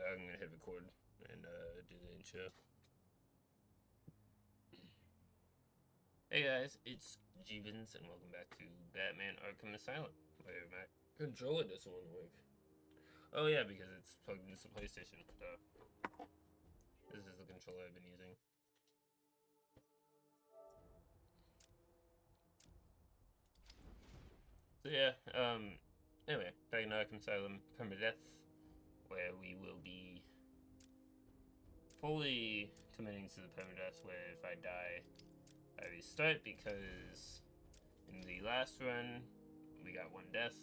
I'm gonna hit record and do the intro. Hey guys, it's Jeevins and welcome back to Batman Arkham Asylum. Where my controller doesn't want to work. Oh yeah, because it's plugged into the PlayStation. So this is the controller I've been using. So yeah, anyway, back in Arkham Asylum Permadeath, where we will be fully committing to the permadeath, where if I die, I restart, because in the last run, we got one death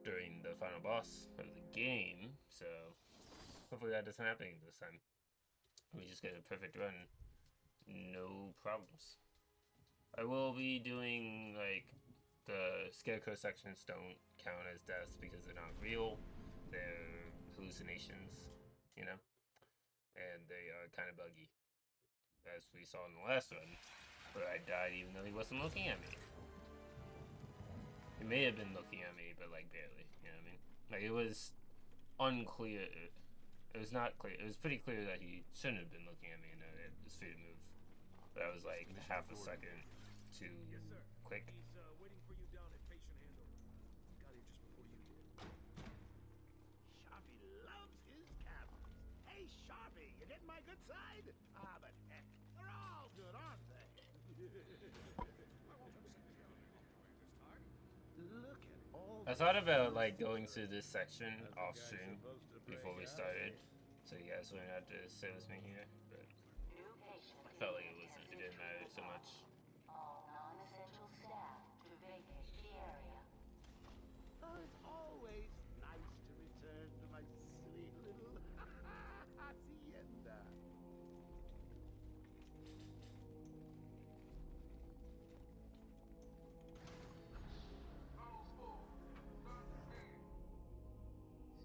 during the final boss of the game, so hopefully that doesn't happen this time. We just get a perfect run, no problems. I will be doing, like, the Scarecrow sections don't count as deaths because they're not real, they're hallucinations, you know? And they are kind of buggy, as we saw in the last run, where I died even though he wasn't looking at me. He may have been looking at me, but like barely, you know what I mean? Like, it was unclear. It was not clear. It was pretty clear that he shouldn't have been looking at me and it was free to move. But I was like half a second too quick. He's waiting for you down at patient handover. Got here just before you did. Sharpie loves his cameras. Hey, Sharpie, you getting my good side? Ah, but heck, they're all good, aren't they? Look at all. I thought about like going through this section off stream before we started, so you guys wouldn't have to stay with me here. But I felt like it didn't matter so much. All non-essential staff to vacate the area. Oh, it's always nice to return to my sweet little hacienda.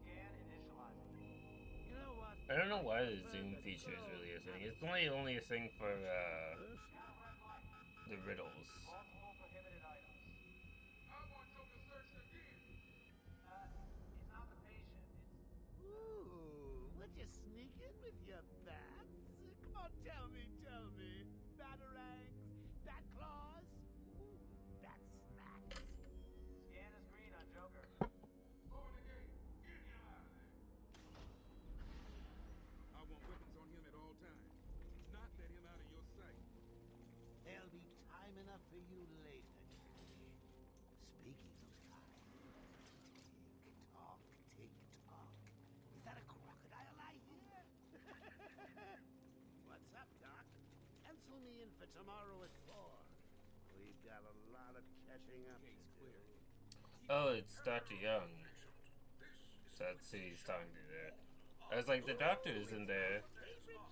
Scan initializing. You know what? I don't know why the zoom feature is really a thing. It's only a thing for the riddles. Multiple prohibited items. I want to search again. It's not the patient. It's Ooh, would you sneak in with your bats? Come on, tell me. Batarangs, bat claws, ooh, bat smacks. scan is green on Joker. Open the gate. Get your out of there. I want weapons on him at all times. Not let him out of your sight. There'll be time enough for you later, Johnny. Speaking of time, tick-tock. Is that a crocodile I hear? What's up, Doc? Pencil me in for tomorrow at 4. We've got a lot of catching up to do. Oh, it's Dr. Young. So that's who he's talking to there. I was like, the doctor is in there.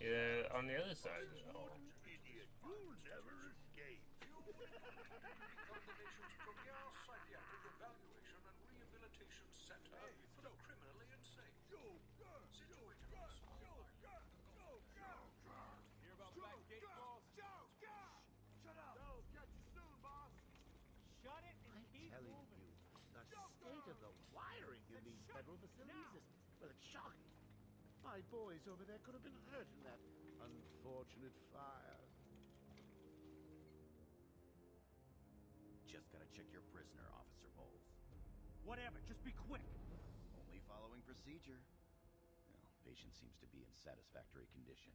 Yeah, on the other side of the hall. Idiot, you'll never escape. Become the nation's premier psychiatric evaluation and rehabilitation center for the criminally insane. Situated on a small island. Hear about back gate calls? Shut up! Joe, catch you soon, boss. Shut it and I'm keep telling moving. you, the state of the wiring in these federal facilities is, well, it's shocking. My boys over there could have been hurt in that unfortunate fire. Just gotta check your prisoner, Officer Bowles. Whatever, just be quick. Only following procedure. Well, patient seems to be in satisfactory condition.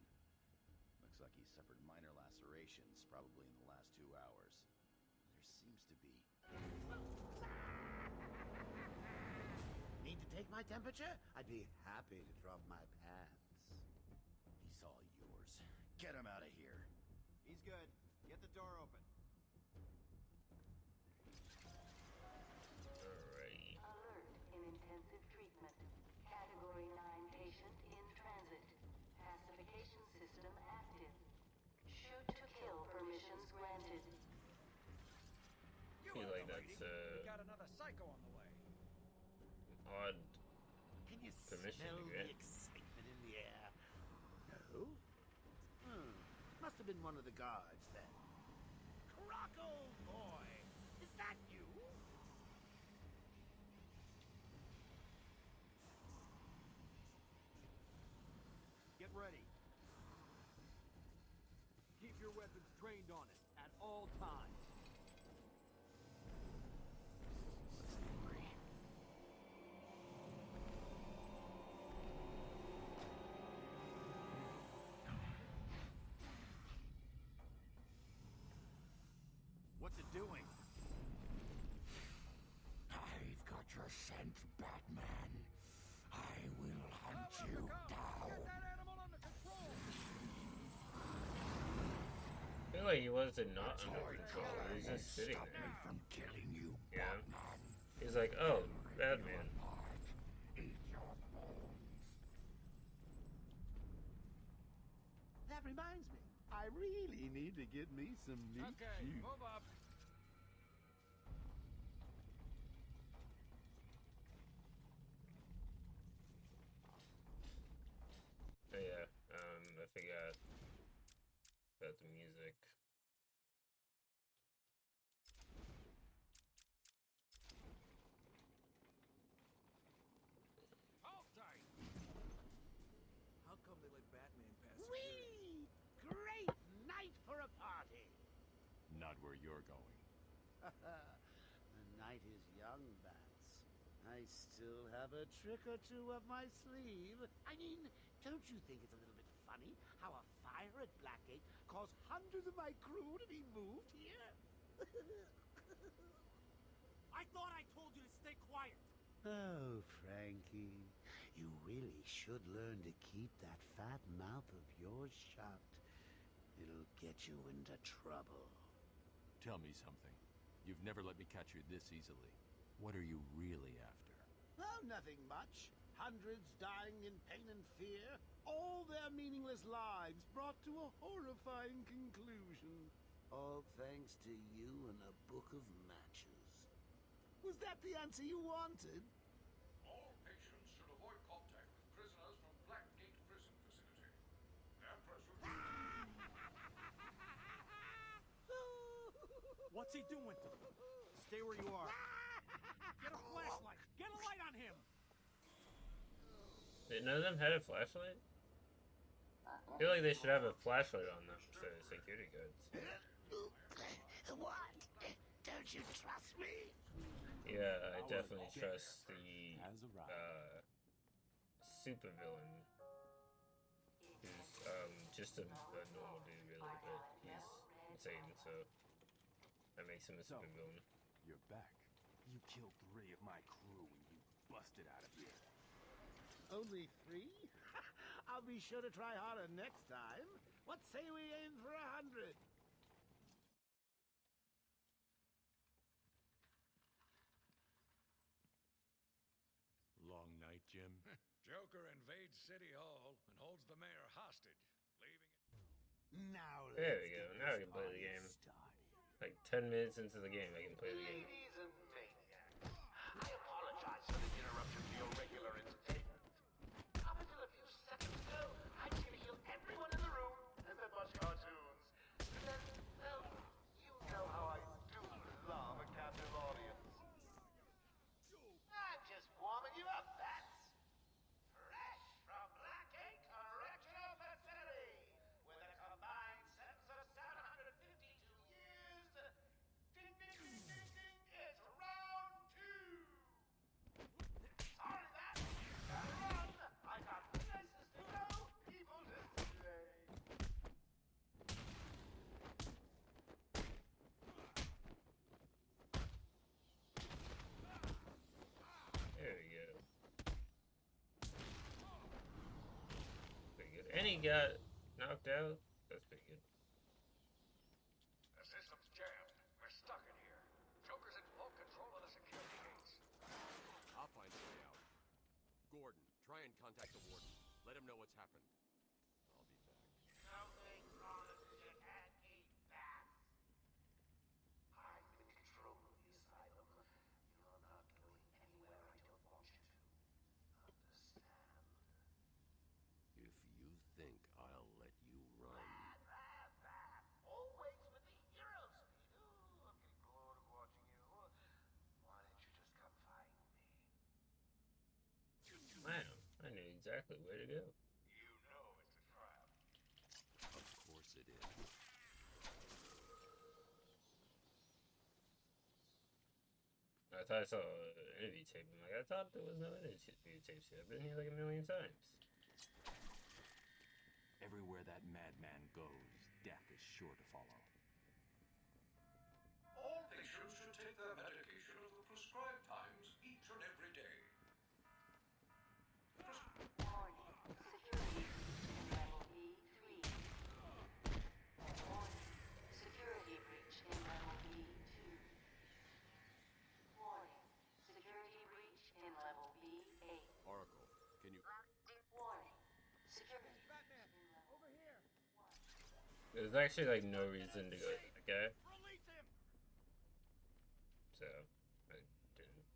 Looks like he suffered minor lacerations, probably in the last 2 hours. There seems to be... Need to take my temperature? I'd be happy to drop my pants. He's all yours. Get him out of here. He's good. Get the door open. Alright. Alert in intensive treatment. Category 9 patient in transit. Pacification system active. Shoot to kill permissions granted. I feel like that's got another psycho on the way. odd. Can you Permission smell to the get. excitement in the air? No? Must have been one of the guards then. Croco boy! Is that you? trained on it at all times. What's it doing? I've got your scent, Batman. I will hunt you down. Get that animal under control! I feel like he wasn't not The under toy control. killer He was won't just sitting stop me there. from killing you, Yeah. Batman. He's like, oh, Batman. Heart, eat your bones. That reminds me, I really need to get me some new Okay, shoes. move up. Oh yeah, I forgot about the music. Hold tight. How come they let Batman pass security? Whee! Great night for a party. Not where you're going. The night is young, Bats. I still have a trick or two up my sleeve. I mean, don't you think it's a little bit funny how a fire at Blackgate caused hundreds of my crew to be moved here? I thought I told you to stay quiet. Oh, Frankie, you really should learn to keep that fat mouth of yours shut. It'll get you into trouble. Tell me something. You've never let me catch you this easily. What are you really after? Oh, nothing much. Hundreds dying in pain and fear. All their meaningless lives brought to a horrifying conclusion. All thanks to you and a book of matches. Was that the answer you wanted? All patients should avoid contact with prisoners from Blackgate Prison Facility. Empress What's he doing? Stay where you are. Get a flashlight. Get a light on him. None of them had a flashlight? I feel like they should have a flashlight on them for the security guards. What? Don't you trust me? Yeah, I definitely trust the Has arrived. supervillain. Who's just a normal dude really, but he's insane, so that makes him a supervillain. You're back. You killed 3 of my crew and you busted out of here. Only 3? I'll be sure to try harder next time. What say we aim for 100? Long night, Jim. Joker invades City Hall and holds the mayor hostage, leaving it. Now There let's we go. get Now this we can play the party game. started. Like 10 minutes into the game, I can play the game. Ladies and maniacs, I apologize for the interruption to your regular entertainment. Up until a few seconds ago, I was going to heal everyone in the room and then watch cartoons. And then, well, you know how I do love a captive audience. I'm just warming you up, Bats. Fresh from Blackgate Correctional Facility, with a combined sentence of 752 years. Ding, ding, ding, ding, ding. It's round 2. Sorry, Bats. Gotta run. I got places to go, people to slay. There we go. Pretty good. And he got knocked out. That's pretty good. The system's jammed. We're stuck in here. Joker's in full control of the security gates. I'll find a way out. Gordon, try and contact the warden. Let him know what's happened. I'll be back. Something promises you can't keep, Bats. I'm in control of the asylum. You're not going anywhere I don't want you to. Understand? If you think I'll let you run... Always with the hero speed. Ooh, I'm getting bored of watching you. Why don't you just come find me? Wow, I knew exactly where to go. You know it's a trap. Of course it is. I thought I saw an interview tape. I'm like, I thought there was no interview tapes here. I've been here like a million times. Everywhere that madman goes, death is sure to follow. All patients should take their medication at the prescribed times each and every day. Warning. Security breach in level B3. Warning. Security breach in level B2. Warning. Security breach in level B8. Oracle, can you... Warning. Security Batman, over here. There's actually like no reason to go to the guy, Release him. so I didn't.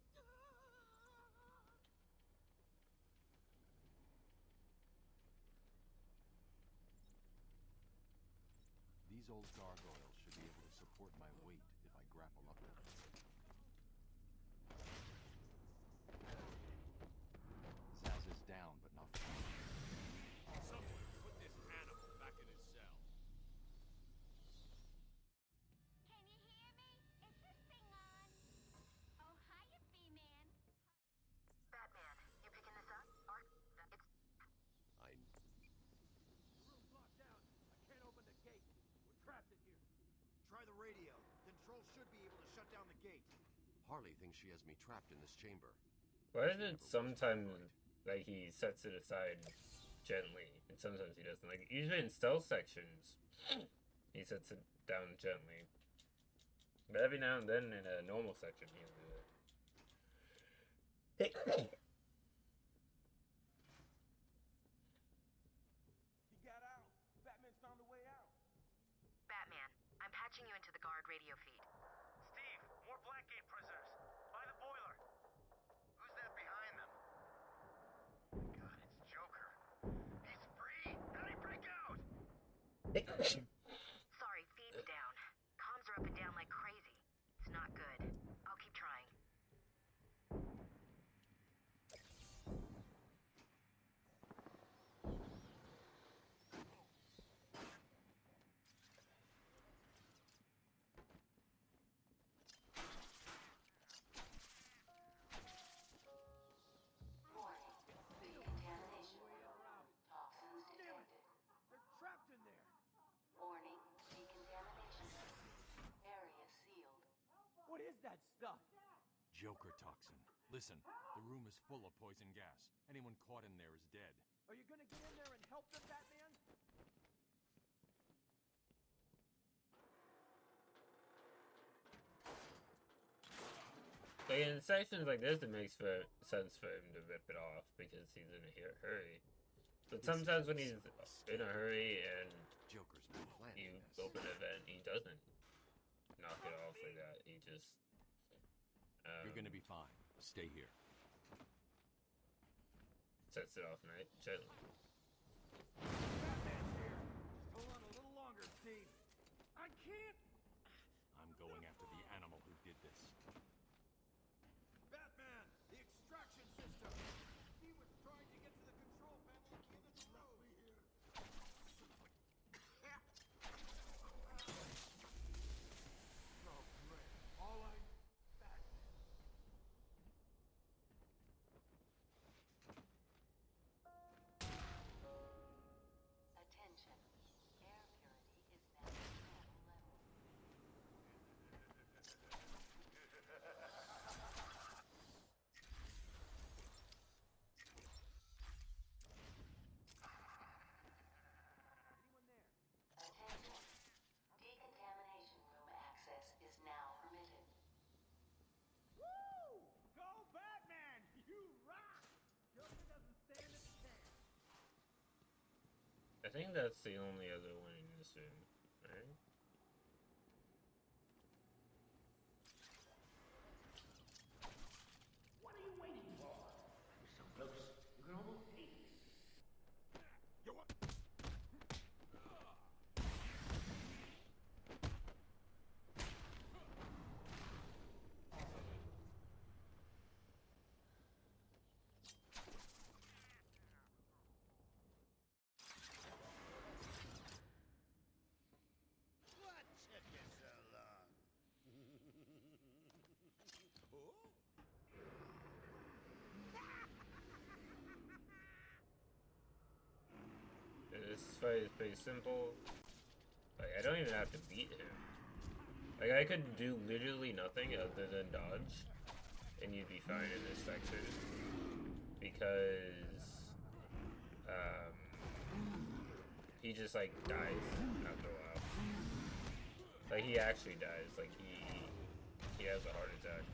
These old gargoyles should be able to support my weight if I grapple up to them. Zaz is down, but not falling. Someone put this animal back in his cell. Can you hear me? Is this thing on? Oh, hiya, B-Man. Batman, you picking this up? Or it's I... Room's locked down. I can't open the gate. We're trapped in here. Try the radio. Control should be able to shut down the gate. Harley thinks she has me trapped in this chamber. Why is it sometimes like he sets it aside gently, and sometimes he doesn't? Like usually in stealth sections, he sets it down gently, but every now and then in a normal section he'll do it. He got out. Batman's found a way out. Batman, I'm patching you into the guard radio feed. Steve, more Blackgate prisoners. By the boiler. Who's that behind them? God, it's Joker. He's free! How'd he break out? Sorry, feed's down. Comms are up and down like crazy. It's not good. I'll keep trying. warning. Decontamination room. Toxins detected. They're trapped in there. Warning. Decontamination room. Area sealed. What is that stuff? Joker toxin. Listen, the room is full of poison gas. Anyone caught in there is dead. Are you gonna get in there and help them, Batman? Like in sections like this, it makes sense for him to rip it off because he's in a hurry. But sometimes when he's in a hurry and Joker's been planning you this. open an event, he doesn't knock it off like that. He just You're gonna be fine. Stay here. sets it off gently. Batman's here. Just hold on a little longer, Steve. I can't. I'm going after the animal who did this. Batman, the extraction system. He was trying to get to the control panel. He left me here. Oh, great. All I... Batman. Attention. Air purity is now at normal level. Anyone there? Attention. Decontamination room access is now permitted. Woo! Go Batman! You rock! Joker doesn't stand a chance. I think that's the only other one in this room, right? What are you waiting for? You're so close, you can almost taste it. Yo, what? this fight is pretty simple. Like, I don't even have to beat him. Like, I could do literally nothing other than dodge, and you'd be fine in this section. Because, he just, like, dies after a while. Like, he actually dies. Like, he has a heart attack.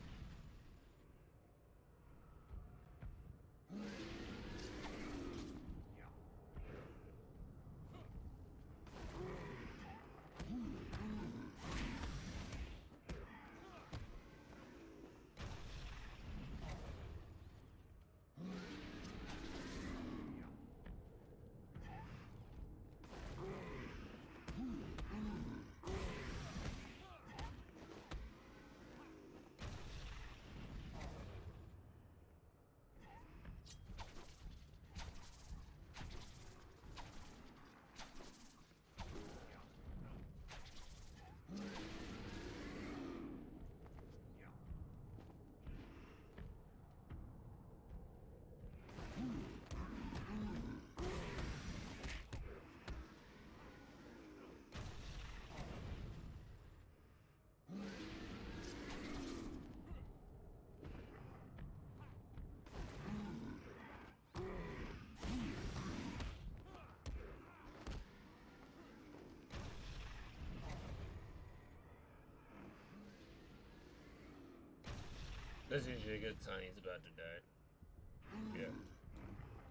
That's usually a good sign he's about to die. Yeah.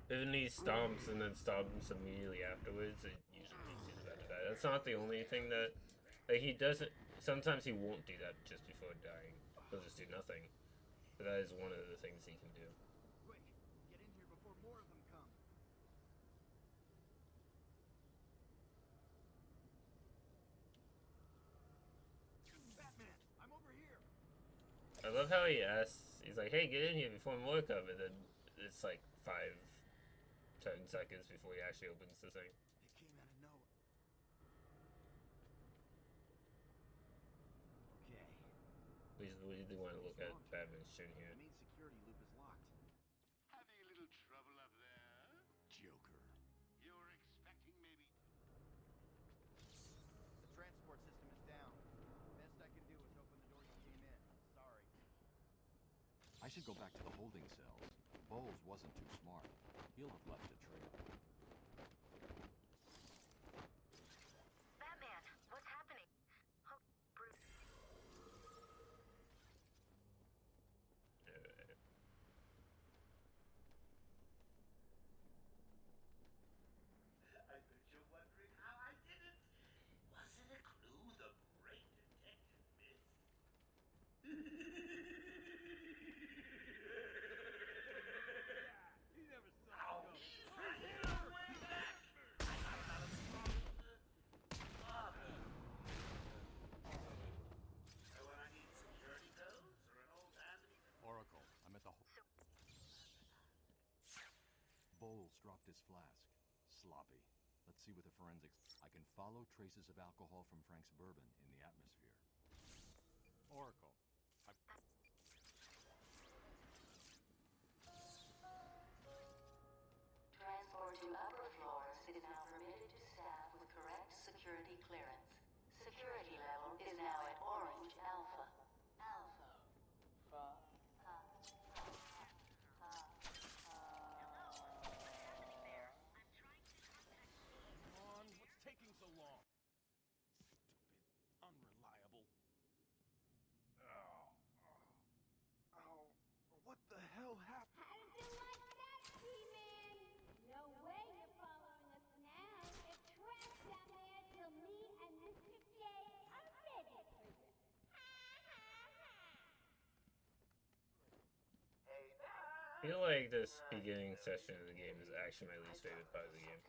Even he stomps and then stomps immediately afterwards, it usually means he's about to die. That's not the only thing that... Like, he doesn't... Sometimes he won't do that just before dying. He'll just do nothing. But that is one of the things he can do. Quick, get in here before more of them come. Batman, I'm over here. I love how he asks, he's like, hey, get in here before more come, and then it's like 5-10 seconds before he actually opens the thing. It came out of nowhere. Okay. We really want to look at Batman's chin here. The main security loop is locked. Having a little trouble up there? Joker. You're expecting maybe... The transport system is down. Best I can do is open the door you came in. Sorry. I should go back to the holding cells. Bowles wasn't too smart. He'll have left a trail. Batman, what's happening? Oh, Bruce. I bet you're wondering how I did it. Was it a clue the great detective missed? He never saw I'll be right here on the way back. I got another spot. When I need security codes or an old hand to be... Oracle, I'm at the Bowles dropped his flask. Sloppy. Let's see what the forensics... I can follow traces of alcohol from Frank's bourbon in the atmosphere. Oracle. Transport to upper floors is now permitted to staff with correct security clearance. Security level is now at Orange Alpha. Alpha. Come on, what's taking so long? Stupid, unreliable. Ow. What the hell happened? How did you like that, He-Man? No way you're following us now. It's trapped down there till me and Mr. J are ready for you. Ha ha ha! I feel like this beginning session of the game is actually my least favorite part of the game.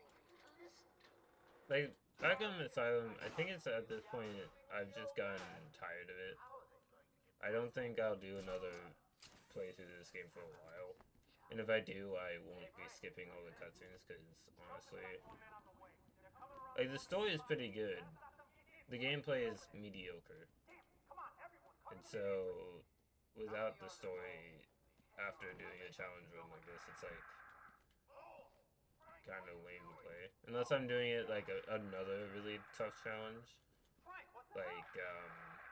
Like, Arkham Asylum, I think it's at this point, I've just gotten tired of it. I don't think I'll do another playthrough of this game for a while. And if I do, I won't be skipping all the cutscenes, because honestly, like, the story is pretty good. The gameplay is mediocre. And so, without the story, after doing a challenge run like this, it's like kind of lame to play. Unless I'm doing it like another really tough challenge. Like,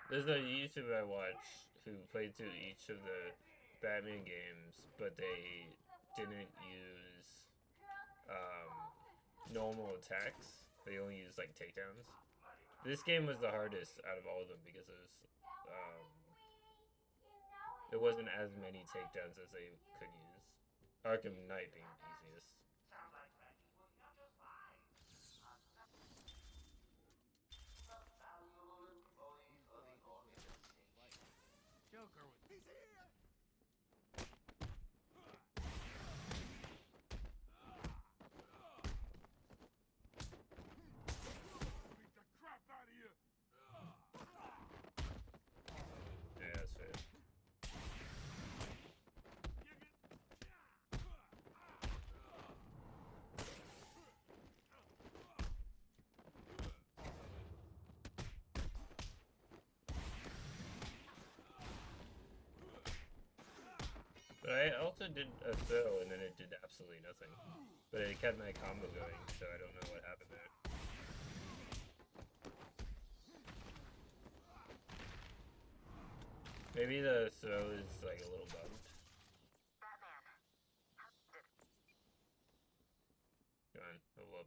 there's a YouTuber I watch who played through each of the Batman games, but they didn't use normal attacks. They only used like takedowns. This game was the hardest out of all of them because there wasn't as many takedowns as they could use. Arkham Knight being the easiest. Joker was. He's here! Beat the crap out of you! Yeah, that's fair. But I also did a throw and then it did absolutely nothing. But it kept my combo going, so I don't know what happened there. Maybe the throw is like a little bugged. Come on, level up.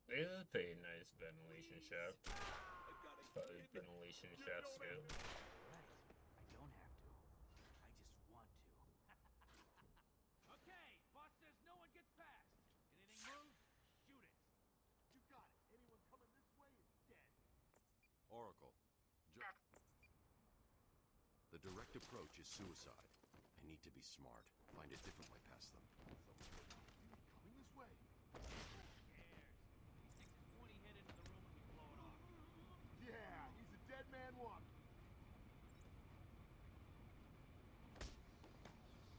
This is a pretty nice ventilation shaft. As far as ventilation shafts go. Right. I don't have to. I just want to. Okay, boss says no one gets past. Anything moves, shoot it. You got it. Anyone coming this way is dead. Oracle. The direct approach is suicide. I need to be smart. Find a different way past them. Coming this way. Who cares? He sticks 20 head into the room and we blow it off. Yeah, he's a dead man walking.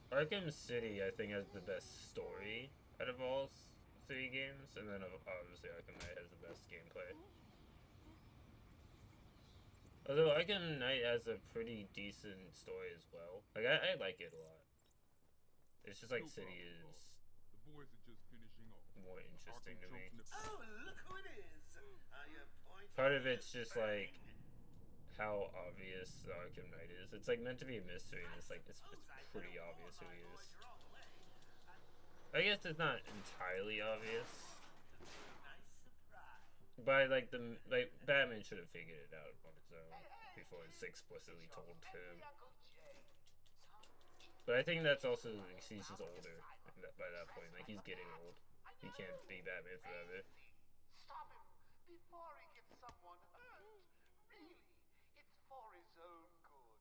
Arkham City, I think, has the best story out of all three games, and then obviously Arkham Knight has the best gameplay. Although Arkham Knight has a pretty decent story as well. Like, I like it a lot. It's just like City is The boys are just finishing off. more interesting to me. Oh, look who it is! Are you pointing? Part of it's just like how obvious the Arkham Knight is. It's like meant to be a mystery, and it's like it's pretty obvious who he is. I guess it's not entirely obvious. But like Batman should have figured it out on his own before it's explicitly told to him. But I think that's also like, he's just older by that point. Like he's getting old. He can't be Batman forever. Stop him before he gets someone hurt. Really, it's for his own good.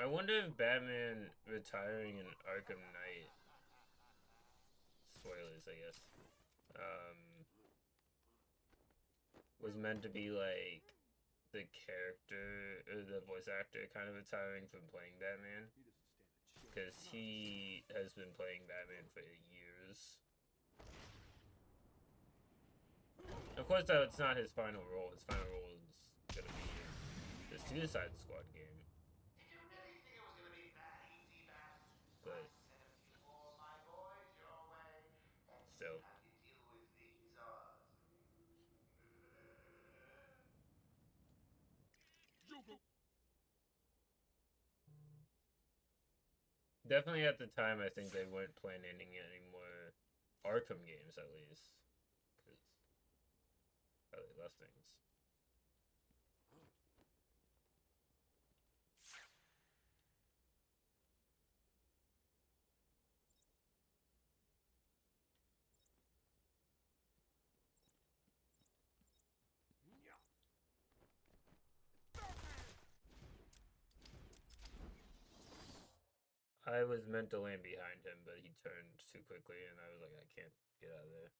I wonder if Batman retiring in Arkham Knight, spoilers I guess, was meant to be like the character or the voice actor kind of retiring from playing Batman, because he has been playing Batman for years. Of course, though, it's not his final role. His final role is gonna be the Suicide Squad game. Did you really think it was gonna be that easy, Bats? But I sent a few more of my boys your way. Let's still. see how you deal with these odds. Joker! Definitely at the time, I think they weren't planning any more Arkham games, at least. Because how they left things. I was meant to land behind him, but he turned too quickly, and I was like, I can't get out of there.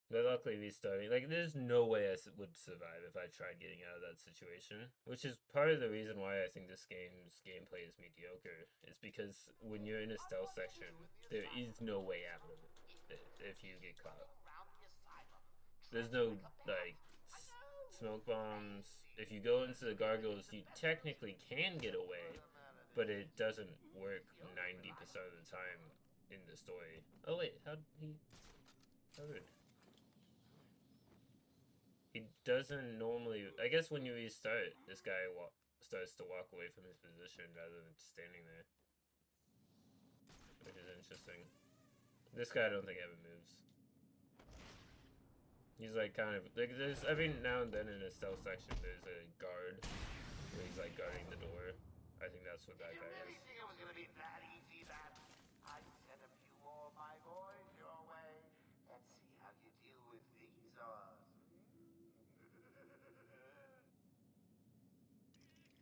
But luckily restarting, like, there's no way I would survive if I tried getting out of that situation. Which is part of the reason why I think this game's gameplay is mediocre. It's because when you're in a stealth section, there is no way out of it if you get caught. There's no, like, smoke bombs. If you go into the gargoyles, you technically can get away, but it doesn't work 90% of the time in the story. Oh wait, how rude. He doesn't normally. I guess when you restart, this guy starts to walk away from his position rather than standing there, which is interesting. This guy I don't think ever moves. He's like kind of like there's every now and then in a stealth section there's a guard where he's like guarding the door. I think that's what that guy is. Think it was gonna be that easy, that I sent a few more of my boys your way. Let's see how you deal with these odds.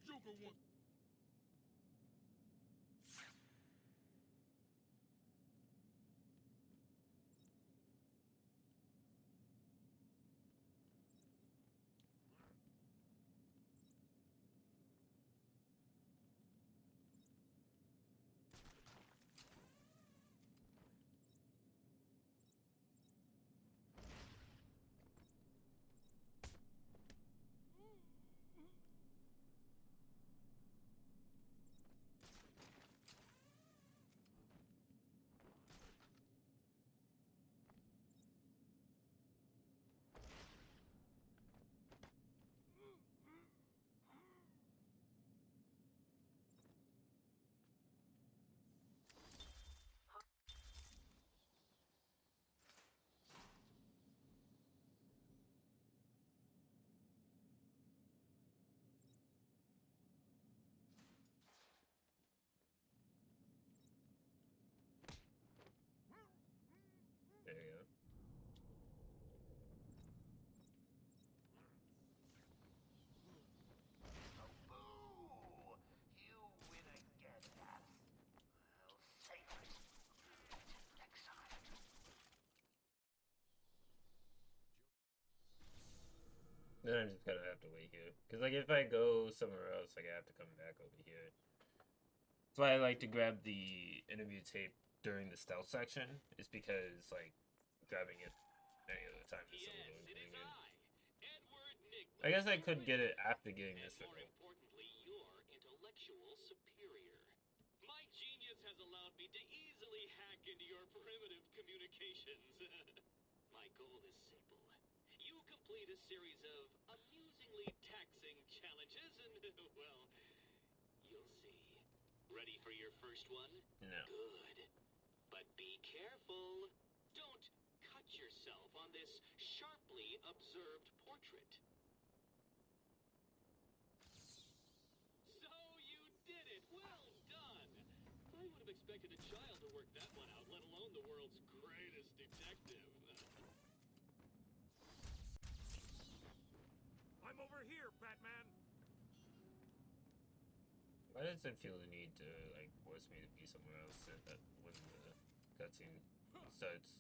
Joker one. There you go. Boo! You win again, Bats. Well, save it. Next time. Then I'm just gonna have to wait here, cause like if I go somewhere else, like I have to come back over here. That's why I like to grab the interview tape during the stealth section, is because like grabbing it any other time is a little inconvenient. I guess I could get it after getting this one. More importantly, your intellectual superior. My genius has allowed me to easily hack into your primitive communications. My goal is simple. You complete a series of amusingly taxing challenges and, well, you'll see. Ready for your first one? No. Good. But be careful. Don't cut yourself on this sharply observed portrait. So you did it! Well done! I would have expected a child to work that one out, let alone the world's greatest detective. I'm over here, Batman. Why does it feel the need to like force me to be somewhere else when the cutscene starts?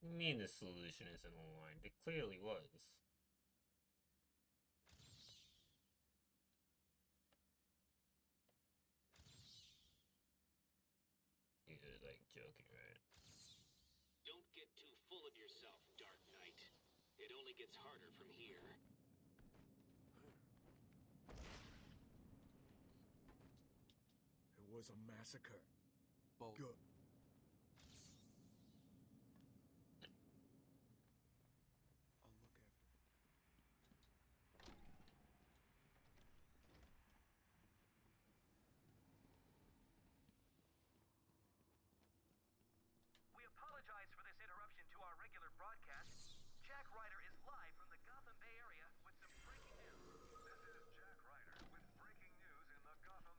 You mean the solution isn't online? It clearly was. You're like joking, right? Don't get too full of yourself, Dark Knight. It only gets harder from here. It was a massacre. Bolt. Good. I'll look after it. We apologize for this interruption to our regular broadcast. Jack Ryder is live from the Gotham Bay Area with some breaking news. This is Jack Ryder with breaking news in the Gotham.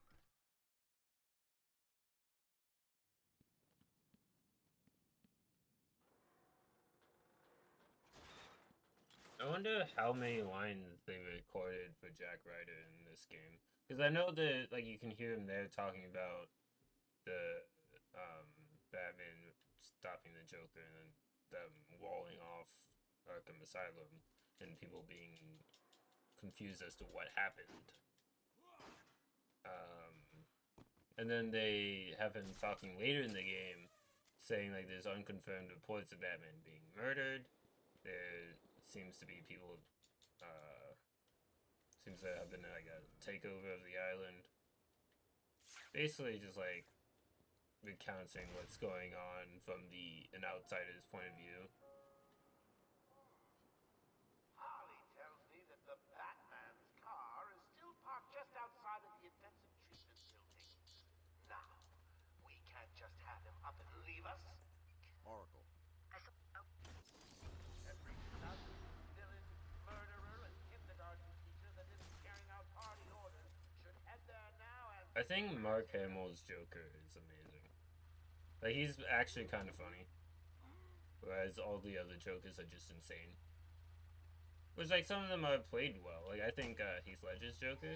wonder how many lines they recorded for Jack Ryder in this game. Because I know that, like, you can hear him there talking about the Batman stopping the Joker and them walling off Arkham Asylum and people being confused as to what happened. And then they have him talking later in the game, saying like there's unconfirmed reports of Batman being murdered. There seems to be people, seems to have been like a takeover of the island. Basically, just like recounting what's going on from an outsider's point of view. Harley tells me that the Batman's car is still parked just outside of the intensive treatment building. Now, we can't just have him up and leave us. Oracle. Every nut, villain, murderer, and kindergarten teacher that isn't carrying out party orders should head there now and... I think Mark Hamill's Joker is amazing. Like, he's actually kind of funny. Whereas all the other Jokers are just insane. Which, like, some of them are played well. Like, I think Heath Ledger's Joker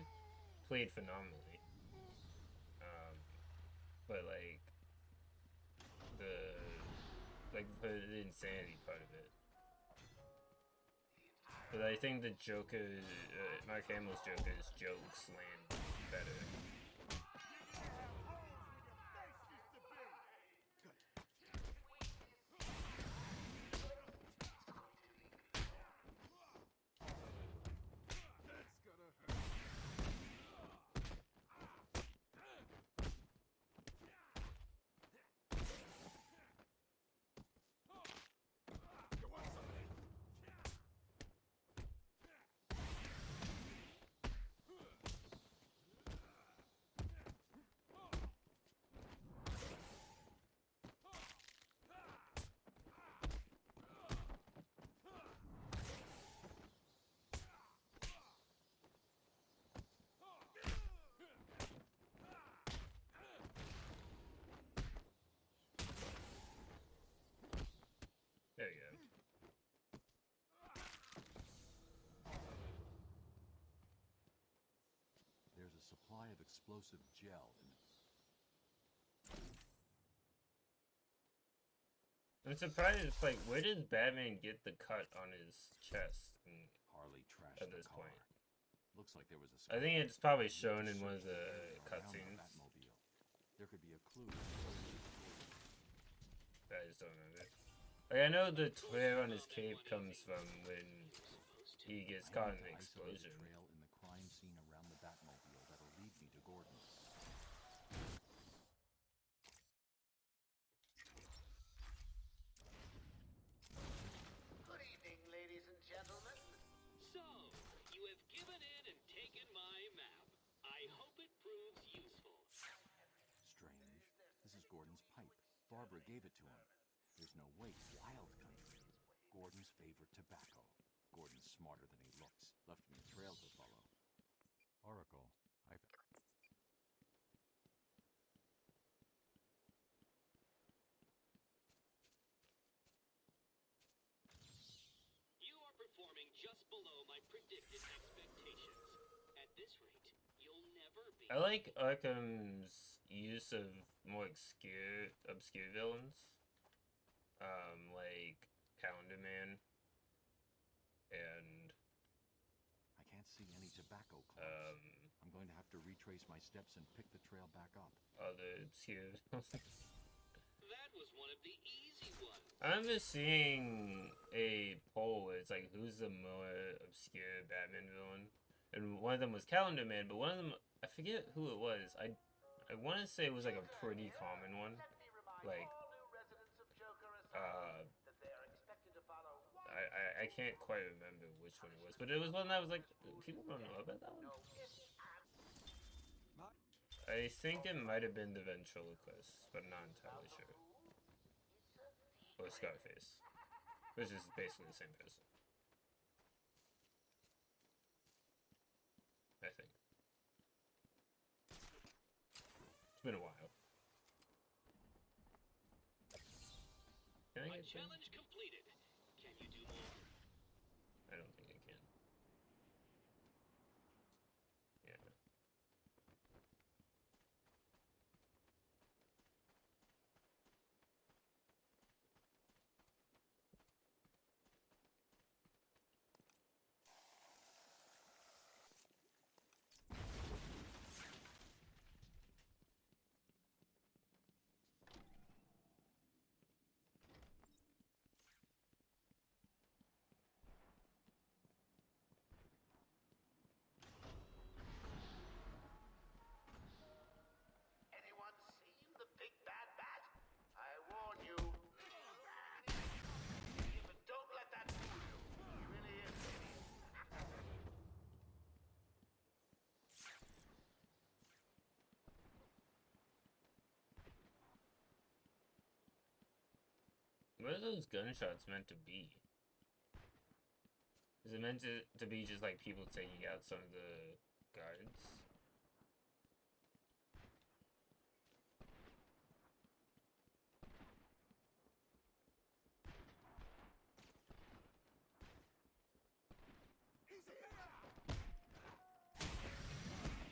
played phenomenally. But, like, the insanity part of it. But I think the Joker, Mark Hamill's Joker's jokes land better. There you go. There's a supply of explosive gel in it. I'm surprised, like, where did Batman get the cut on his chest Harley trashed at this the car. point? Looks like there was a I think it's probably shown in one of the cutscenes. There could be a clue. I just don't remember. Like, I know the tear on his cape comes from when he gets caught in the explosion. Trail in the crime scene around the Batmobile that'll lead me to Gordon. Good evening, ladies and gentlemen. So, you have given in and taken my map. I hope it proves useful. Strange. This is Gordon's pipe. Barbara gave it to him. There's no way Wild Country. Gordon's favorite tobacco. Gordon's smarter than he looks. Left me a trail to follow. Oracle, You are performing just below my predicted expectations. At this rate, you'll never be... I like Arkham's use of more obscure villains. Like Calendar Man. And... I can't see any tobacco clumps. I'm going to have to retrace my steps and pick the trail back up. Other obscure That was one of the easy ones. I remember seeing a poll where it's like, who's the more obscure Batman villain? And one of them was Calendar Man, but one of them, I forget who it was. I want to say it was like a pretty common one. Like, I can't quite remember which one it was, but it was one that was like, people don't know about that one. I think it might have been the ventriloquist, but not entirely sure. Or Scarface, which is basically the same person. I think. It's been a while. Can I get challenge completed. Can you do more? I don't think I What are those gunshots meant to be? Is it meant to be just like people taking out some of the guards?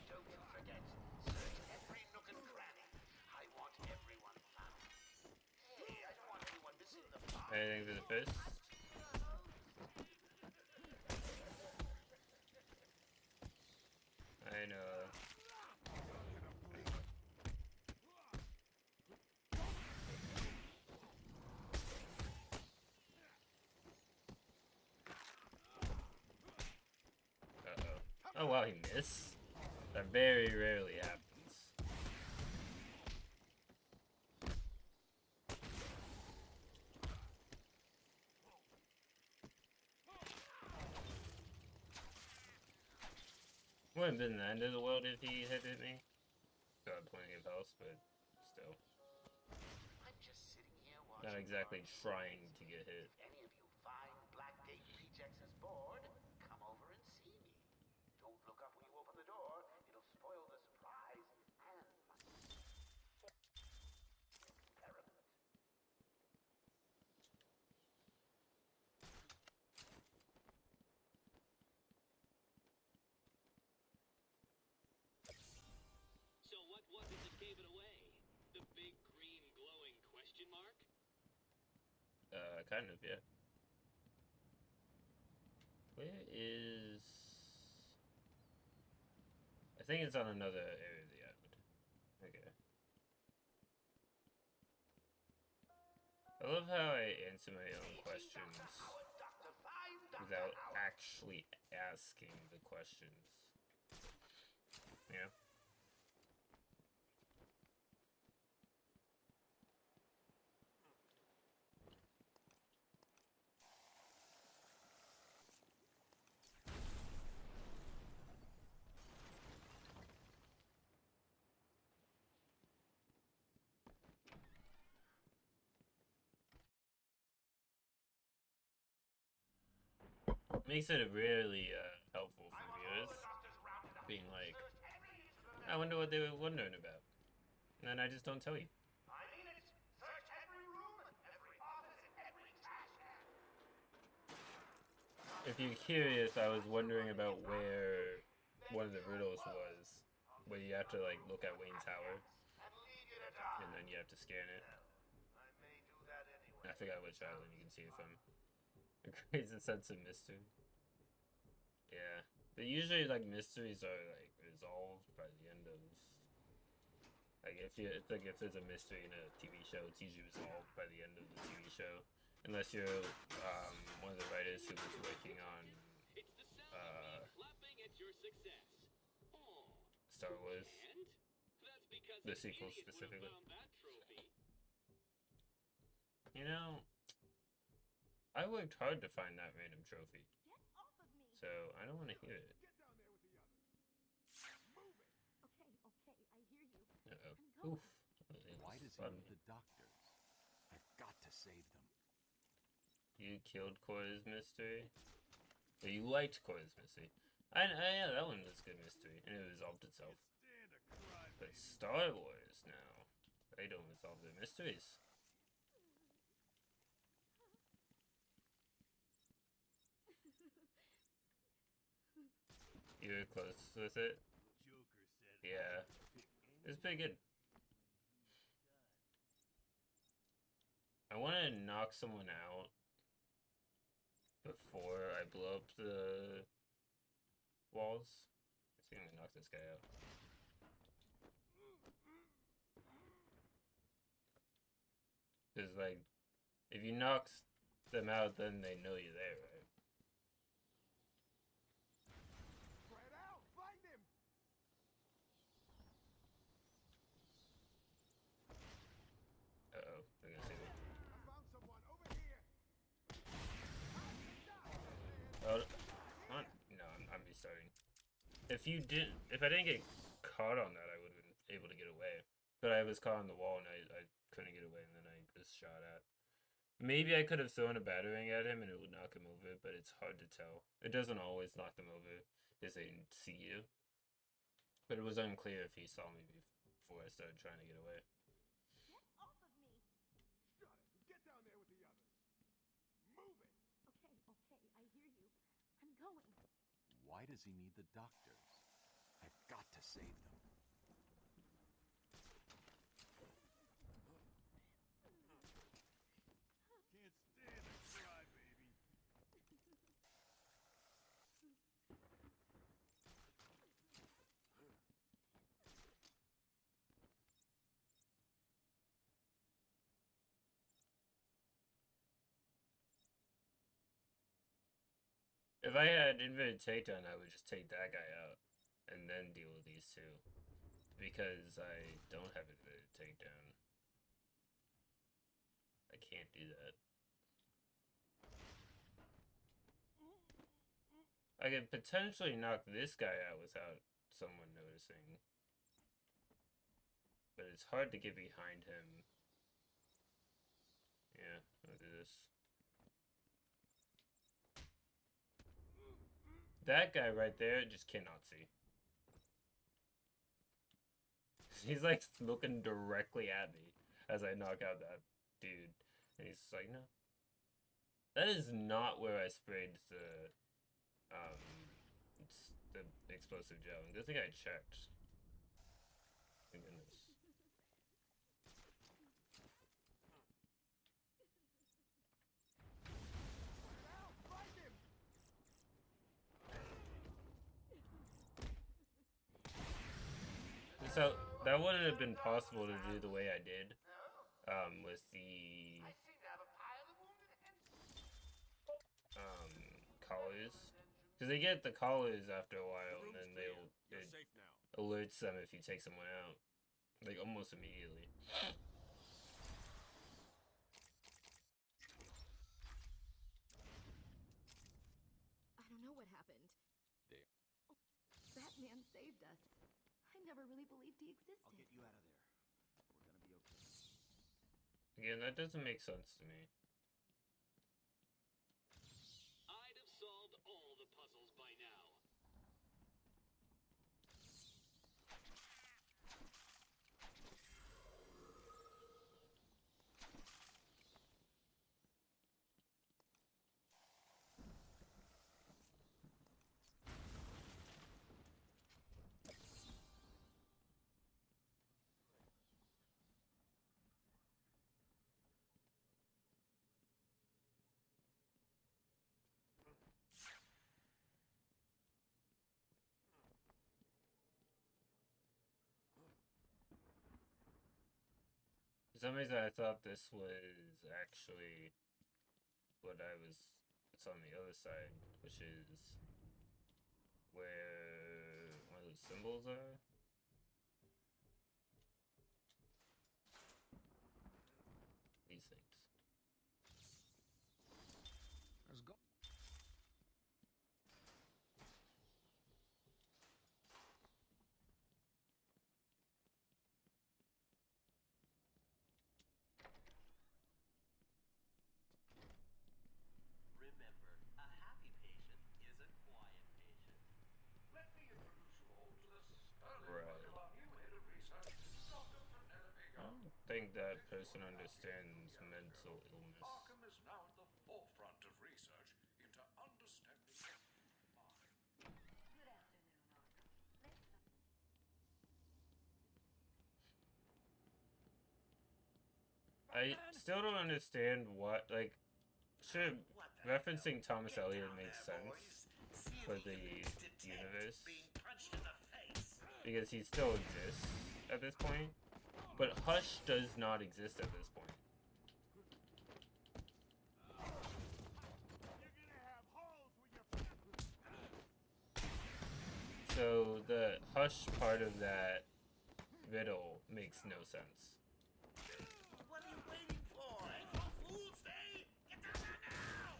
Don't forget, search every nook and cranny. I want everyone found. Hey, I don't want anyone missing the farm. Anything for the fist? I know. Uh-oh. Oh wow, he missed? That very rarely happens. Wouldn't have been the end of the world if he had hit me. Got plenty of health, but still. I'm just sitting here watching. Not exactly trying to get hit. If any of you fine Blackgate rejects is bored, come over and see me. Don't look up when you open the door. It'll spoil the surprise and experiment. So what was it that gave it away? The big green glowing question mark? Kind of, yeah. Where is... I think it's on another area of the island. Okay. I love how I answer my own questions without actually asking the questions. Yeah. Makes it really helpful for viewers, being like, I wonder what they were wondering about, and then I just don't tell you. I mean it. Search every room, every office, and every trash can. If you're curious, I was wondering about where one of the riddles was, where you have to like look at Wayne Tower, and then you have to scan it. I forgot which island you can see it from. It creates a sense of mystery. Yeah, but usually like mysteries are like resolved by the end of. Like if there's a mystery in a TV show, it's usually resolved by the end of the TV show, unless you're one of the writers who was working on Star Wars, the sequel specifically. You know, I worked hard to find that random trophy, so I don't want to hear it. Uh-oh. Oof. Why does he need the doctors? I've got to save them. You killed Cora's mystery? Or you liked Cora's mystery? Yeah, that one was good mystery, and it resolved itself. But Star Wars now, they don't resolve their mysteries. You were close with it? Yeah. It's pretty good. I want to knock someone out before I blow up the walls. I think I'm gonna knock this guy out. Because, like, if you knock them out, then they know you're there, right? Spread out! Find him! Uh-oh, they're gonna see me. I found someone over here! Oh, what? No, I'm restarting. If I didn't get caught on that, I would have been able to get away. But I was caught on the wall and I couldn't get away, and then I was shot at. Maybe I could have thrown a battering at him and it would knock him over, but it's hard to tell. It doesn't always knock them over because they didn't see you. But it was unclear if he saw me before I started trying to get away. Get off of me! Shut it! Get down there with the others! Move it! Okay, I hear you. I'm going. Why does he need the doctors? I've got to save them. Can't stand a crybaby. If I had invented takedown, I would just take that guy out and then deal with these two. Because I don't have invented takedown. I can't do that. I could potentially knock this guy out without someone noticing. But it's hard to get behind him. Yeah, I'll do this. That guy right there just cannot see. He's like looking directly at me as I knock out that dude. And he's just like, no. That is not where I sprayed the explosive gel. I think I checked. Thank goodness. So that wouldn't have been possible to do the way I did, with the collars, because they get the collars after a while, and then it alerts them if you take someone out, like almost immediately. I don't know what happened. Batman saved us. I never really believed he existed. I'll get you out of there. We're gonna be okay. Again, that doesn't make sense to me. I'd have solved all the puzzles by now. For some reason, I thought this was actually what it's on the other side, which is where one of those symbols are. These things. Let's go. Remember, a happy patient is a quiet patient. Let me introduce you all to the sterling Right. work of our new head of research, Dr. Penelope I don't think that person understands mental illness. Arkham is now at the forefront of research into understanding the mind. Good afternoon, Arkham. I still don't understand what, like, sure, referencing Thomas Elliot makes sense for the universe, because he still exists at this point, but Hush does not exist at this point. So the Hush part of that riddle makes no sense. What are you waiting for? No fools, eh? Get down there now!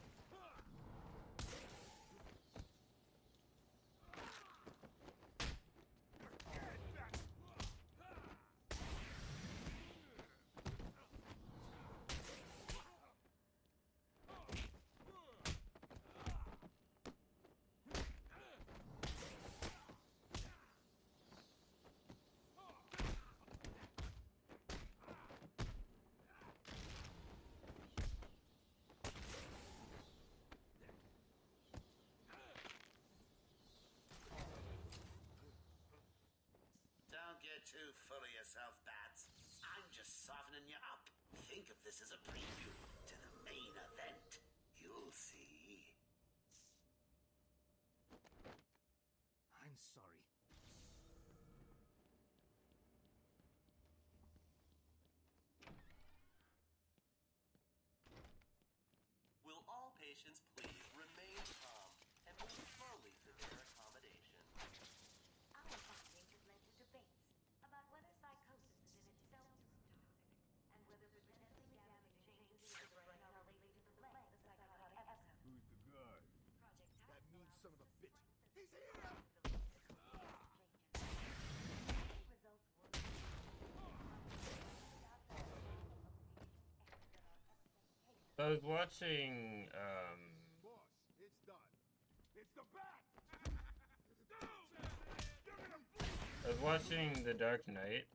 think of this as a preview to the main event. You'll see. I'm sorry. Will all patients please remain calm and move slowly to their accommodation? Our findings have led to debates about whether psychosis is in itself neurotoxic, and whether potentially damaging changes in the brain are related to the length of the psychotic episode. Who's the guy? That mean son of a bitch. He's here! So I was watching, Boss, it's done. It's the bat! I was watching The Dark Knight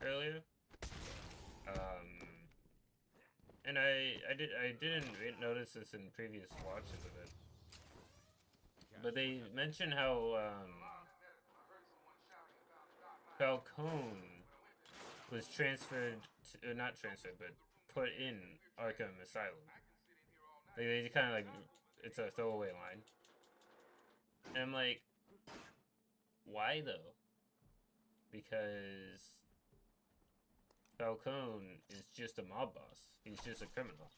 earlier, and I didn't notice this in previous watches of it, but they mentioned how Falcone was transferred, not transferred, but put in Arkham Asylum. They kind of like, it's a throwaway line, and I'm like, why though? Because Falcone is just a mob boss. He's just a criminal.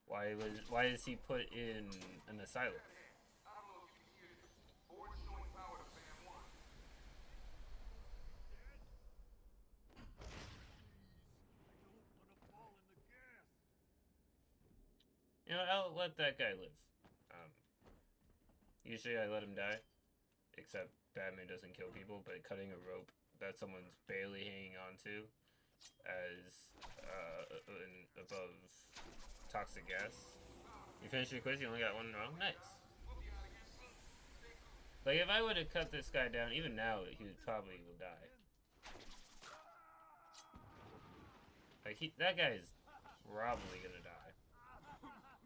Why is he put in an asylum? You know, I'll let that guy live. Usually I let him die, except Batman doesn't kill people, but cutting a rope that someone's barely hanging on to as above toxic gas. You finished your quiz, you only got one wrong? Nice. Like, if I would have cut this guy down, even now, he probably will die. Like, that guy is probably gonna die.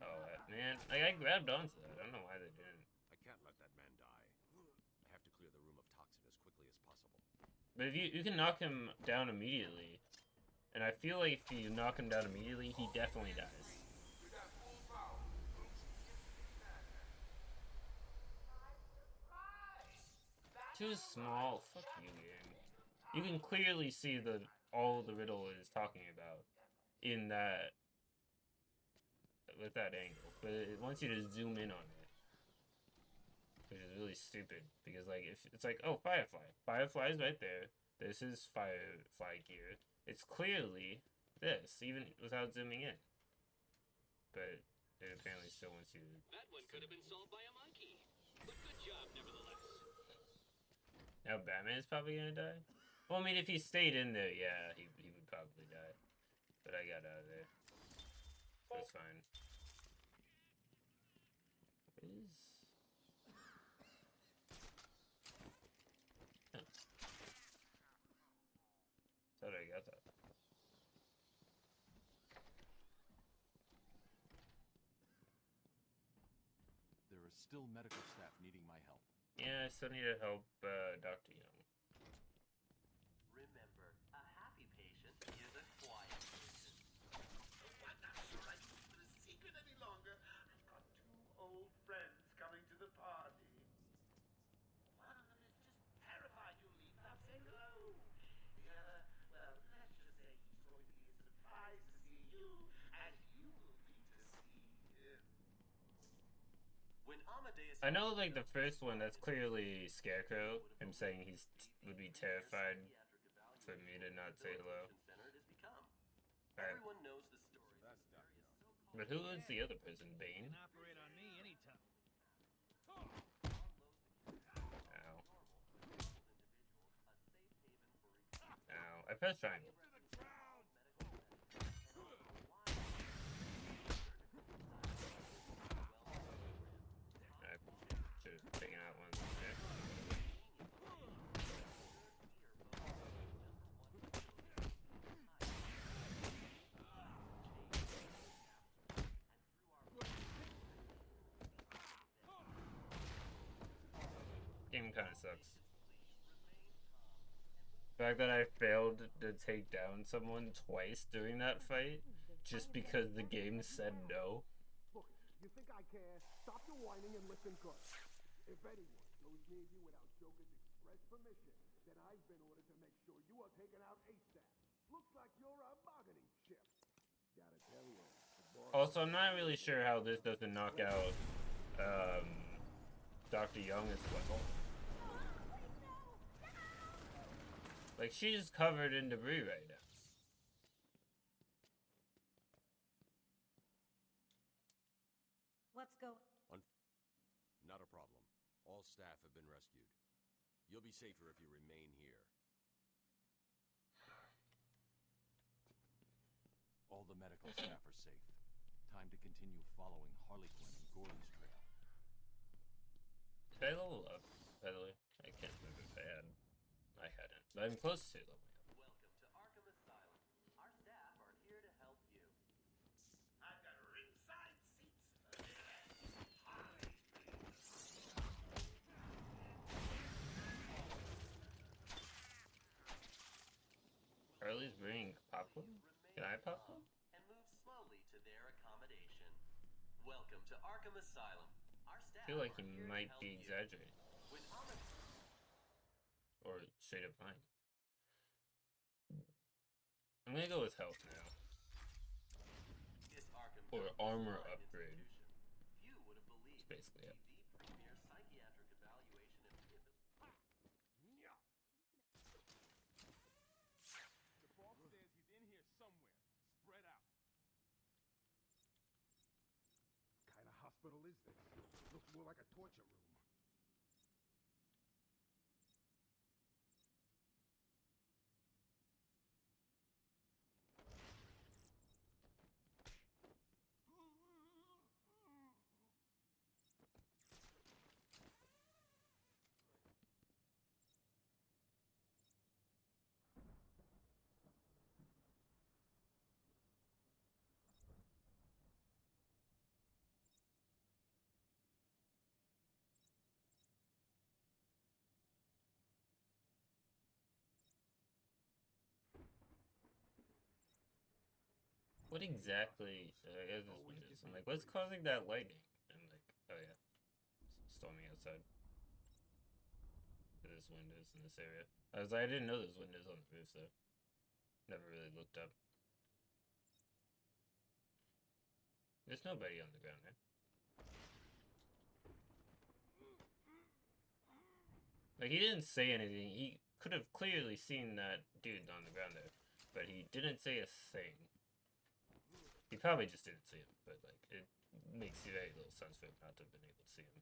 Oh, man. Like, I grabbed onto that. I don't know why they didn't. I can't let that man die. I have to clear the room of toxin as quickly as possible. But if you can knock him down immediately, and I feel like if you knock him down immediately, he definitely dies. Too small. Fuck you, game. You can clearly see all the Riddle is talking about in that, with that angle, but it wants you to zoom in on it, which is really stupid, because like, if it's like, oh, Firefly's right there, this is Firefly gear, it's clearly this, even without zooming in, but it apparently still wants you to. That one could have been solved by a monkey, but good job nevertheless. Now Batman's probably gonna die? Well, I mean, if he stayed in there, yeah, he would probably die, but I got out of there, so it's fine. Thought I got that. There is still medical staff needing my help. Yeah, I still need to help Dr. Young. Remember, a happy patient is a quiet patient. I'm not sure I can keep it a secret any longer. I've got 2 old friends coming to the party. One of them is just terrified you'll leave without saying hello. The other, well, let's just say he's going to be as surprised to see you as you will be to see him. When Amadeus... I know, like, the first one, that's clearly Scarecrow, him saying he would be terrified for me to not say hello. Right. Everyone knows the story. But who is the other person, Bane? Can operate on me anytime. Ow. Ow. I pressed triangle. I should have taken out one there. Game kind of sucks. The fact that I failed to take down someone twice during that fight just because the game said no. Look, you think I care? Stop your whining and listen good. If anyone goes near you without Joker's express permission, then I've been ordered to make sure you are taken out ASAP. Looks like you're a bargaining chip. Gotta tell you. Also, I'm not really sure how this doesn't knock out Dr. Young as well. Like, she's covered in debris right now. Let's go. Not a problem. All staff have been rescued. You'll be safer if you remain here. All the medical staff are safe. Time to continue following Harley Quinn and Gordon's trail. Did I level up, by the way? I can't remember if I had. I hadn't. But I'm close to leveling up. Welcome to Arkham Asylum. Our staff are here to help you. I've got ringside seats for Harley. Harley's bringing popcorn? Can I have popcorn? And move slowly to their accommodation. Welcome to Arkham Asylum. Our I staff feel like are he here to might help be you. exaggerating. With Or straight up lying. I'm gonna go with health now. This Arkham Or Building is armor a fine upgrade. institution. Few would have believed It's basically it. the premier psychiatric evaluation and The boss says he's in here somewhere. Spread out. What kind of hospital is this? Looks more like a torture room. What exactly? Is this windows? I'm like, what's causing that lightning? And like, oh yeah, it's storming outside. There's windows in this area. I didn't know there's windows on the roof though. Never really looked up. There's nobody on the ground, right? Like, he didn't say anything. He could have clearly seen that dude on the ground there, but he didn't say a thing. He probably just didn't see him, but like, it makes very little sense for him not to have been able to see him.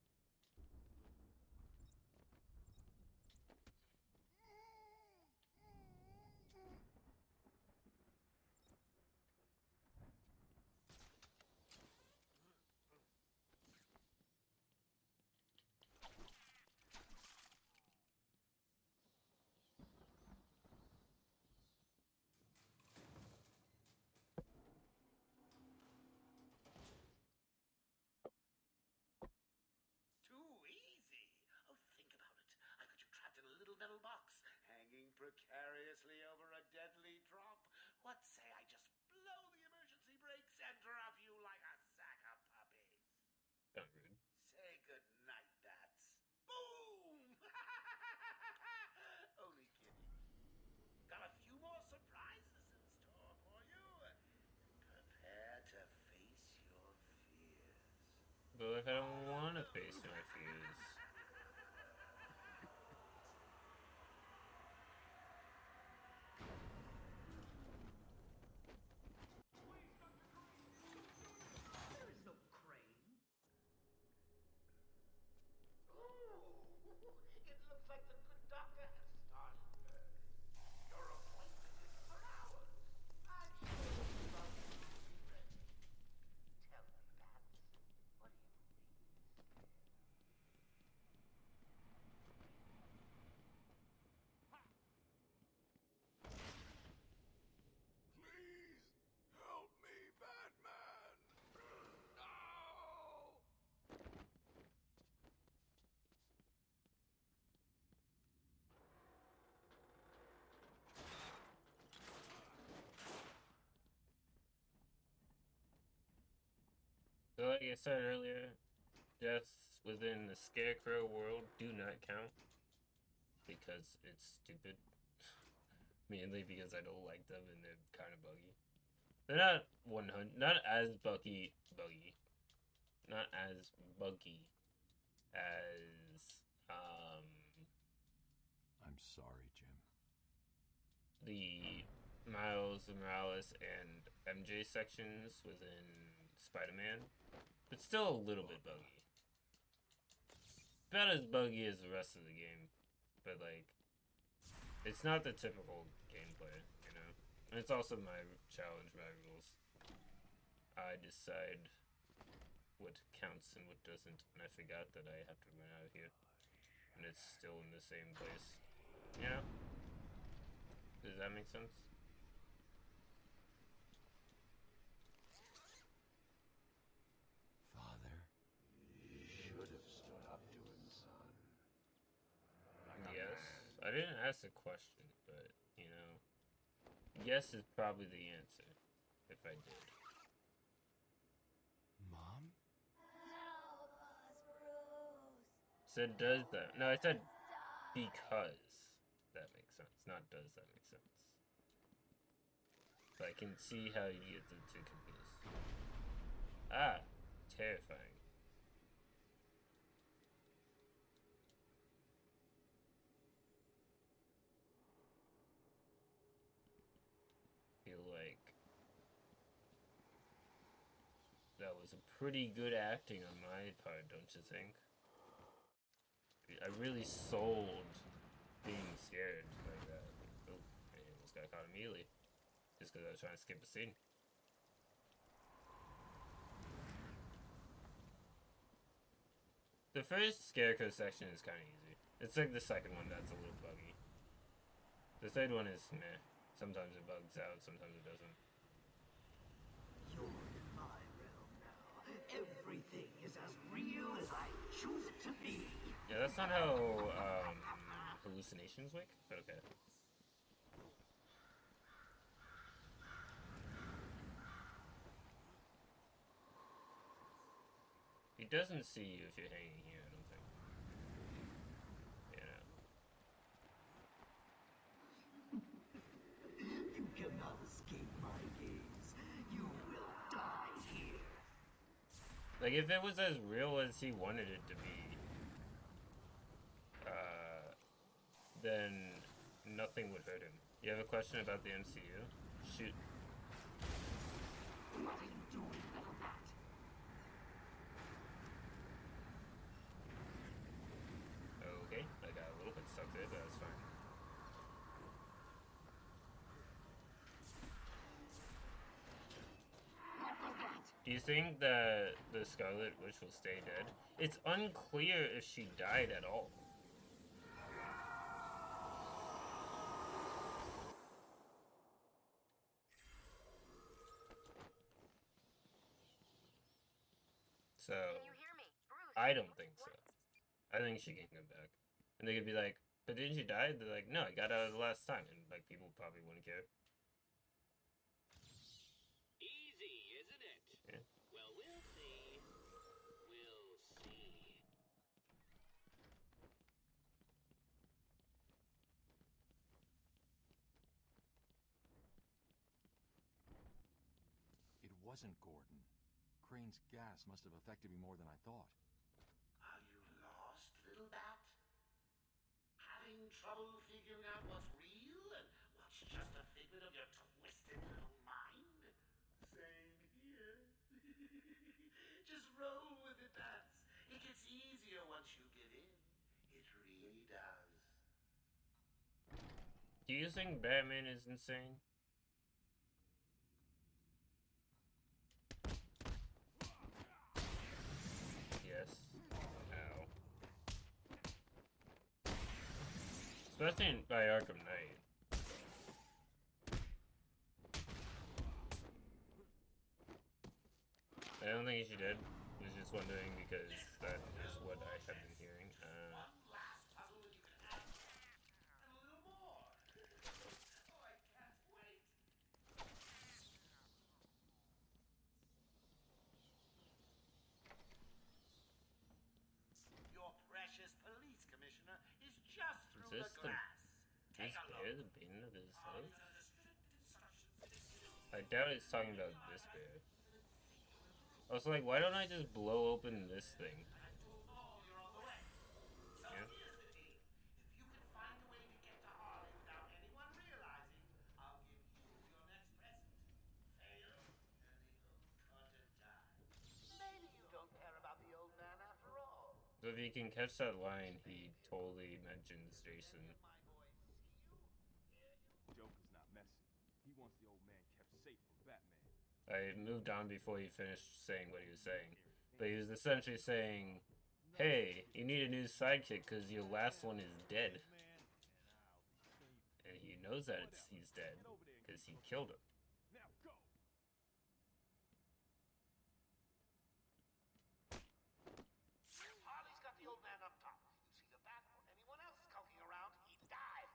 Too easy. Oh, think about it. I got you trapped in a little metal box, hanging precariously over a deadly drop. What say I just blow the emergency brakes and drop you like a sack of puppies? Kind of rude. Say goodnight, that's. Boom! Only kidding. Got a few more surprises in store for you. Prepare to face your fears. But like, I don't want to face my fears. There is no crane. Ooh, it looks like the good doctor has started. Your appointment is for hours. I'm sure you'll be ready. Tell me, Bats, what are you really scared of? like I said earlier, deaths within the Scarecrow world do not count because it's stupid. Mainly because I don't like them and they're kind of buggy. They're not 100, not as buggy, not as buggy as I'm sorry, Jim. the Miles Morales and MJ sections within Spider-Man, but still a little bit buggy. About as buggy as the rest of the game, but like, it's not the typical gameplay, you know? And it's also my challenge, my rules. I decide what counts and what doesn't, and I forgot that I have to run out of here. And it's still in the same place. You know? Does that make sense? Father, you should have stood up to him, son. Yes. I didn't ask a question, but, you know, yes is probably the answer, if I did. Mom? Help us, Bruce. Said does that. No, I said because that makes sense, not does that make sense. But I can see how you get the two confused. Ah, terrifying. Feel like that was a pretty good acting on my part, don't you think? I really sold being scared like that. Oh, I almost got caught immediately. Just because I was trying to skip a scene. The first Scarecrow section is kind of easy. It's like the second one that's a little buggy. The third one is meh. Sometimes it bugs out, sometimes it doesn't. You're in my realm now. Everything is as real as I choose it to be. Yeah, that's not how hallucinations work, but okay. He doesn't see you if you're hanging here, I don't think. Yeah. You cannot escape my gaze. You will die here. Like, if it was as real as he wanted it to be, then nothing would hurt him. You have a question about the MCU? Shoot. What are you doing, little bat? Okay, I got a little bit stuck there, but that's fine. Do you think that the Scarlet Witch will stay dead? It's unclear if she died at all. So, Can you hear me? Bruce, I don't think so. I think she can come back. And they could be like, but didn't you die? They're like, no, I got out of the last time. And, like, people probably wouldn't care. Easy, isn't it? Yeah. Well, we'll see. We'll see. It wasn't Gordon. Crane's gas must have affected me more than I thought. Are you lost, little bat? Having trouble figuring out what's real and what's just a figment of your twisted little mind? Same here. Just roll with it, bats. It gets easier once you give in. It really does. Do you think Batman is insane? Yes. Ow. Especially by Arkham Knight. I don't think she did. I was just wondering because that is what I have been hearing. One last puzzle and you can add and a little more. Oh, I can't wait. bear the bane of his life? I doubt it's talking about this bear. I was like, why don't I just blow open this thing? Yeah. Maybe you don't care about the old man after all. So if you can catch that line, he totally mentions Jason. Joker's not messing. He wants the old man kept safe from Batman. I moved on before he finished saying what he was saying. But he was essentially saying, hey, you need a new sidekick because your last one is dead. And he knows that he's dead because he killed him. Now go! Harley's got the old man up top. You see the bat or anyone else skulking around, he dies.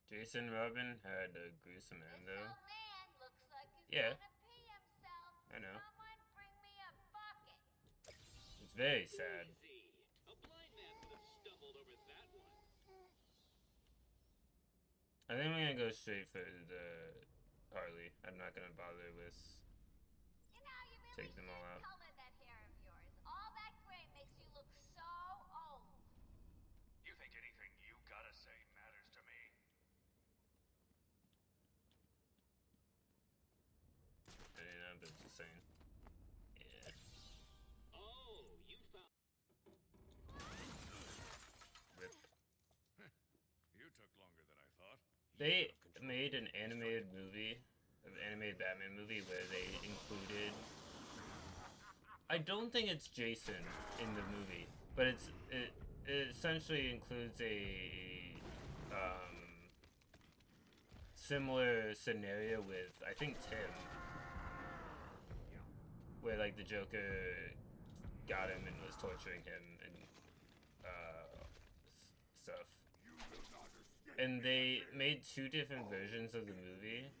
Jason Robin had a gruesome end, though. This old man looks like he's Yeah. gonna pee himself. I know. Someone bring me a bucket. It's very sad. Easy. A blind man would have stumbled over that one. I think I'm gonna go straight for the Harley. I'm not gonna bother with You know, you really take them all out. color that hair of yours. All that gray makes you look so old. You think anything you gotta say matters to me? I don't know, but just saying. Yeah. Oh, you found. Rip. You took longer than I thought. They made an animated movie, an animated Batman movie, where they included. I don't think it's Jason in the movie, but it essentially includes a similar scenario with, I think, Tim, where like the Joker got him and was torturing him and stuff. And they made two different versions of the movie.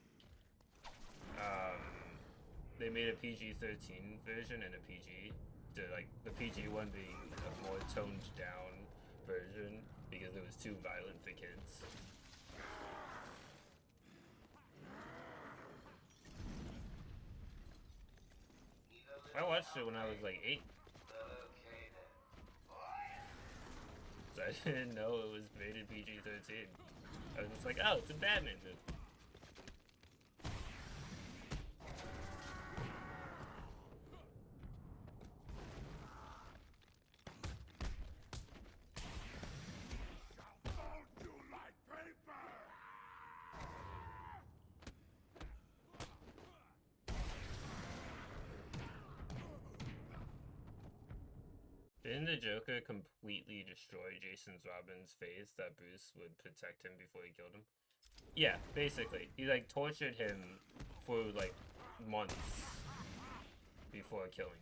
They made a PG-13 version and a PG. Like the PG one being a more toned down version because it was too violent for kids. I watched it when I was like 8. So I didn't know it was rated PG-13. I was just like, oh, it's a Batman movie. Didn't the Joker completely destroy Robin's face that Bruce would protect him before he killed him? Yeah, basically. He like tortured him for like months before killing him.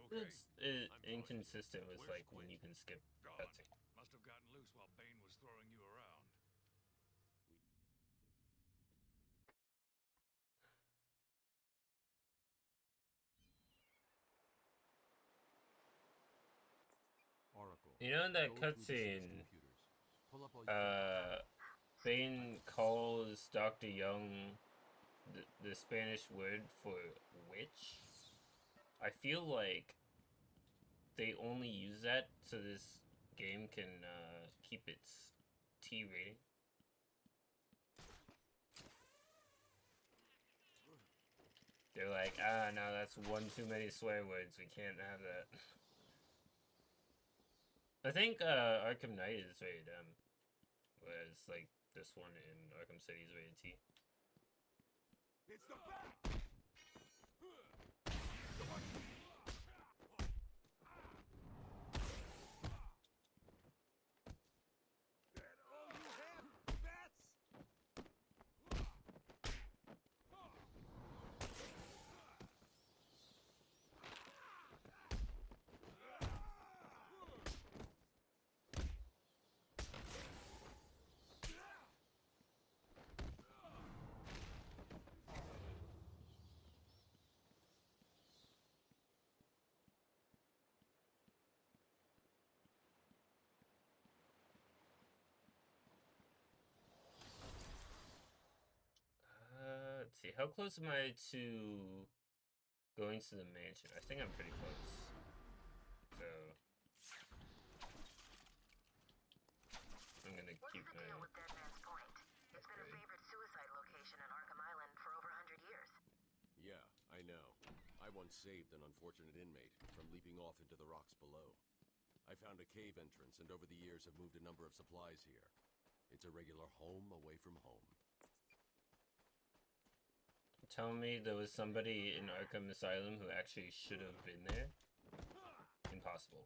Okay. it's inconsistent with like when you can skip Gone. cutscene. Must have gotten loose while Bane was throwing you around. Oracle. You know in that go through the city's cutscene, computers. Pull up all you can. Bane calls Dr. Young the Spanish word for witch. I feel like they only use that so this game can keep its T rating. They're like, no, that's one too many swear words. We can't have that. I think Arkham Knight is rated M, whereas like this one in Arkham City is rated T. It's the bat! Let's see, how close am I to going to the mansion? I think I'm pretty close. So I'm gonna keep What's the deal with Dead Man's Point? It's been a favorite suicide location in Arkham Island for over 100 years. Yeah, I know. I once saved an unfortunate inmate from leaping off into the rocks below. I found a cave entrance and over the years have moved a number of supplies here. It's a regular home away from home. Tell me there was somebody in Arkham Asylum who actually should have been there? Impossible.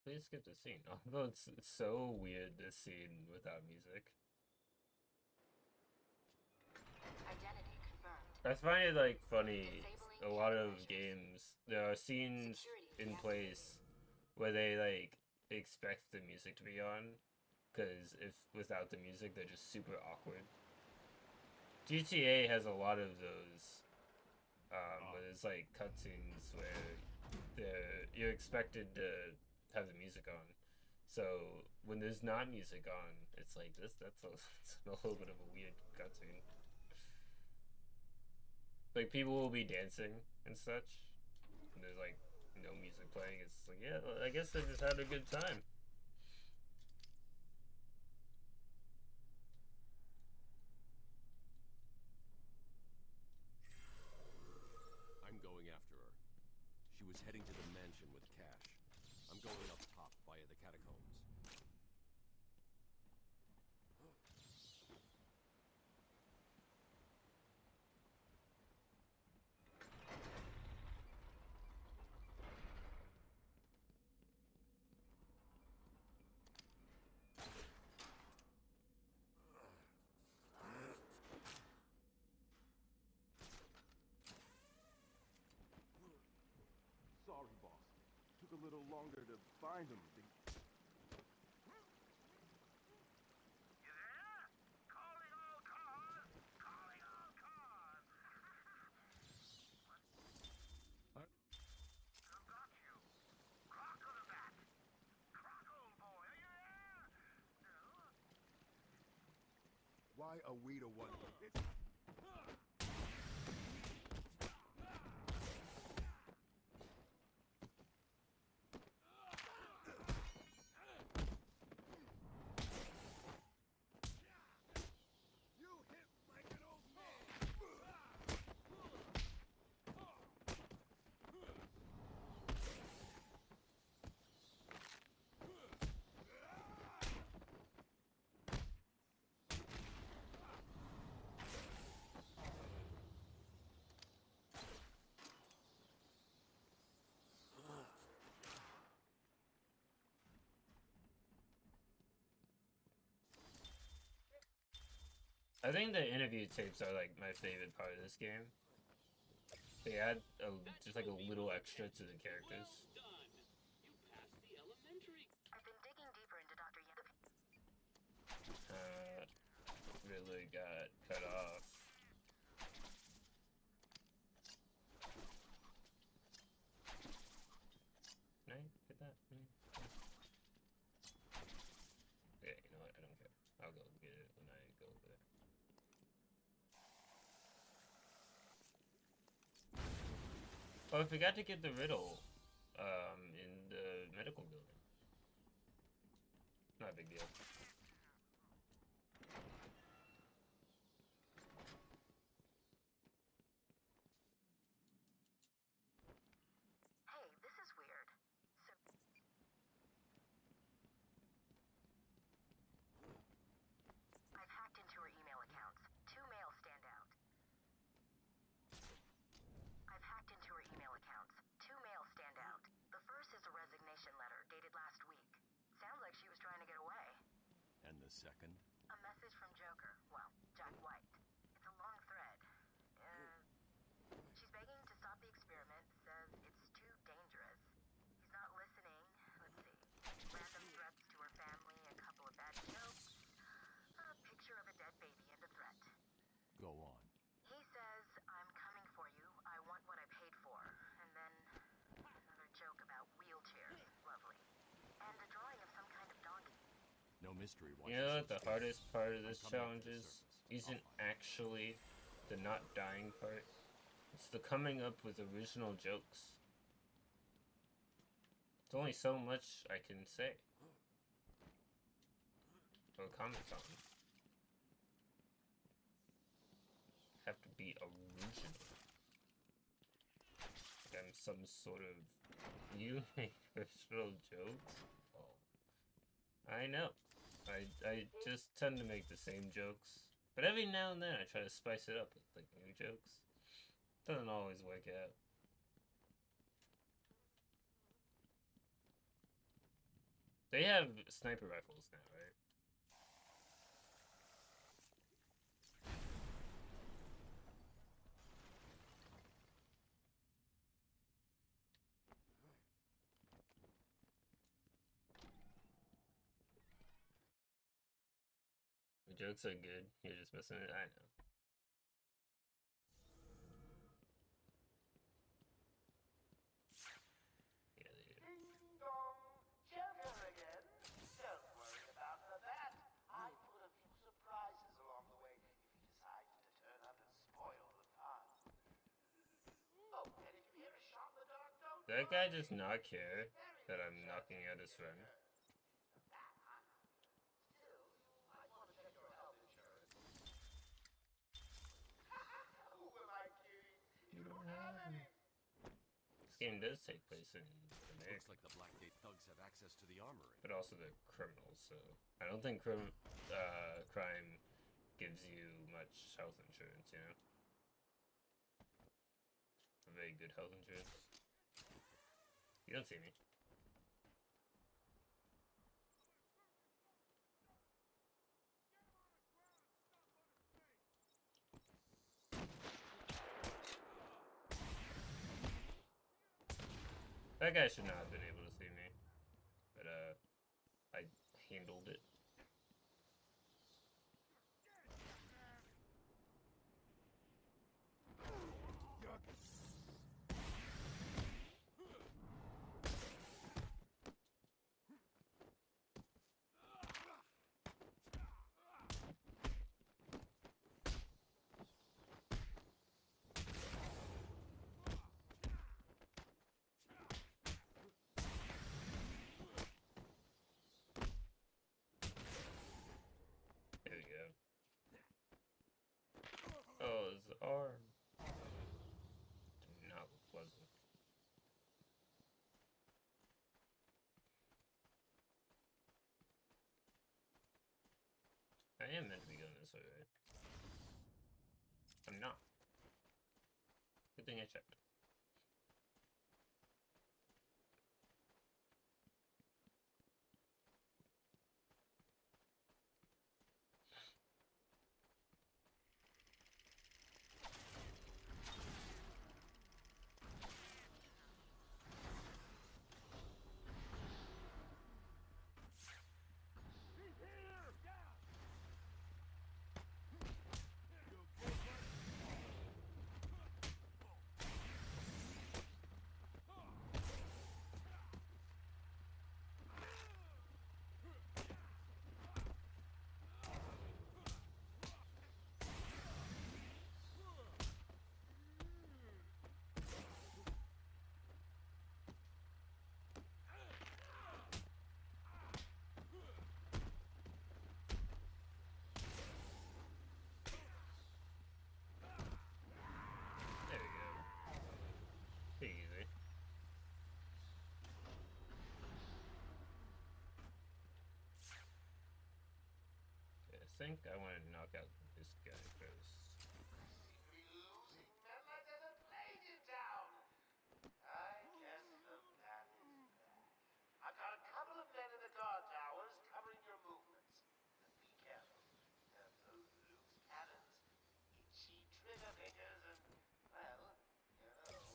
Please skip the scene. Although it's so weird, this scene without music. Identity confirmed. I find it like funny. A lot of games, there are scenes in place where they like expect the music to be on, because if without the music, they're just super awkward. GTA has a lot of those, where there's like cutscenes where you're expected to have the music on. So when there's not music on, it's like that's a little bit of a weird cutscene. Like people will be dancing and such, and there's like no music playing. It's like, yeah, well, I guess they just had a good time. I'm going after her. She was heading to the mansion with cash. I'm going up top via the catacombs. took a little longer to find him. You there? Calling all cars! Calling all cars! What? Who got you? Croc or the bat? Croc, old boy, are you there? No? Why are we the one? You hit like an old man. I think the interview tapes are like my favorite part of this game. They add just like a little extra to the characters. Well done. You passed the elementary. I've been digging deeper into Dr. Really got cut off. Can I get that? Yeah, you know what? I don't care. I'll go get it when I go over there. Oh, I forgot to get the riddle in the medical building. Not a big deal. Hey, this is weird. So I've hacked into her email accounts. Two mails stand out. I've hacked into her email accounts. Two mails stand out. The first is a resignation letter dated last week. Sounds like she was trying to get away. And the second? A message from Joker. Well, Jack White. It's a long thread. She's begging to stop the experiment, says it's too dangerous. He's not listening. Let's see. Random threats to her family, a couple of bad jokes, a picture of a dead baby, and a threat. Go on. He says, I'm coming for you. I want what I paid for. And then another joke about wheelchairs. Lovely. And a drawing of some kind of donkey. No mystery. You know what the hardest part of this challenge is? Isn't actually the not dying part. It's the coming up with original jokes. There's only so much I can say. Or comment on. Have to be original. Like I'm some sort of... You make original jokes? Oh. I know. I just tend to make the same jokes. But every now and then I try to spice it up with like new jokes. Doesn't always work out. They have sniper rifles now, right? The jokes are good. You're just missing it. I know. Ding dong, Joker again. Don't worry about the bat. I put a few surprises along the way if he decides to turn up and spoil the fun. Oh, and if you hear a shot in the dark, don't Does that guy just not care that I'm knocking out his friend? Still, you might want to check your health insurance. Who am I kidding? You don't have any. This game does take place in America. Looks like the Blackgate thugs have access to the armory. But also the criminals, so I don't think crime gives you much health insurance, you know? Very good health insurance. You don't see me. That guy should not have been able to see me. But, I handled it. There we go. Oh, his arm. Did not look pleasant. I am meant to be going this way, right? I'm not. Good thing I checked. There we go. Easy. Okay, I think I want to knock out this guy first. Losing men like there's a plague in town. I guess the bat is back. I've got a couple of men in the guard towers covering your movements. Be careful. Those loose cannons, itchy trigger fingers, and, well, you know,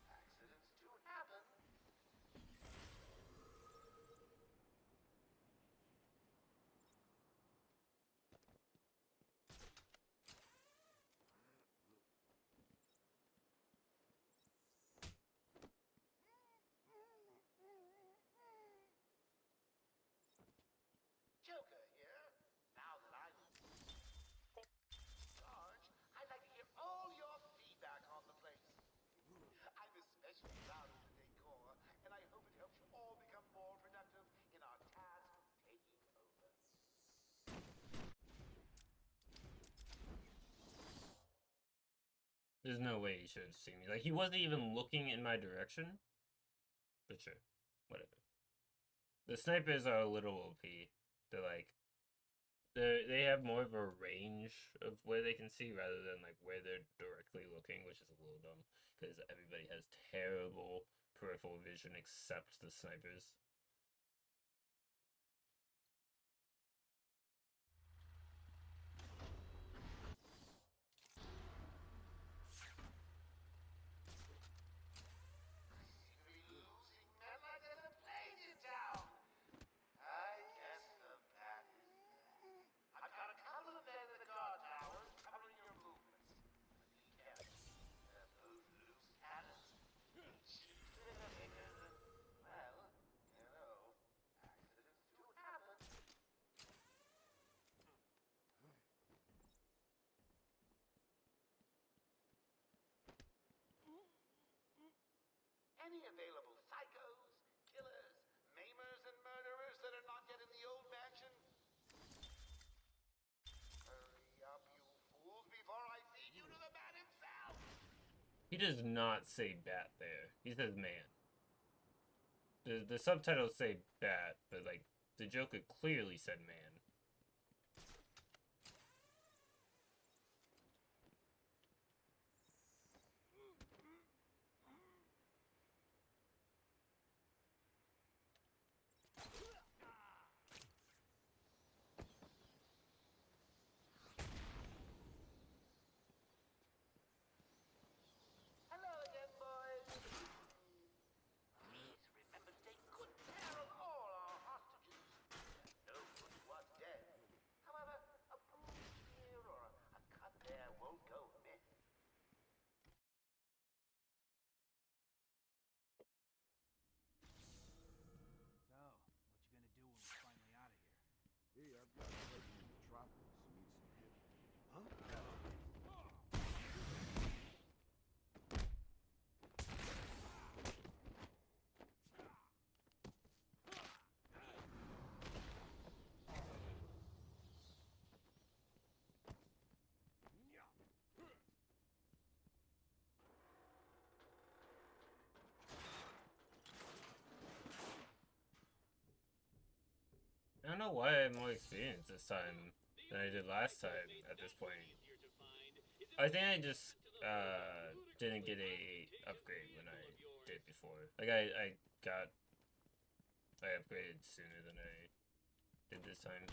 accidents do happen. Joker here. Now that I'm Sarge, I'd like to hear all your feedback on the place. I'm especially proud of the decor, and I hope it helps you all become more productive in our task of taking over. There's no way he should have seen me. Like, he wasn't even looking in my direction. But sure. Whatever. The snipers are a little OP. They're like... They have more of a range of where they can see rather than like where they're directly looking, which is a little dumb because everybody has terrible peripheral vision except the snipers. Losing men like there's a plague in town. I guess the bat is back. I've got a couple of men in the guard towers covering your movements. Be careful. Those loose cannons, itchy trigger fingers, and, well, you know, accidents do happen. Any available psychos, killers, maimers, and murderers that are not yet in the old mansion? Hurry up, you fools, before I feed you to the bat himself! He does not say bat there. He says man. The subtitles say bat, but like the Joker clearly said man. Hello again, boys. Please know why I have more experience this time than I did last time at this point. I think I just didn't get a upgrade when I did before. Like I upgraded sooner than I did this time.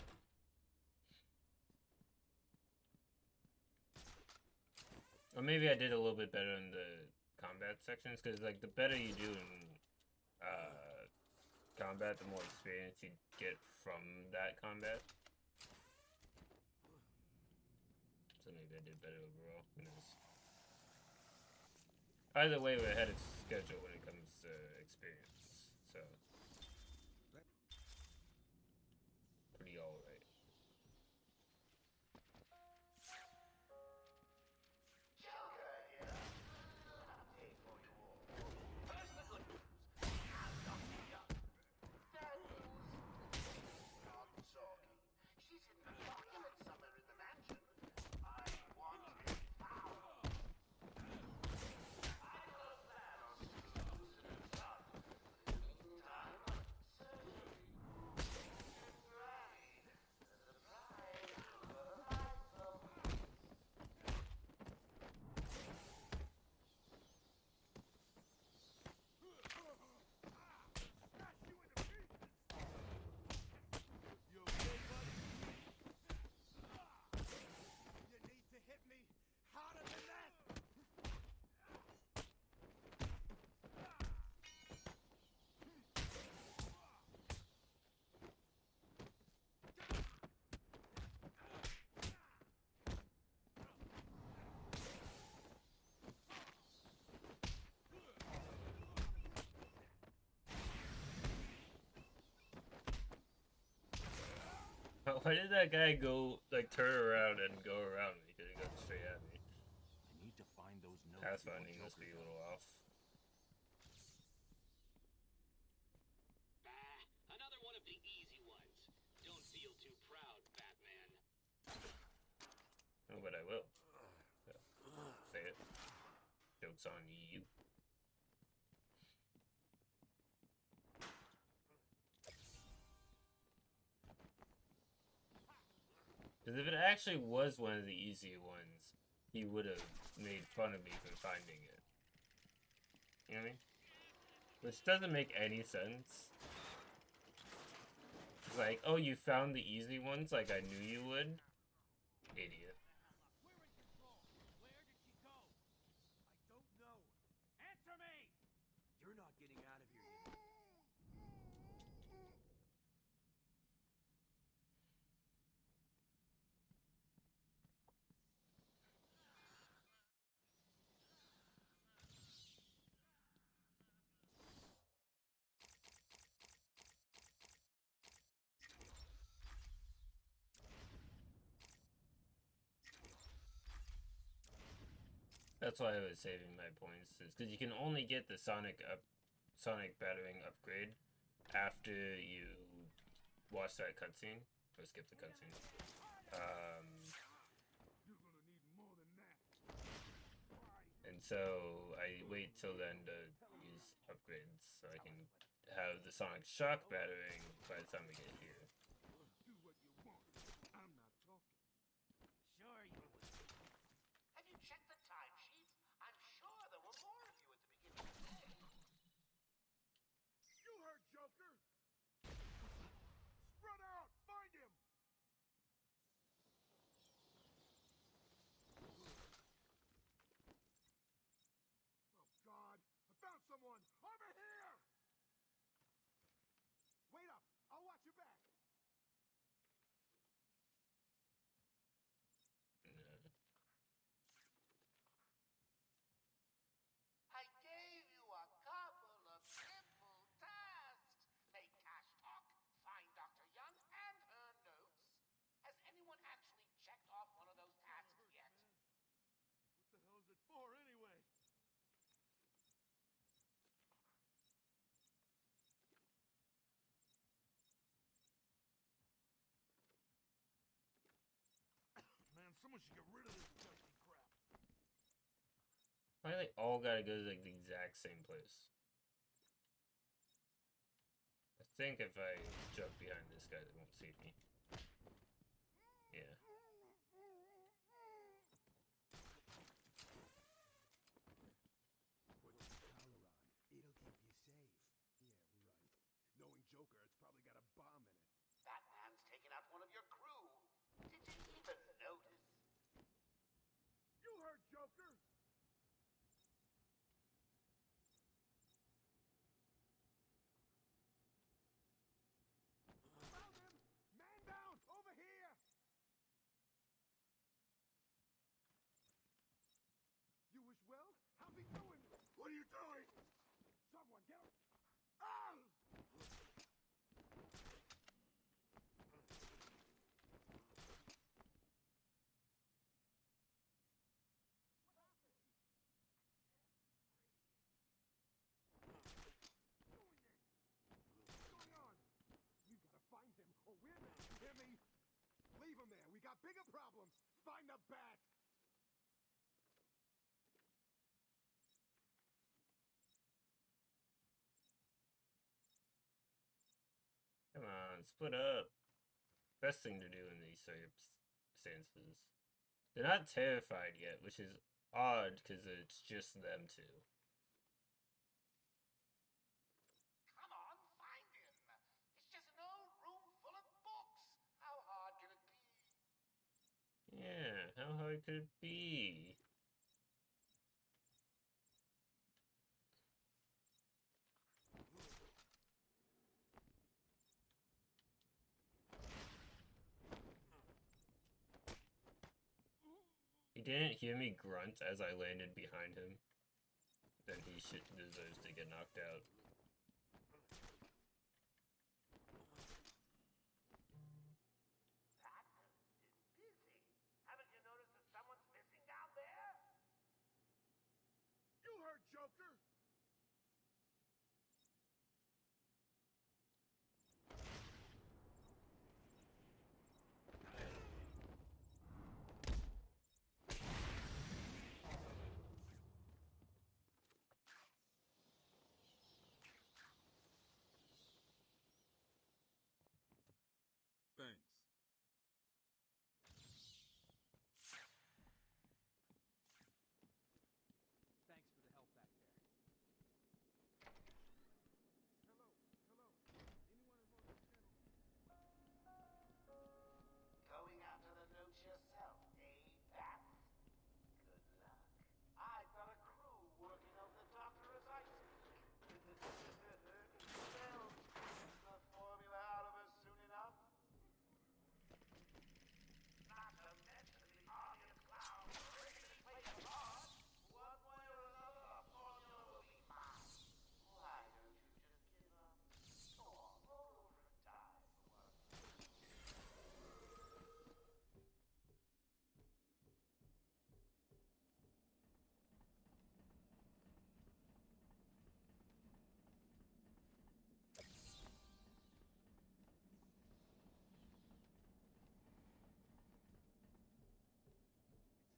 Or maybe I did a little bit better in the combat sections, because like the better you do in combat, the more experience you get from that combat. So maybe I did better overall. Who knows? Either way, we're ahead of schedule when it comes to experience. So pretty alright. Why did that guy go, like, turn around and go around me? He could have gone straight at me. I need to find those notes. Pathfinding must be a little off. Another one of the easy ones. Don't feel too proud, Batman. Oh, but I will. So, say it. Joke's on you. Because if it actually was one of the easier ones, he would have made fun of me for finding it. You know what I mean? Which doesn't make any sense. It's like, oh, you found the easy ones like I knew you would? Idiot. We're in control. Where did she go? I don't know. Answer me! You're not getting out of here yet. That's why I was saving my points, is because you can only get the Sonic battering upgrade after you watch that cutscene, or skip the cutscene. And so I wait till then to use upgrades, so I can have the Sonic shock battering by the time we get here. Do what you want. I'm not talking. Sure you will. Have you checked the timesheet? I'm sure there were more of you at the beginning of the day. You heard Joker. Spread out. Find him. Oh God! I found someone over here. Wait up. I'll watch your back. I gave you a couple of simple tasks. Make Cash talk, find Dr. Young and her notes. Has anyone actually checked off one of those tasks yet? What the hell is it for anyway? Man, someone should get rid of this dusty crap. Why they all gotta go to like the exact same place? That's think if I jump behind this guy, they won't see me. Yeah. Put your collar on. It'll keep you safe. Yeah, right. Knowing Joker, it's probably got a bomb in it. Batman's taken out one of your crew. Did you even notice? You heard Joker! Found him! Man down! Over here! You as well? How's he doing? What are you doing? Someone get him! Ah! What's going on? We gotta find him, or we're not. Hear me? Leave him there. We got bigger problems. Find the bat. Come on, split up. Best thing to do in these circumstances. They're not terrified yet, which is odd because it's just them two. Come on, find him. It's just an old room full of books. How hard can it be? Yeah, how hard could it be? He didn't hear me grunt as I landed behind him. Then he deserves to get knocked out. Batman's been busy. Haven't you noticed that someone's missing down there? You heard Joker! Thanks. Thanks for the help back there. Hello, hello. Anyone remote this channel? Going after the notes yourself, eh, Bats? Good luck. I've got a crew working over the doctor as I speak. They'll squeeze the formula out of her soon enough. Not to mention the army of clowns ready to play the part. One way or another, the formula will be mine. Why don't you just give up? Or roll over and die for once.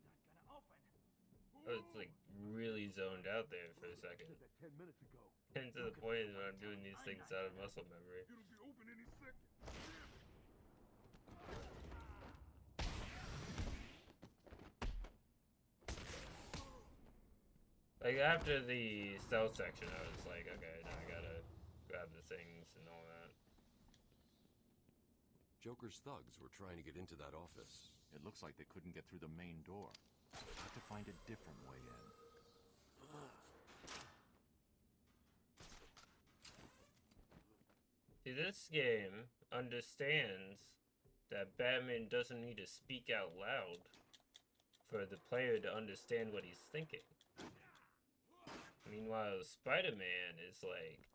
It's not gonna open. I was like really zoned out there for a second. Said that 10 minutes ago. And to the point where I'm doing these things out of muscle memory. It'll be open any second. Like after the stealth section, I was like, okay, now I gotta grab the things and all that. Joker's thugs were trying to get into that office. It looks like they couldn't get through the main door. Had to find a different way in. See, this game understands that Batman doesn't need to speak out loud for the player to understand what he's thinking. Meanwhile, Spider-Man is like,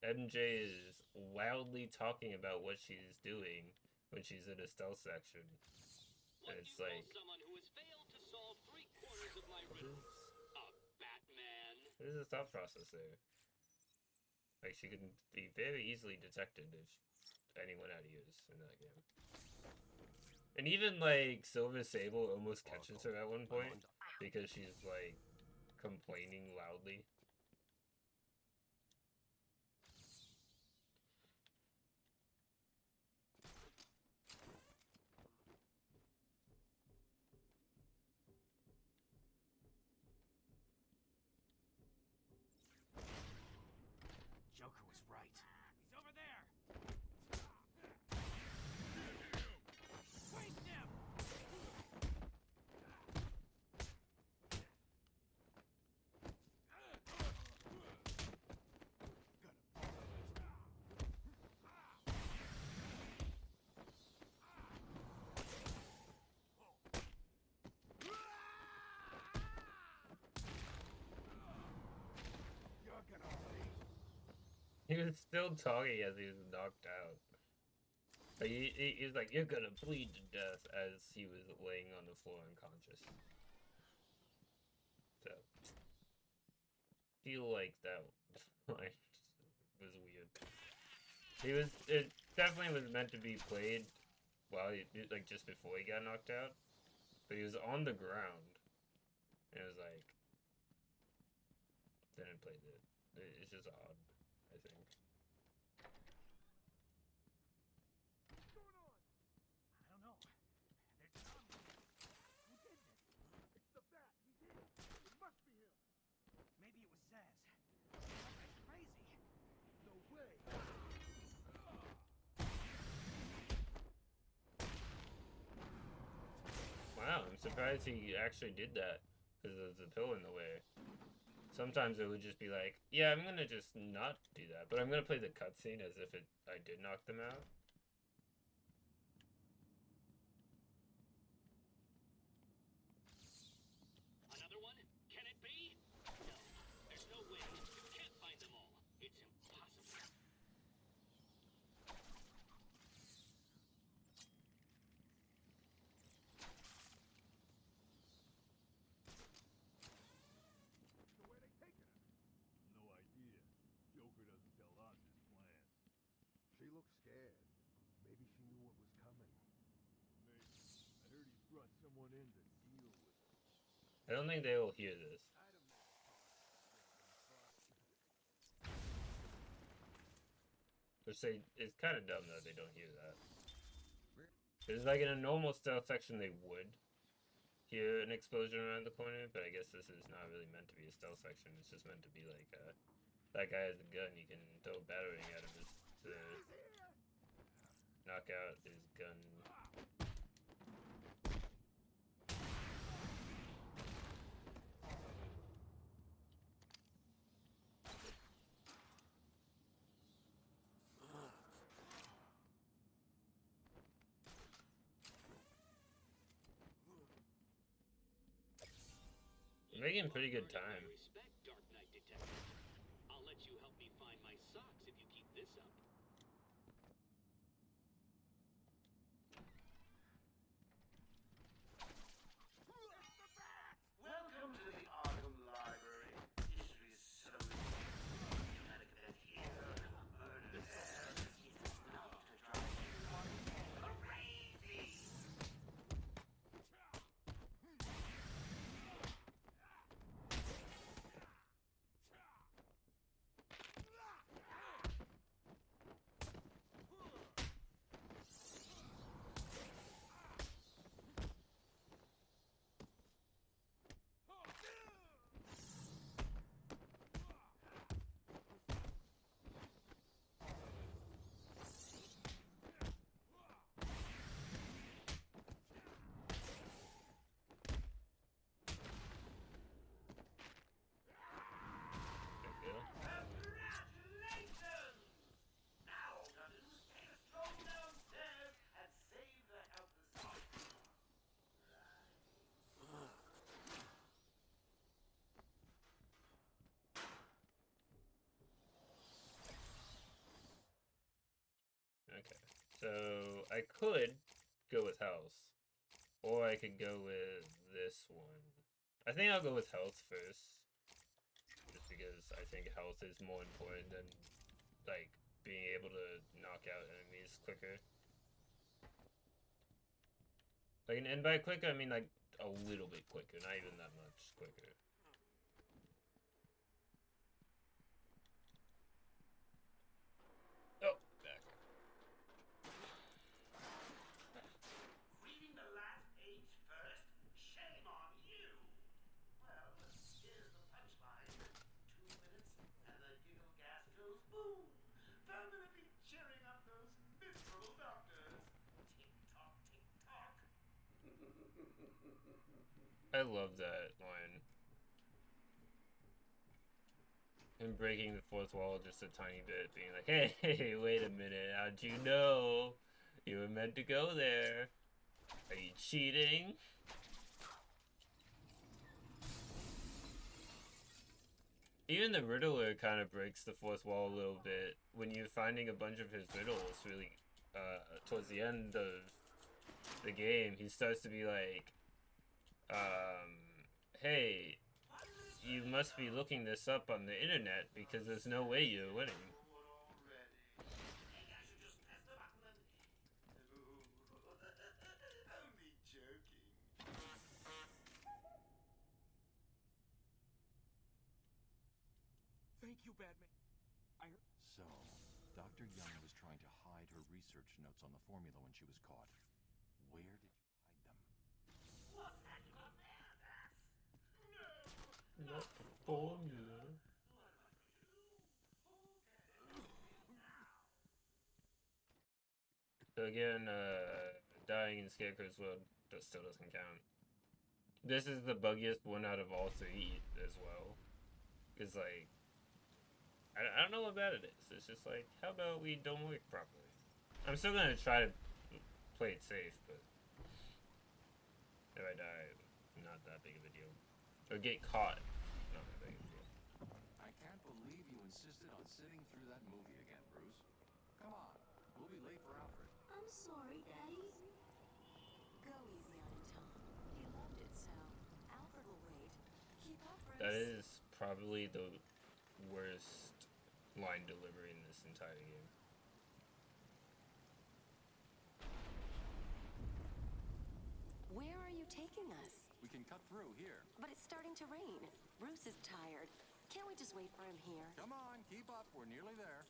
MJ is loudly talking about what she's doing when she's in a stealth section. And it's like, someone who has failed to solve 3/4 of my riddles. Batman. there's a thought process there. Like, she can be very easily detected if anyone had ears in that game. And even, like, Silver Sable almost catches her at one point because she's, like, complaining loudly. He was still talking as he was knocked out. Like, he was like, "You're gonna bleed to death," as he was laying on the floor unconscious. So, feel like that like was weird. It definitely was meant to be played while like just before he got knocked out, but he was on the ground, and it was like, didn't play it. It's just odd, I think. What's going on? I don't know. There's an army. Who did this? It's the bat. He's here. It must be him. Maybe it was Saz. That guy's crazy. No way. Wow, I'm surprised he actually did that because there's a pill in the way. Sometimes it would just be like, yeah, I'm gonna just not do that, but I'm gonna play the cutscene as if I did knock them out. Another one? Can it be? No, there's no way. You can't find them all. It's impossible. So where they taking her? No idea. Joker doesn't tell us his plans. She looks scared. Maybe she knew what was coming. Maybe. I heard he's brought someone in to deal with her. I don't think they will hear this. I'd have made a Which it's kind of dumb that they don't hear that. Because like in a normal stealth section they would hear an explosion around the corner, but I guess this is not really meant to be a stealth section. It's just meant to be like, that guy has a gun, you can throw a battering at him to knock out his gun. Making pretty good time. Respect, Dark Knight Detective. I'll let you help me find my socks if you keep this up. Welcome to the Arkham Library. History is so interesting. Dramatic event here. Murder there. It's enough to drive anyone crazy. Congratulations! Now all you gotta do is take a stroll downstairs and save the helpless Arkham. Okay, so I could go with health, or I could go with this one. I think I'll go with health first, just because I think health is more important than like being able to knock out enemies quicker. Like, and by quicker I mean like a little bit quicker, not even that much quicker. Oh, back. Reading the last page first? Shame on you! Well, here's the punchline. 2 minutes and the giggle gas goes boom! Permanently cheering up those miserable doctors. Tick-tock, tick-tock. I love that line. Him breaking the fourth wall just a tiny bit, being like, hey, wait a minute, how'd you know? You were meant to go there. Are you cheating? Even the Riddler kind of breaks the fourth wall a little bit when you're finding a bunch of his riddles. Really, towards the end of the game, he starts to be like, "Hey, you must be looking this up on the internet because there's no way you're winning." Thank you, Batman. So, Dr. Young was trying to hide her research notes on the formula when she was caught. Where did you hide them? Not the formula. So again, dying in Scarecrow's world still doesn't count. This is the buggiest one out of all three as well. It's like, I don't know what bad it is. It's just like, how about we don't work properly? I'm still gonna try to play it safe, but if I die, not that big of a deal. Or get caught, not that big of a deal. I can't believe you insisted on sitting through that movie again, Bruce. Come on, we'll be late for Alfred. I'm sorry, Daddy. Go easy on him, Tom. He loved it, so Alfred will wait. Keep up, Bruce. That is probably the worst line delivery in this entire game. Where are you taking us? We can cut through here. But it's starting to rain. Bruce is tired. Can't we just wait for him here? Come on, keep up. We're nearly there.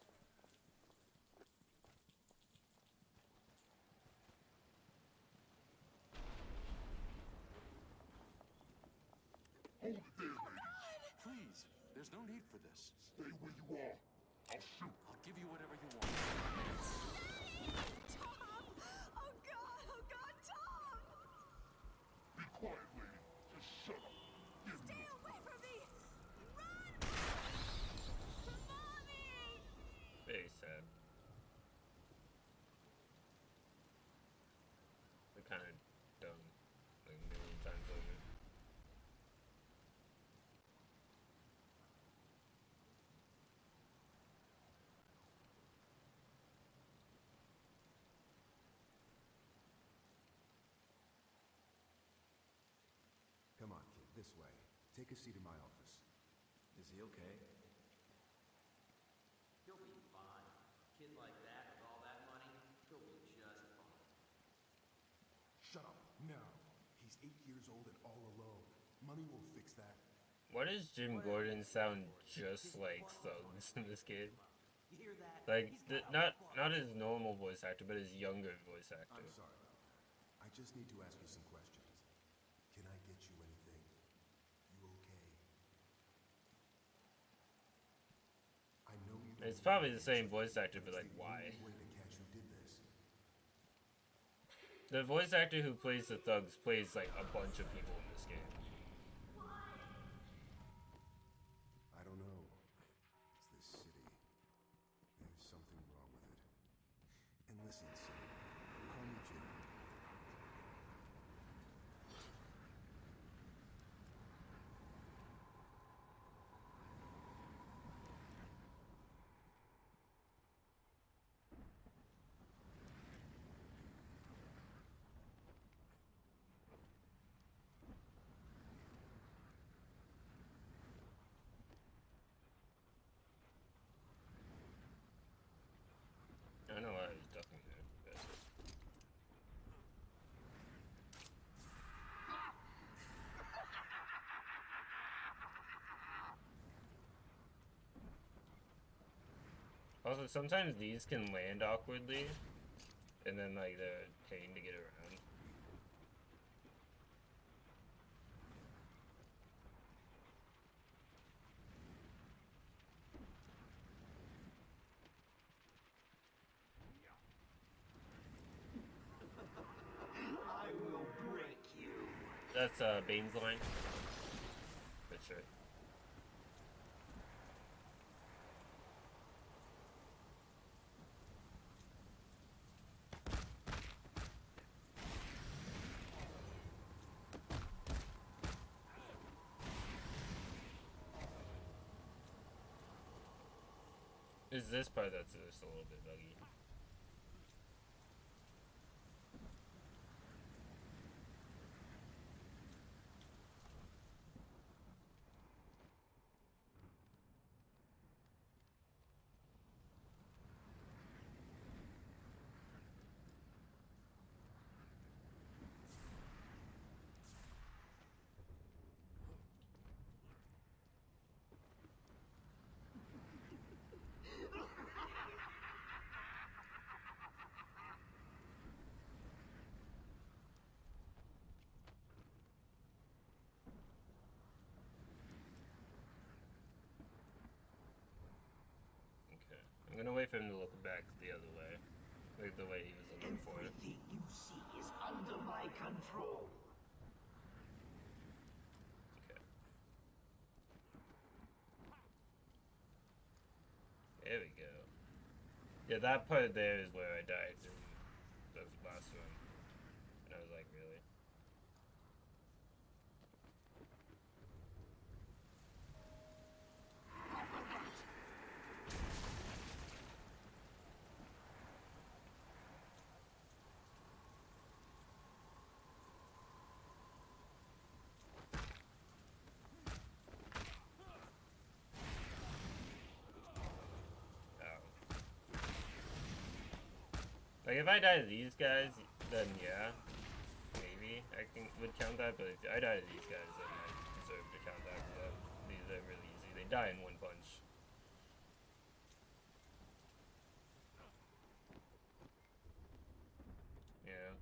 Hold it there, lady. Please, there's no need for this. Stay where you are. I'll shoot. I'll give you whatever you want. Tom! Oh, God, Tom! Be quiet, lady. Just shut up. Give me Stay this. away from me! Run! Mommy! Very sad. They're kind of dumb, like a million times over. Come on, kid, this way. Take a seat in my office. Is he okay? He'll be fine. Kid like that with all that money, he'll be just fine. Shut up, now. He's 8 years old and all alone. Money won't fix that. Why does Jim Gordon sound just like Thugs in this game? You hear that? Like, not his normal voice actor, but his younger voice actor. I'm sorry. I just need to ask you some questions. Can I get you anything? You okay? I know you don't. It's probably the same voice actor, but like, why? Way to catch who did this. The voice actor who plays the Thugs plays like a bunch of people in this game. I don't know. It's this city. There's something wrong with it. And listen, son. Call me Jim. I know I was ducking there. But... Also, sometimes these can land awkwardly, and then like they're a pain to get around. I will break you. That's Bane's line. But sure. Is this part that's just a little bit buggy. I'm gonna wait for him to look back the other way. Like the way he was looking for it. Everything you see is under my control. Okay. There we go. Yeah, that part there is where I died in the last one. And I was like, really? Like, if I die to these guys, then yeah, maybe I would count that, but if I die to these guys, then I deserve to count that, because these are really easy. They die in one punch. Yeah.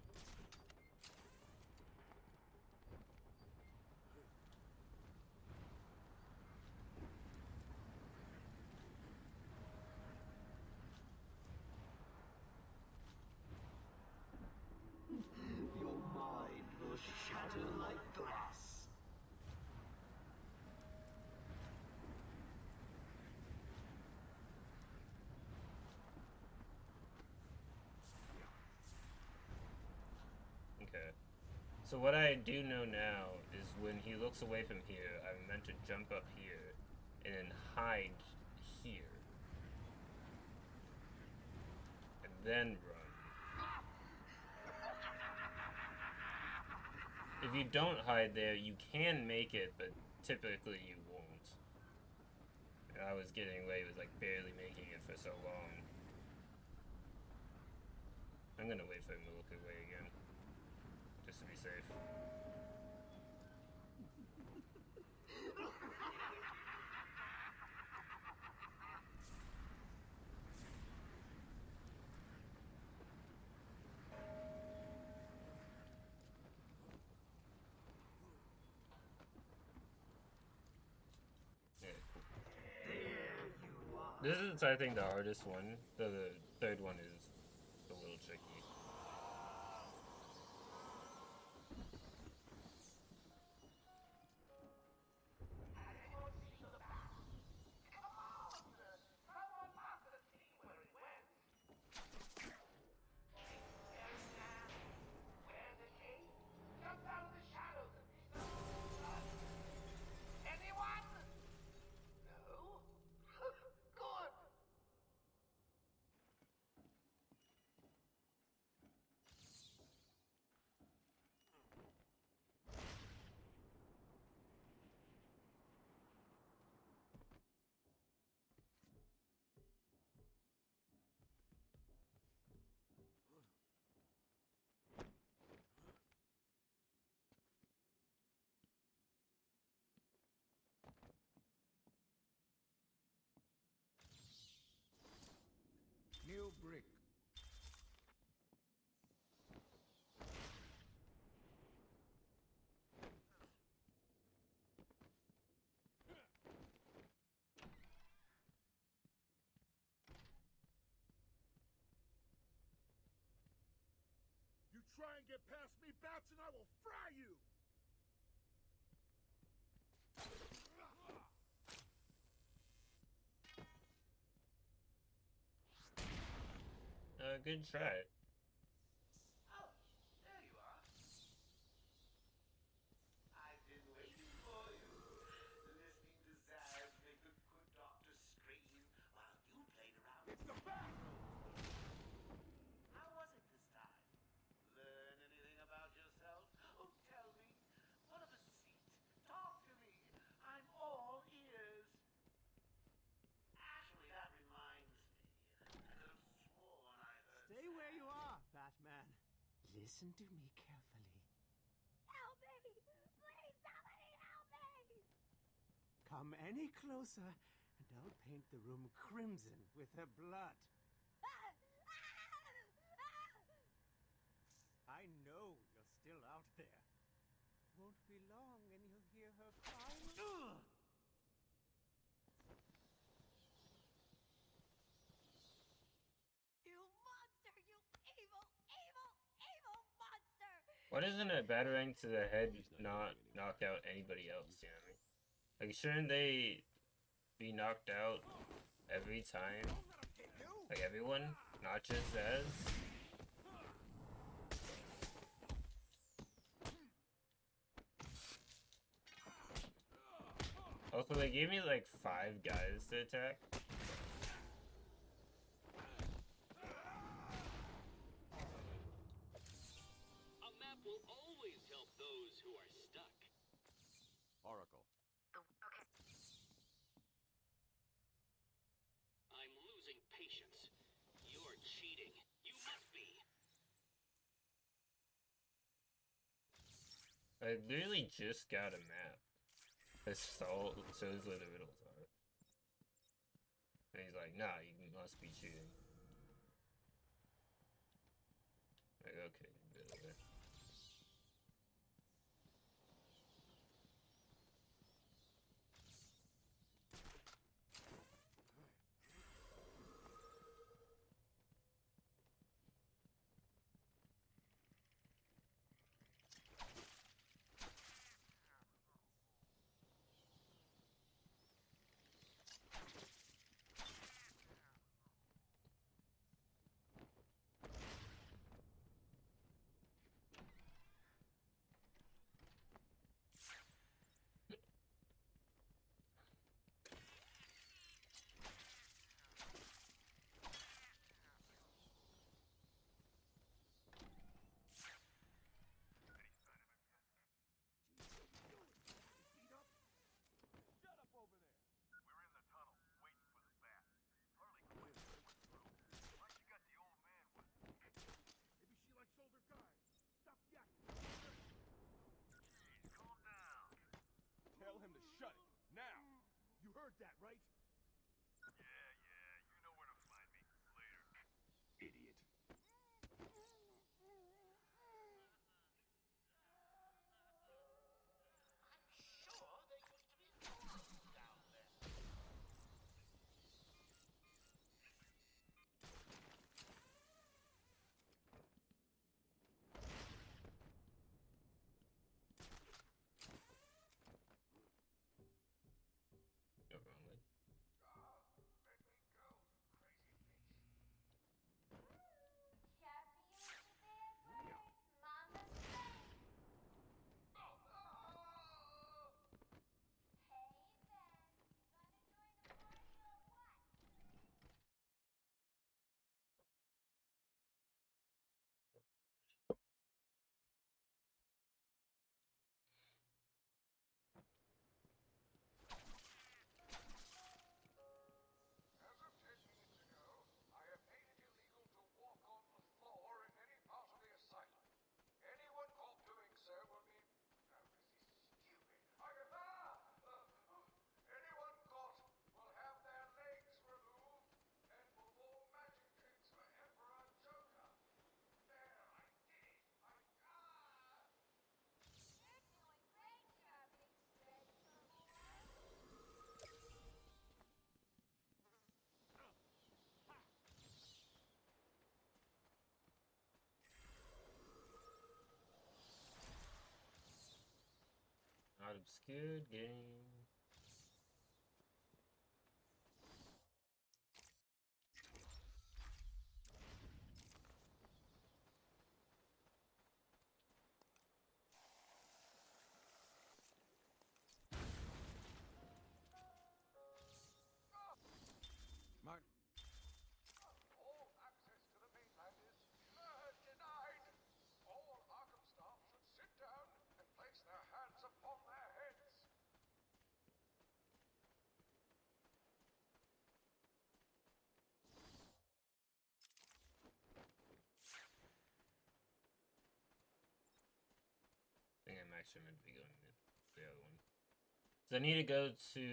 Your mind will shatter like glass. Okay. So what I do know now is when he looks away from here, I'm meant to jump up here and then hide here. And then run. If you don't hide there, you can make it, but typically you won't. And I was getting away with like barely making it for so long. I'm gonna wait for him to look away again. Just to be safe. Yeah, cool. This is, I think, the hardest one. The third one is a little tricky. New brick. You try and get past me, Bats, and I will fry you! Good try. Oh, there you are. I've been waiting for you. Listening to Zaz make the good doctor scream while you played Listen to me carefully. Help me! Please, somebody help me! Come any closer, and I'll paint the room crimson with her blood. I know you're still out there. Won't be long and you'll hear her crying. Ugh! You monster! You evil, evil, evil monster! Why doesn't a batarang to the head not knock out anybody else, you know what I mean? Like, shouldn't they be knocked out every time? Like, everyone? Not just Zaz? Also, they gave me, like, 5 guys to attack. A map will always help those who are stuck. Oracle. Okay. I'm losing patience. You're cheating. You must be. I literally just got a map. It shows where the riddles are. And he's like, nah, you must be cheating. Like, okay, really. Shut up over there! We're in the tunnel, waiting for the bat. Harley Quinn went through. Why she got the old man with her? Maybe she likes older guys. Stop yakking. Jeez, calm down. Tell him to shut it, now! You heard that, right? Yeah, you know where to find me. Later. Idiot. Sure, there used to be forums down there. Go wrong way. Let me go, you crazy bitch. Happy is the bad word. Mama's right. Oh, no! Hey, Ben. Gonna join the party or what? As of 10 minutes ago, I have made it illegal to walk on the floor in any part of the asylum. Anyone caught doing so will be... Now, this is stupid. Anyone caught will have their legs removed and perform magic tricks for Emperor Joker. There, I did it. You're doing great, job, big dreadful boy. Not obscured game. Martin. All access to the mainland is denied. All Arkham staff should sit down and place their hands upon their heads. actually meant to be going to the other one. So I need to go to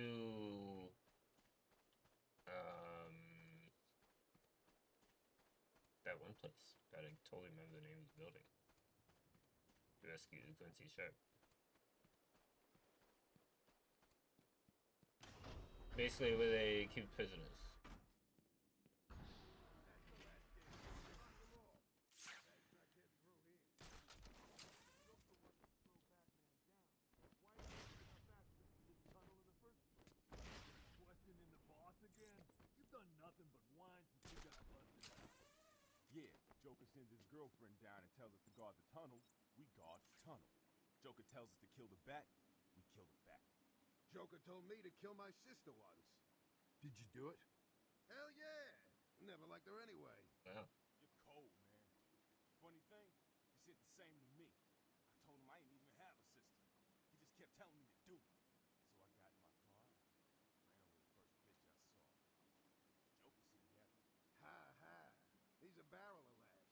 that one place. God, I totally remember the name of the building. To rescue Quincy Sharp. Basically, where they keep prisoners. Questioning the boss again? You've done nothing but whine since you got busted out. Yeah, Joker sends his girlfriend down and tells us to guard the tunnel. We guard the tunnel. Joker tells us to kill the bat. We kill the bat. Joker told me to kill my sister once. Did you do it? Hell yeah! Never liked her anyway. Wow. You're cold, man. Funny thing, he said the same to me. I told him I didn't even have a sister. He just kept telling me to do it. So I got in my car and ran over the first bitch I saw. Joker seemed happy. Ha ha. He's a barrel of laughs.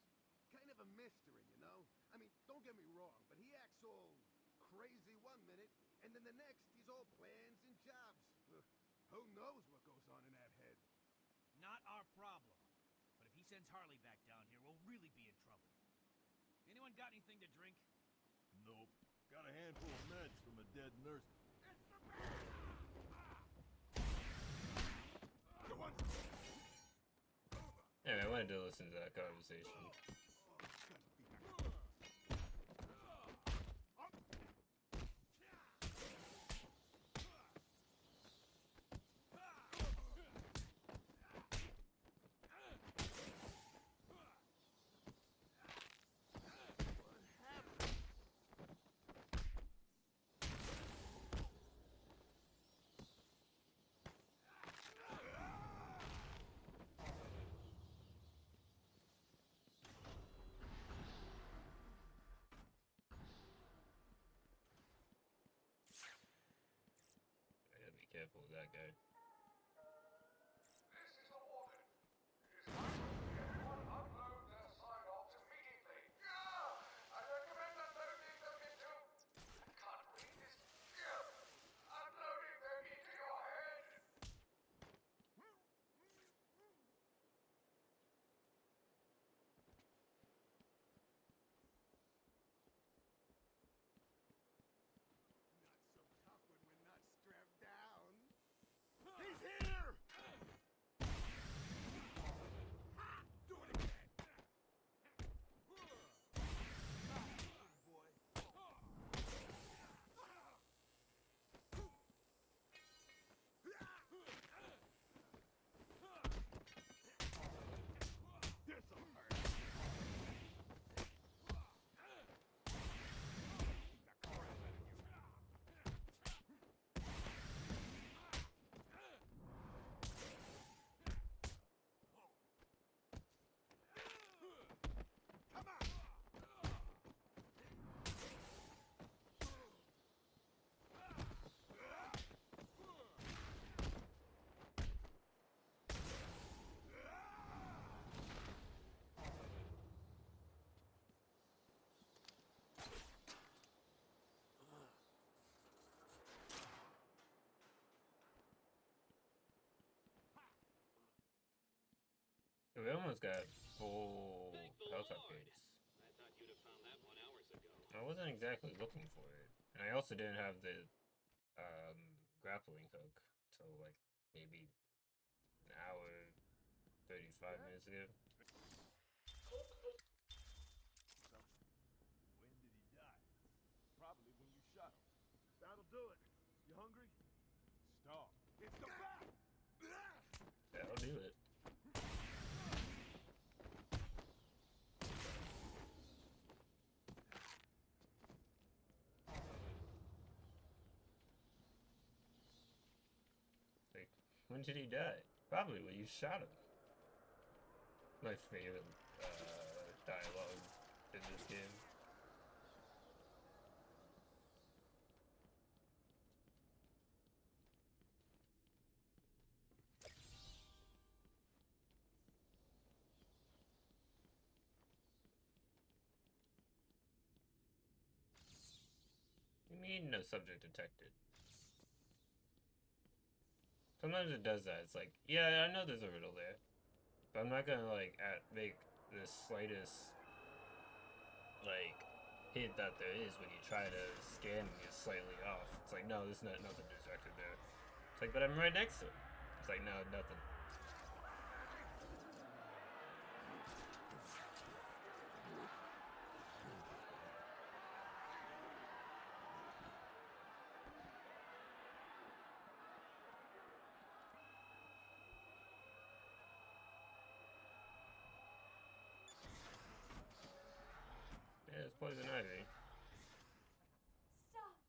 Kind of a mystery, you know? I mean, don't get me wrong, but he acts all crazy one minute, and then the next he's all plans and jobs. Who knows what goes on in that head? Not our problem. But if he sends Harley back down here, we'll really be in trouble. Anyone got anything to drink? Nope. Got a handful of meds from a dead nurse. Anyway, I wanted to listen to that conversation. I gotta be careful with that guy. This is a warning. It is time for everyone unload their side-offs immediately. I recommend unloading them into... I can't read this. Unloading them into your head. Not so tough when we're not strapped down. He's here! Ha! Do it again! Boy. This'll hurt. Beat the crap out of you. Come on! We almost got full Thank the health Lord. upgrades. I thought you'd have found that 1 hours ago. I wasn't exactly looking for it. And I also didn't have the grappling hook till like maybe an hour, 35 minutes ago. When did he die? Probably when you shot him. That'll do it. You hungry? Stop. It's the bat! That'll do it. Like, when did he die? Probably when you shot him. My favorite dialogue in this game. You mean no subject detected? Sometimes it does that. It's like, yeah, I know there's a riddle there, but I'm not gonna like make the slightest like hint that there is when you try to scan and get slightly off. It's like, no, there's nothing distracted there. It's like, but I'm right next to it. It's like, no, nothing. Yeah, it's poison ivy. Stop!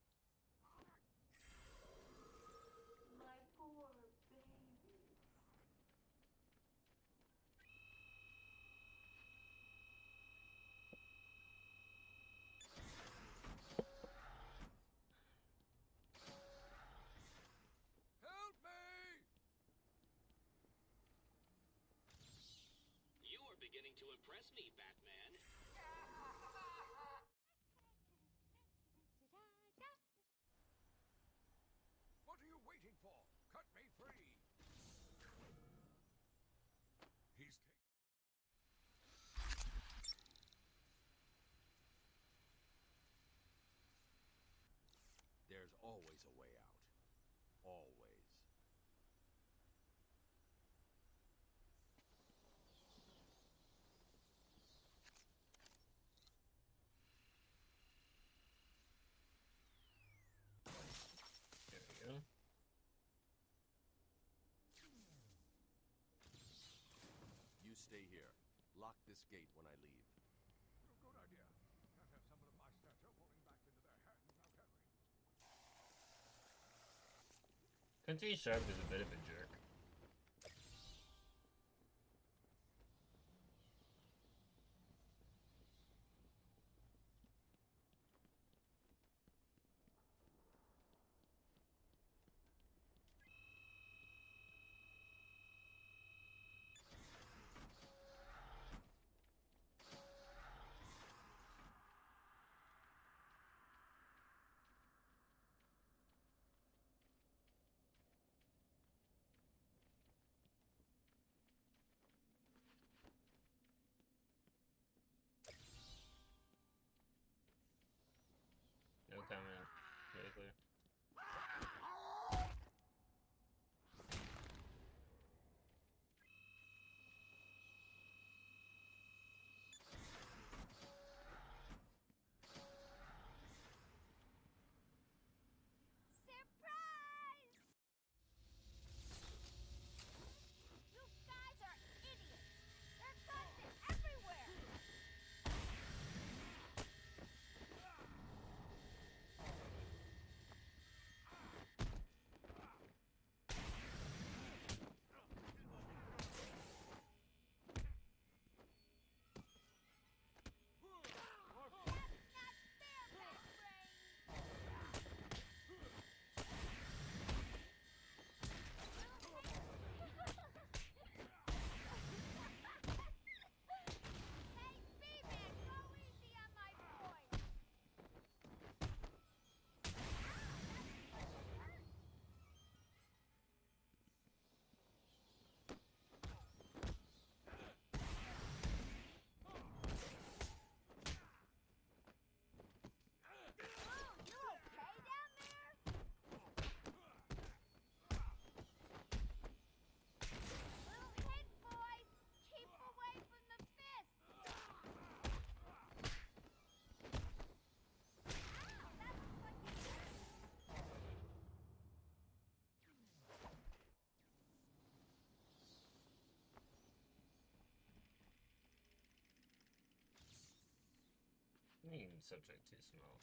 My poor babies. Help me! You are beginning to impress me, Batman. What are you waiting for? Cut me free! He's There's always a way out. Always. There we go. You stay here. Lock this gate when I leave. good idea. Can't have someone of my stature falling back into their hands, now can we? Country Sharp is a bit of a jerk. No comment. Really clear. Surprise! You guys are idiots! There are guns everywhere! Hey, B-Man, go easy on my boy! Oh, you okay down there? Little hint, boys! Keep away from the fist! Ow, that looks like it hurt. I mean, subject too small.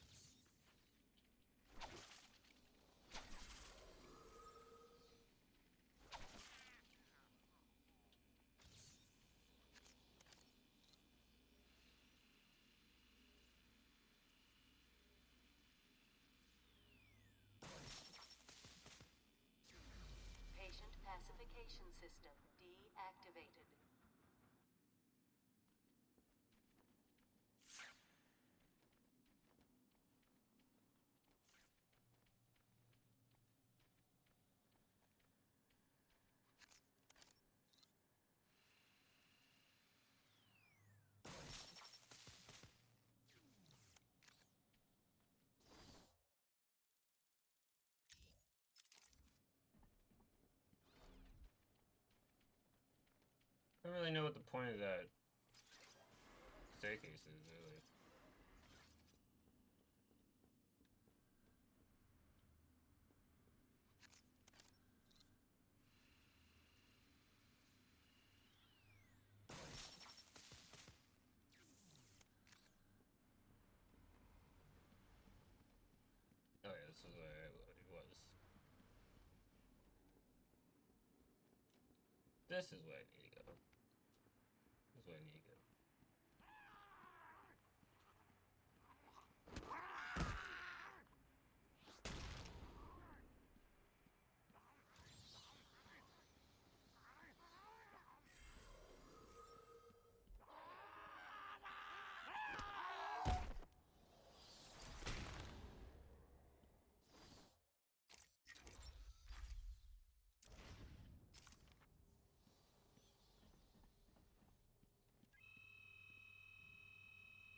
Patient pacification system deactivated. don't really know what the point of that staircase is, really. Oh yeah, this is where it was. This is where I need to go. This is where I need to go.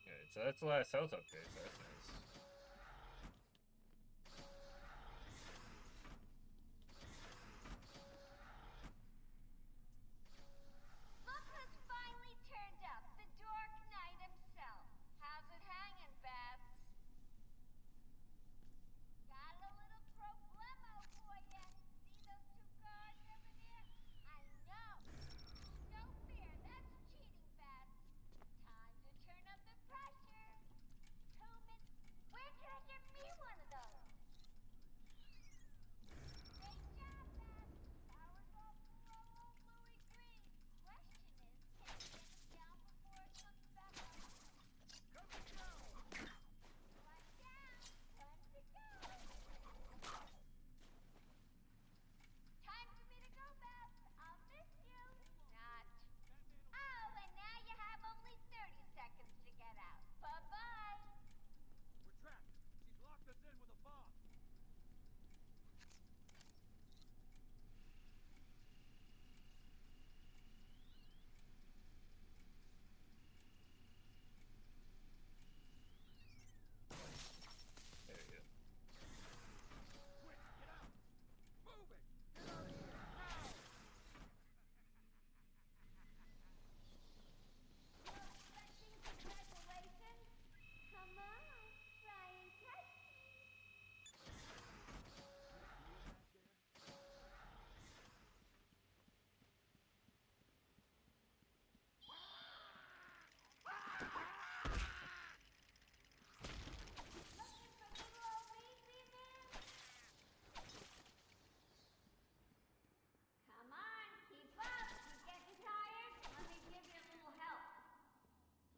Alright, so that's the last health upgrade, so that's nice. Look who's finally turned up, the Dark Knight himself. How's it hanging, Babs? Got a little problemo for ya. See those two guards over there? I know. No fear, that's cheating, Babs. Time to turn up the pressure. 2 minutes. Where can I get me one of those? Great job, Babs. Power's all for old Louis Green. Question is, can you get him down before it comes back up? Coming down! One down. Time to go. Time for me to go, Babs. I'll miss you. Not. Oh, and now you have only 30 seconds to get out. Bye-bye. We're trapped. She's locked us in with a bomb. There we go. Quick, get out! Move it! Get out of here now! Expecting congratulations? Come on, try and catch me. Looking for little old me, man? Come on, keep up. You getting tired? Let me give you a little help.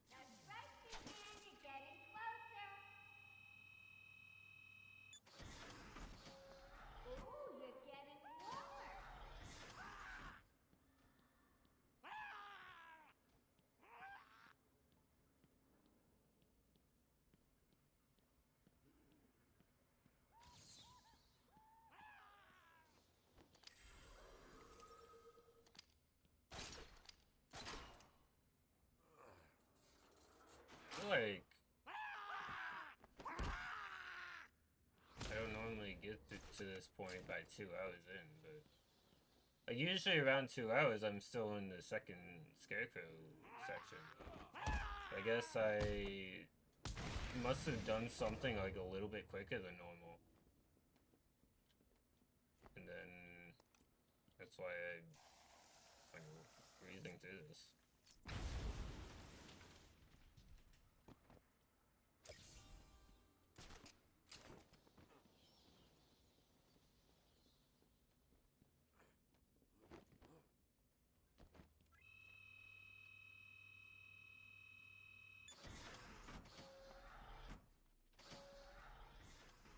That's right, man. You're getting closer. Ooh, you're getting warmer. Like, I don't normally get to this point by 2 hours in, but like usually around 2 hours I'm still in the second scarecrow section. I guess I must have done something like a little bit quicker than normal. And then that's why I'm breathing through this.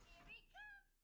Here he comes.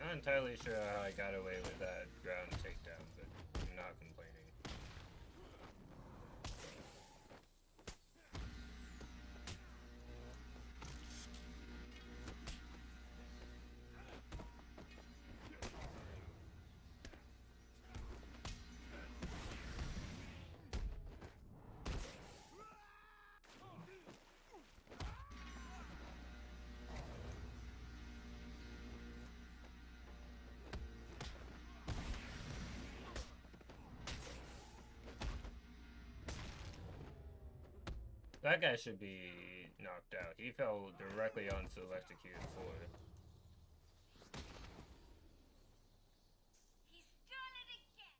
Not entirely sure how I got away with that ground takedown, but I'm not complaining. That guy should be knocked out. He fell directly onto the electrocuted floor. He's done it again!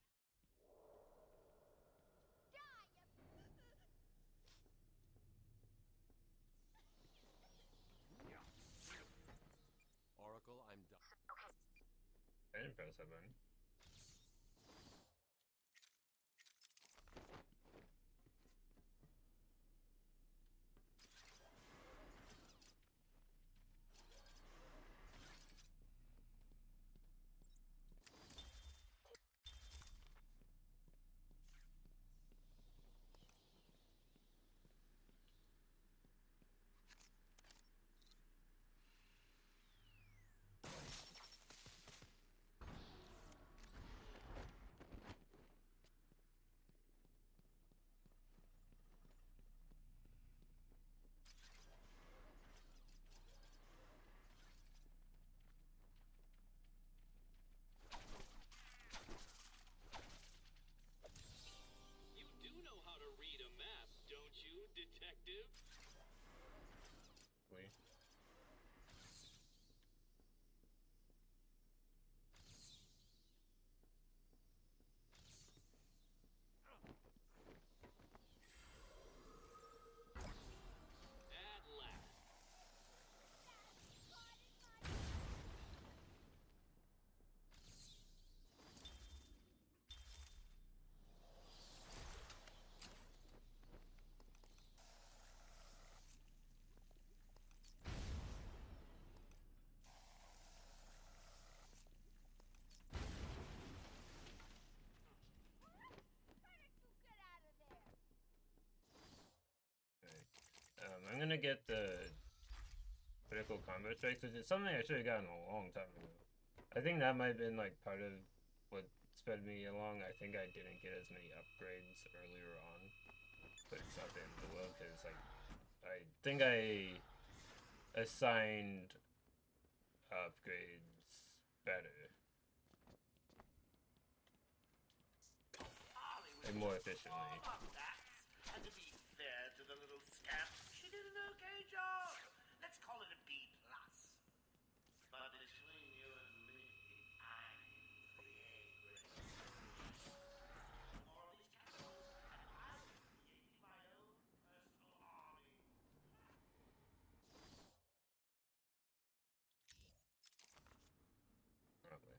Oracle, I'm done. I didn't press that button. You do know how to read a map, don't you, detective? Wait. At last. I'm gonna get the critical combo strikes, which is something I should have gotten a long time ago. I think that might have been like part of what sped me along. I think I didn't get as many upgrades earlier on, but it's not the end of the world because like I think I assigned upgrades better and more efficiently. And to be fair to the little scamp, she did an okay job. Let's call it a B+. But between you and me, I'm the A-grade. More of these castles, and I'll be creating my own personal army. Okay.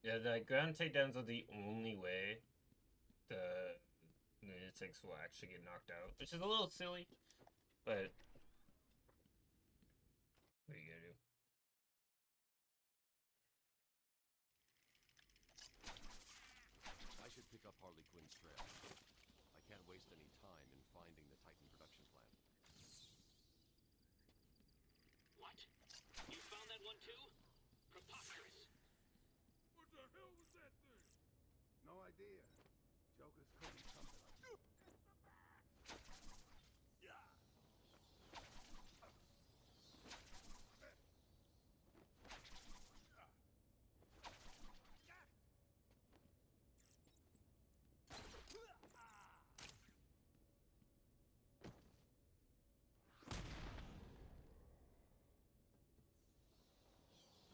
Yeah, the ground takedowns are the only way the lunatics will actually get knocked out, which is a little silly, but what are you gonna do? I should pick up Harley Quinn's trail. I can't waste any time in finding the Titan production plant. What? You found that one too? Preposterous. What the hell was that thing? No idea. Joker's coding something up.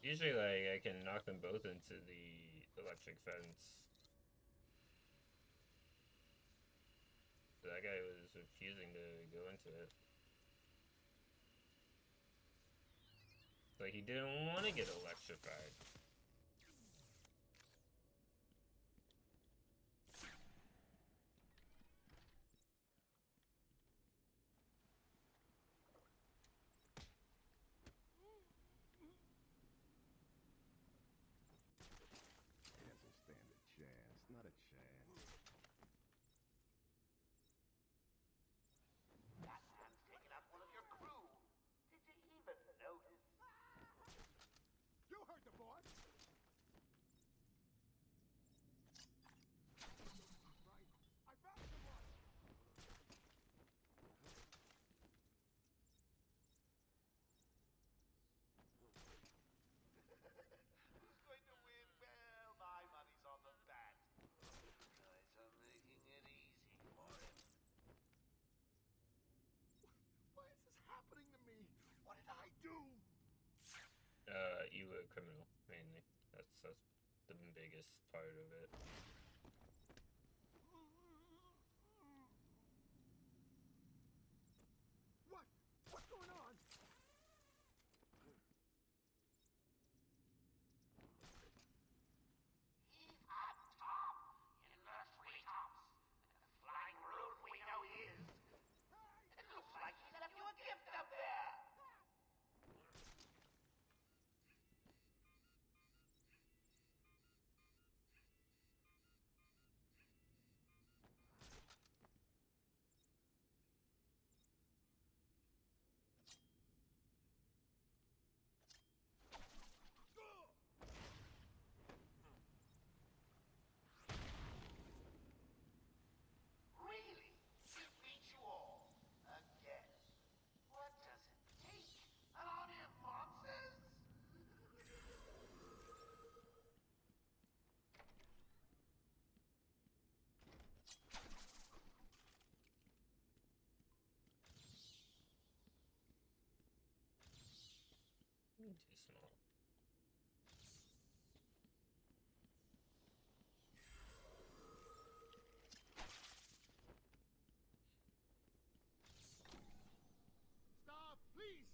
Usually, like, I can knock them both into the electric fence. But that guy was refusing to go into it. Like, he didn't want to get electrified. Doesn't stand a chance. Not a chance. Batman's taken out one of your crew. Did you even notice? You heard the boss. Right. I found someone. Who's going to win? Well, my money's on the bat. You guys are making it easy for him. Why is this happening to me? What did I do? You were a criminal, mainly. That's the biggest part of it. What? What's going on? He's up top in the treetops. The flying rune we know he is. It looks like he's left you a gift up there. Really? He beat you all? Again? What does it take? An army of monsters? Too small. Stop, please.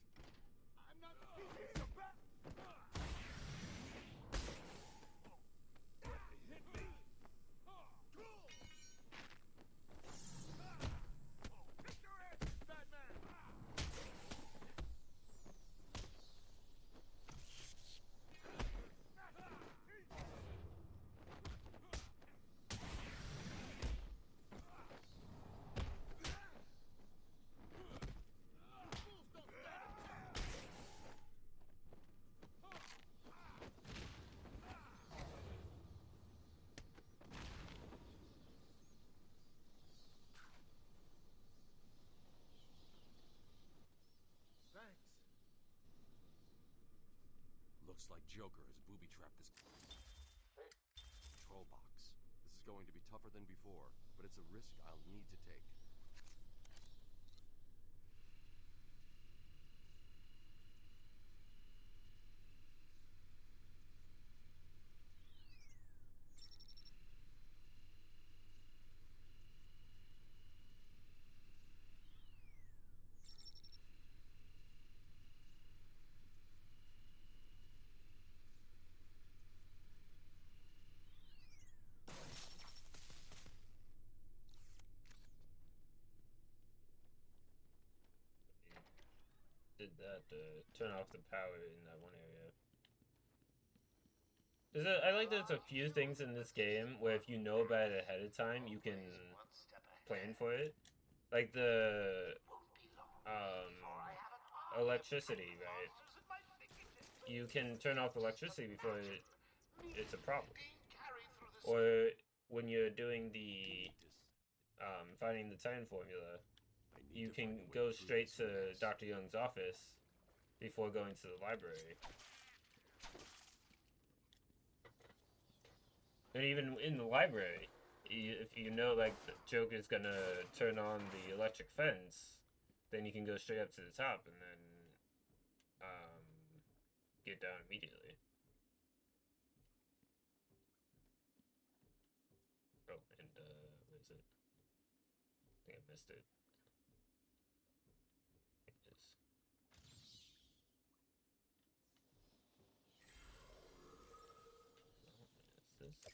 I'm not. He's a bat. He hit me. Get your ass, Batman. Thanks. Looks like Joker has booby-trapped this control box. This is going to be tougher than before, but it's a risk I'll need to take. did that to turn off the power in that one area. I like there's a few things in this game where if you know about it ahead of time, you can plan for it. Like the electricity, right? You can turn off electricity before it's a problem. Or when you're doing the finding the time formula, you can go straight to Dr. Young's office before going to the library. And even in the library, if you know like the Joker's gonna turn on the electric fence, then you can go straight up to the top and then get down immediately. Oh, and what is it? I think I missed it. It is. Oh, is this?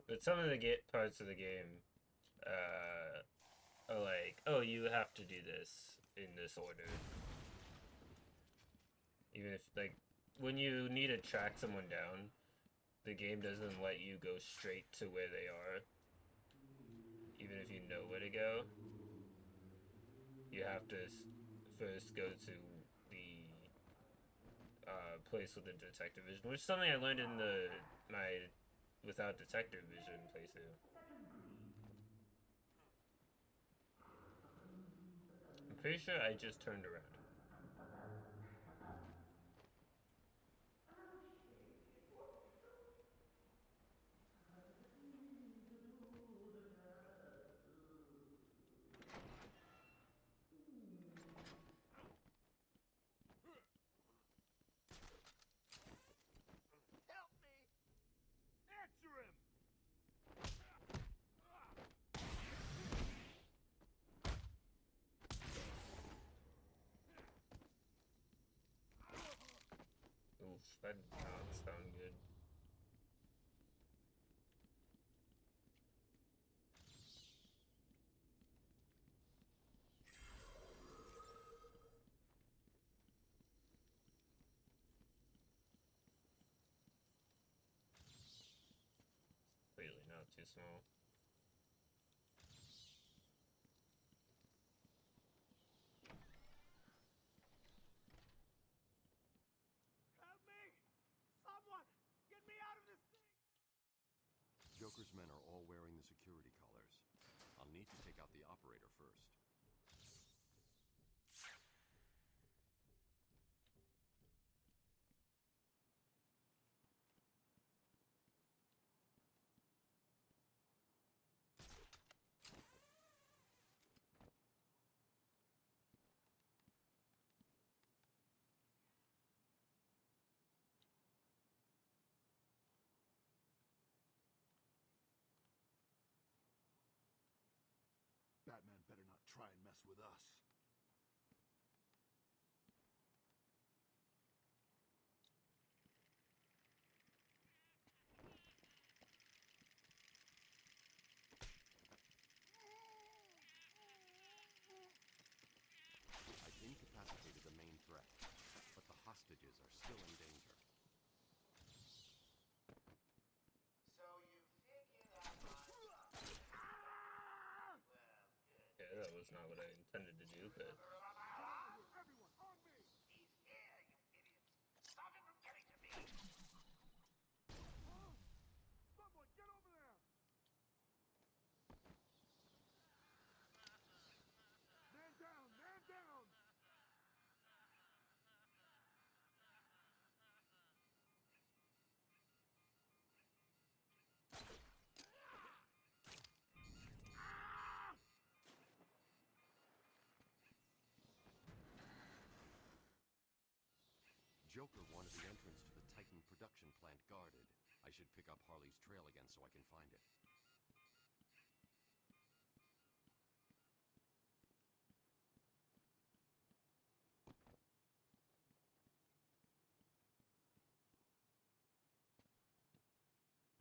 But some of the parts of the game are like, oh, you have to do this in this order. Even if, like, when you need to track someone down, the game doesn't let you go straight to where they are. Even if you know where to go, you have to first go to the place with the detective vision, which is something I learned in my without detective vision playthrough. I'm pretty sure I just turned around. Help me! Answer him! Oof, that did not sound good. Clearly not too small. Help me! Someone! Get me out of this thing! Joker's men are all wearing the security collars. I'll need to take out the operator first. Batman better not try and mess with us. I've incapacitated the main threat, but the hostages are still in danger. So you figured out my... Yeah, that was not what I intended to do, but... Everyone, on me! He's here, you idiots! Stop him from getting to me! Someone, get over there! Man down! Man down! Joker wanted the entrance to the Titan production plant guarded. I should pick up Harley's trail again so I can find it.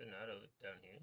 But not over down here.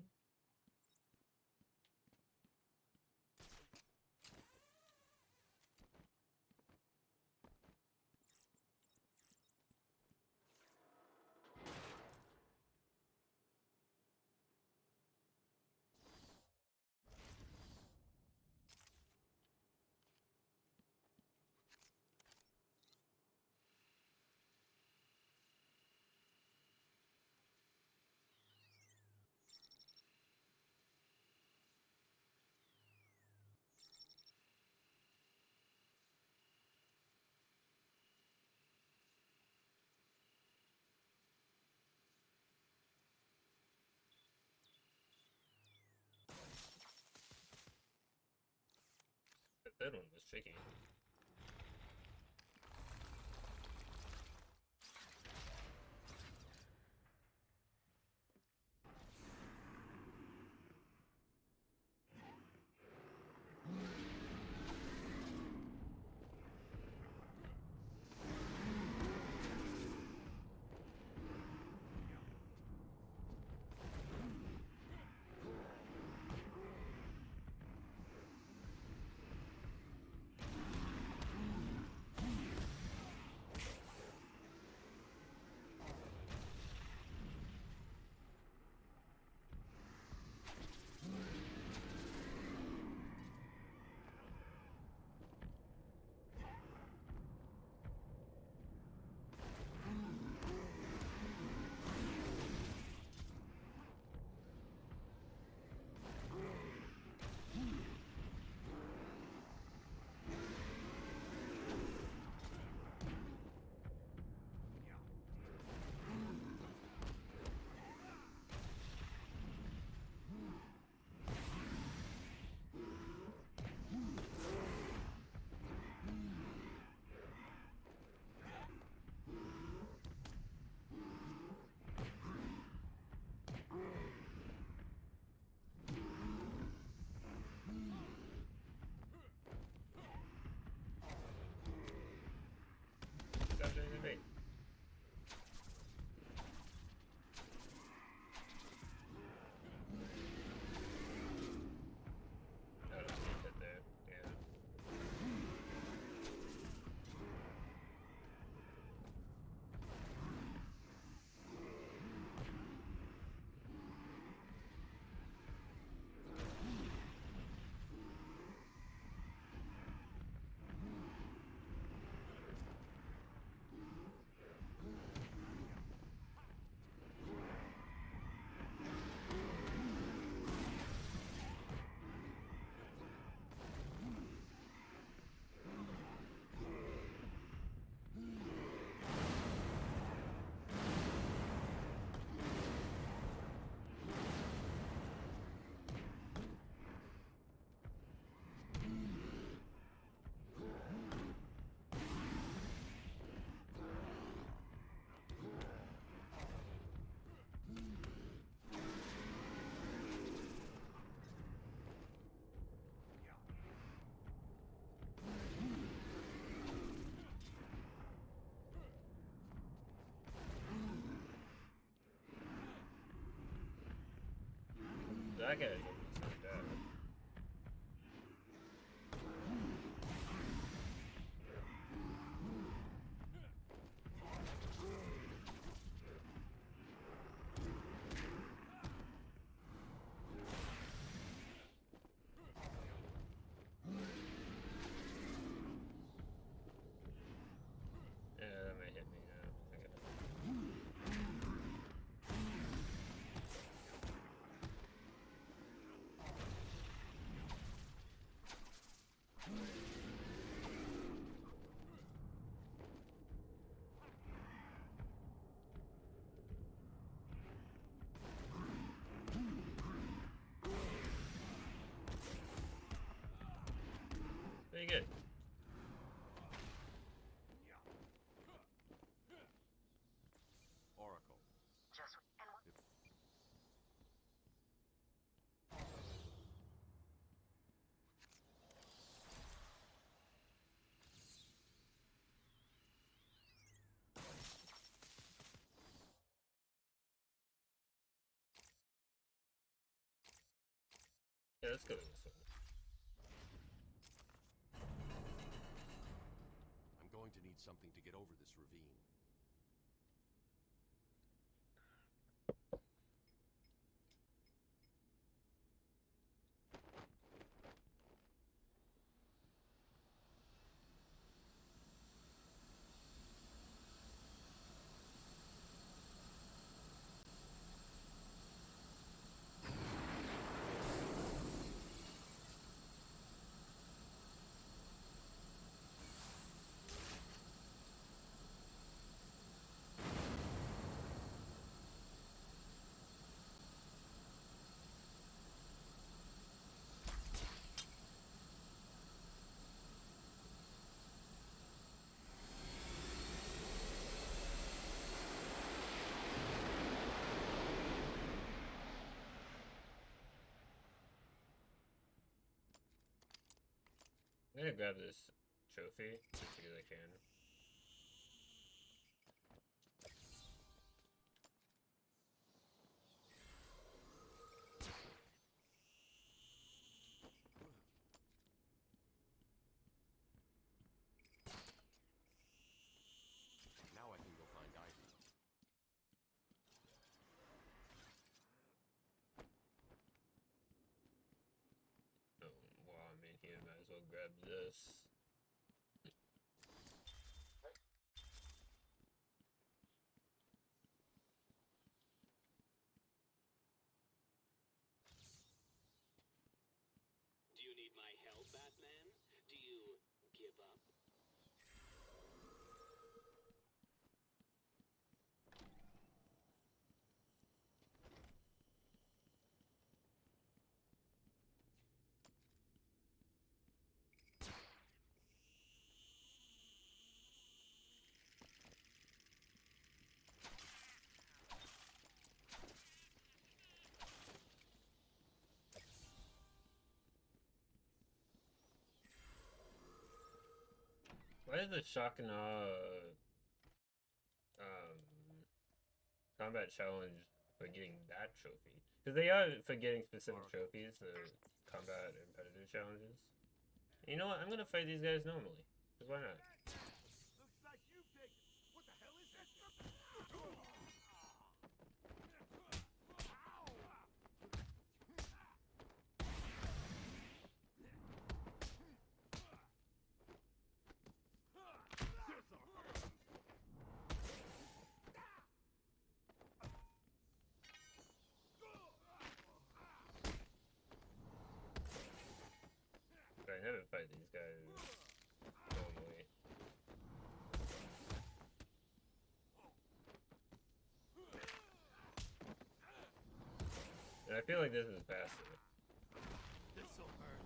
The third one was tricky. Stop doing the bait. I don't see that there. Yeah. That guy's almost like that. Yeah, that might hit me now. I gotta... Pretty good. Yeah, let's go to this one. I'm going to need something to get over this ravine. I'm gonna grab this trophy just because I can. Now I can go find Ivy. Oh, while I'm in here, might as well grab this. Do you need my help, Batman? Do you give up? Why is the shock and awe combat challenge for getting that trophy? Because they are for getting specific trophies, the combat and predator challenges. You know what? I'm gonna fight these guys normally. Because why not? Looks like you take it. What the hell is that? I never fight these guys normally. And I feel like this is faster. This'll hurt.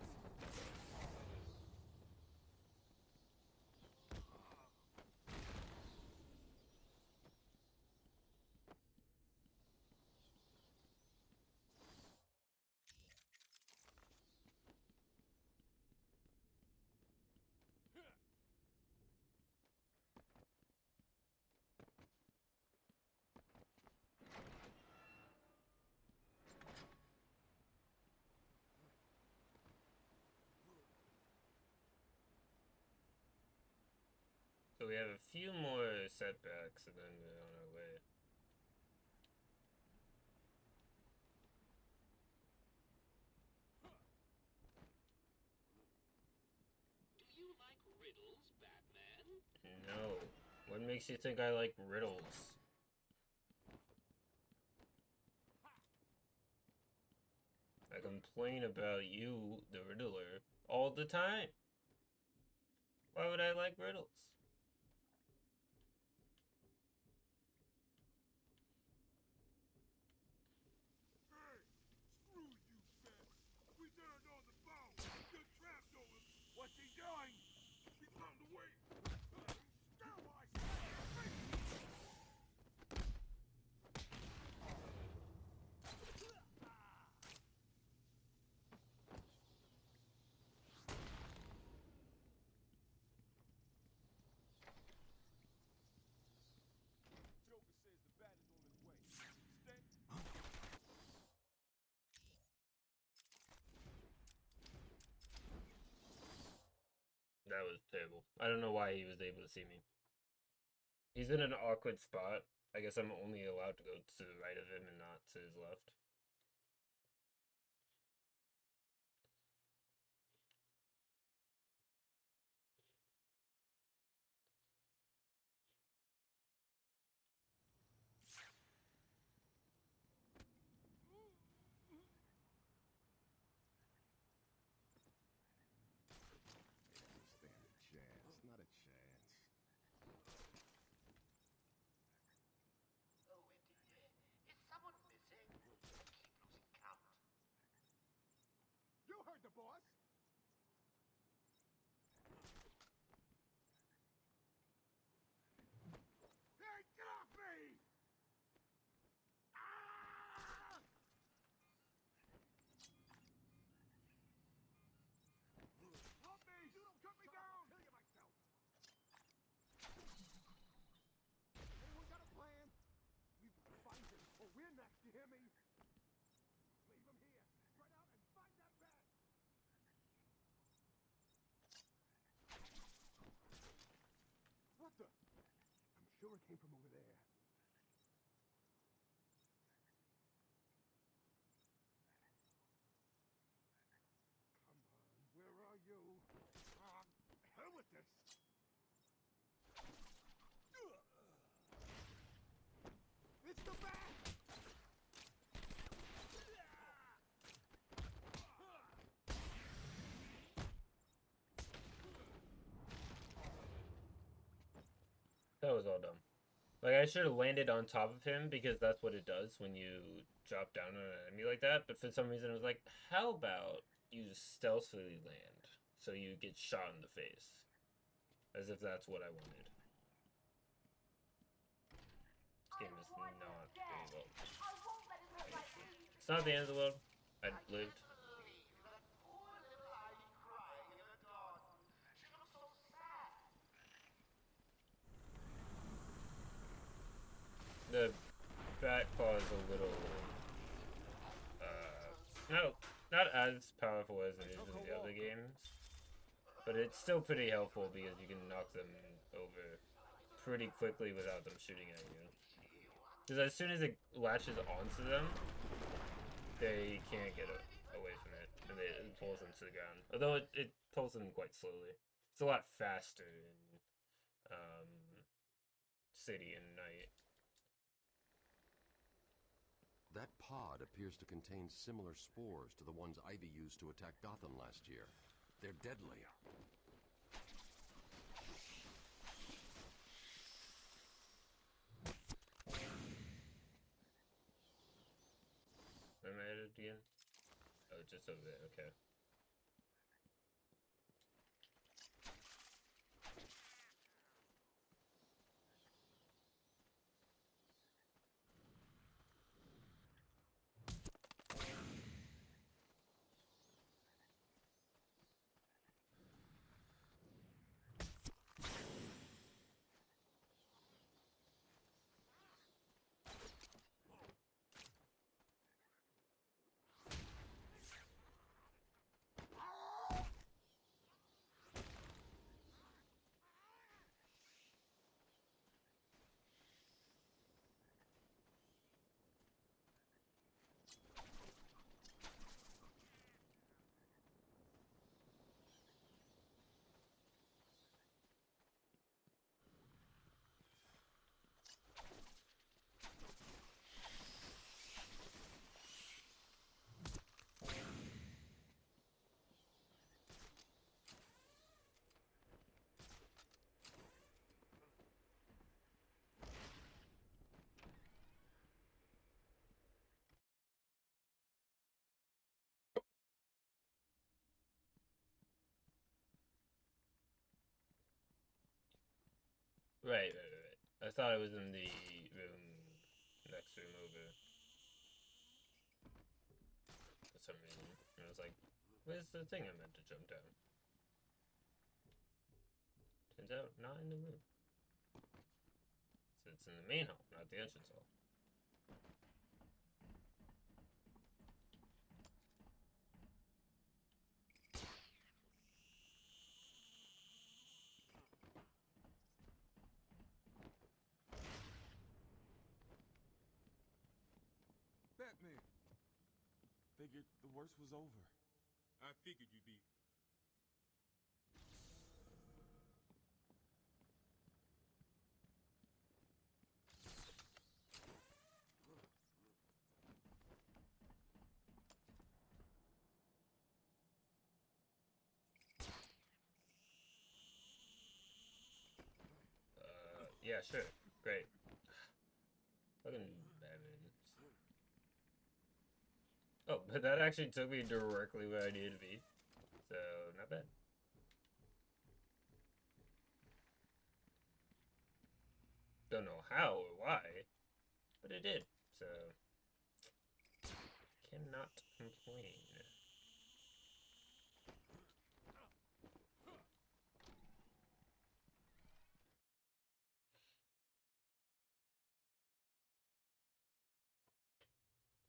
So we have a few more setbacks and then we're on our way. Do you like riddles, Batman? No. What makes you think I like riddles? I complain about you, the Riddler, all the time. Why would I like riddles? Hey, screw you, Bat. We turned on the phone. You're trapped over. What's he doing? He's found a way. Sterilize I don't know why he was able to see me. He's in an awkward spot. I guess I'm only allowed to go to the right of him and not to his left. They don't stand a chance. Not a chance. Is someone missing? I keep losing count. You heard the boss. Hey, get off me! Ah! Help me! You don't cut me down! Kill you myself. Anyone got a plan? We've got to find him, or we're next. You hear me? Leave him here. Spread out and find that bat. What the? I'm sure it came from over there. Come on, where are you? Hell with this. It's the bat! That was all dumb. Like, I should have landed on top of him because that's what it does when you drop down on an enemy like that. But for some reason, I was like, how about you just stealthily land so you get shot in the face? As if that's what I wanted. This game is not very well. It's not the end of the world. I lived. The bat claw is a little, no, not as powerful as it is in the other games, but it's still pretty helpful because you can knock them over pretty quickly without them shooting at you. Because as soon as it latches onto them, they can't get away from it, and it pulls them to the ground. Although it pulls them quite slowly. It's a lot faster in City and Night. That pod appears to contain similar spores to the ones Ivy used to attack Gotham last year. They're deadly. Am I at it again? Oh, just over there, okay. Right. I thought it was in the room, next room over. For some reason. And I was like, where's the thing I meant to jump down? Turns out, not in the room. So it's in the main hall, not the entrance hall. figured the worst was over. I figured you'd be. Yeah, sure. Great. Fucking Batman. Oh, but that actually took me directly where I needed to be. So, not bad. Don't know how or why, but it did. So, cannot complain.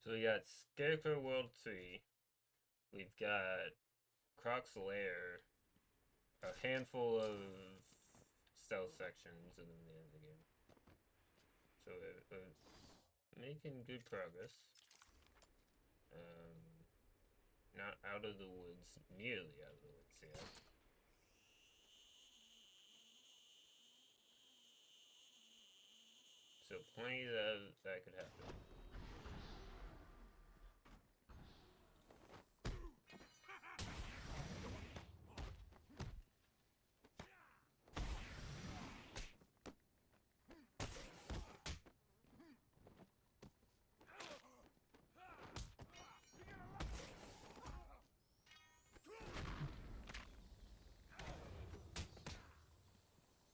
So we got Scarecrow World 3. We've got Croc's Lair. A handful of stealth sections, and then the end of the game. So making good progress. Not out of the woods, nearly out of the woods yet. So plenty that could happen.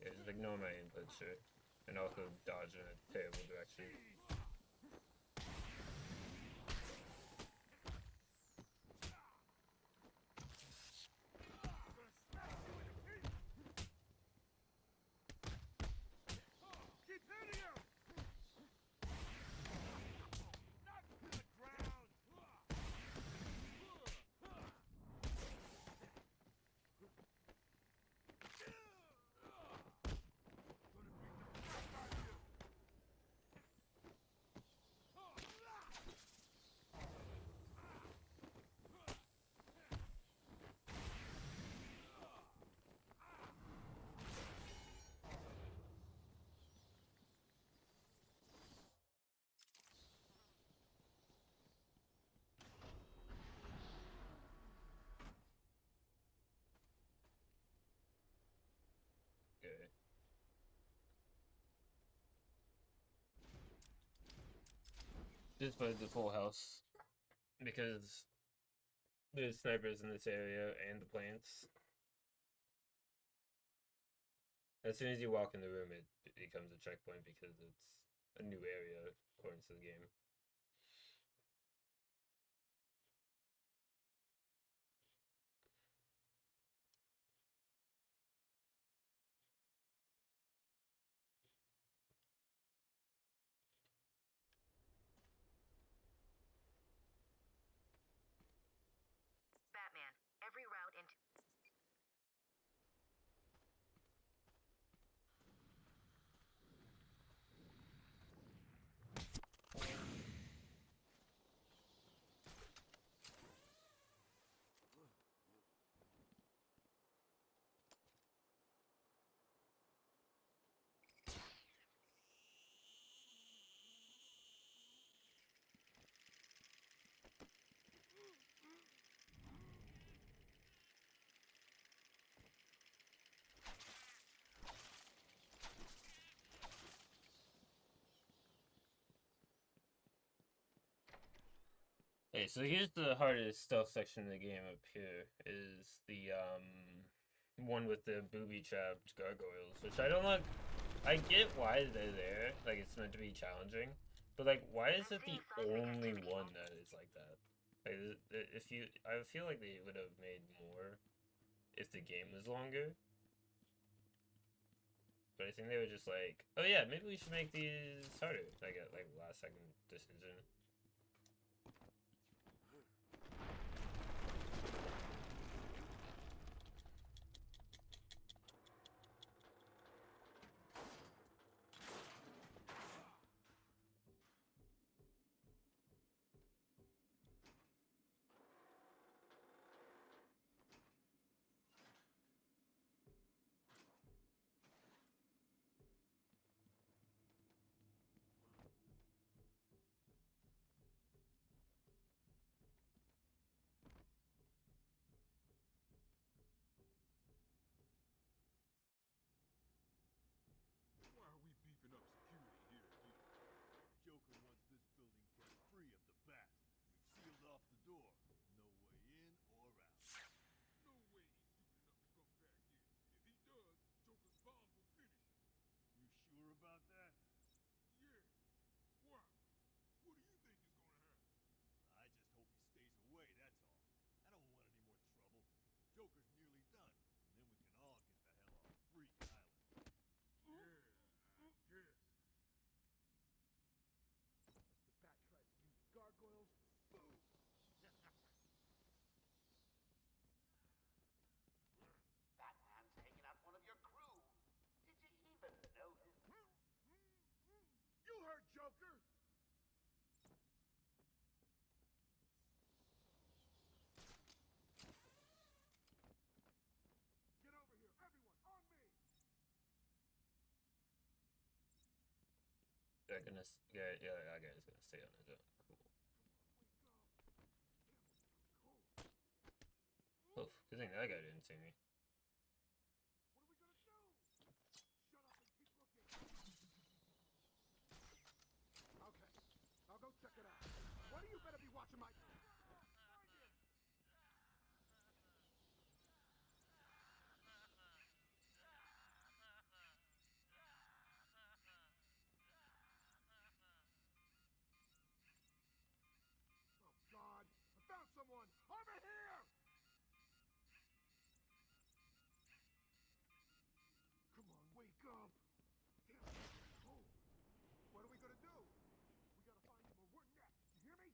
Yeah, just ignore my input, sure. And also dodge in a terrible direction. Keep hitting him! Not to the ground! Okay. Just played the full house because there's snipers in this area and the plants. As soon as you walk in the room, it becomes a checkpoint because it's a new area according to the game. Batman, every route into... Hey, so here's the hardest stealth section of the game up here, is the, one with the booby-trapped gargoyles, which I don't like. I get why they're there, like, it's meant to be challenging, but, like, why is it the only one that is like that? Like, I feel like they would have made more if the game was longer, but I think they were just like, oh yeah, maybe we should make these harder, like, a last-second decision. They're gonna. Yeah, that guy's gonna stay on his own. Cool. Oof, good thing that guy didn't see me. Okay, I'll go check it out. One of you better be watching my... Oh, God! I found someone! Over here! Come on, wake up! Damn, it's cold. What are we gonna do? We gotta find him or we're next. You hear me?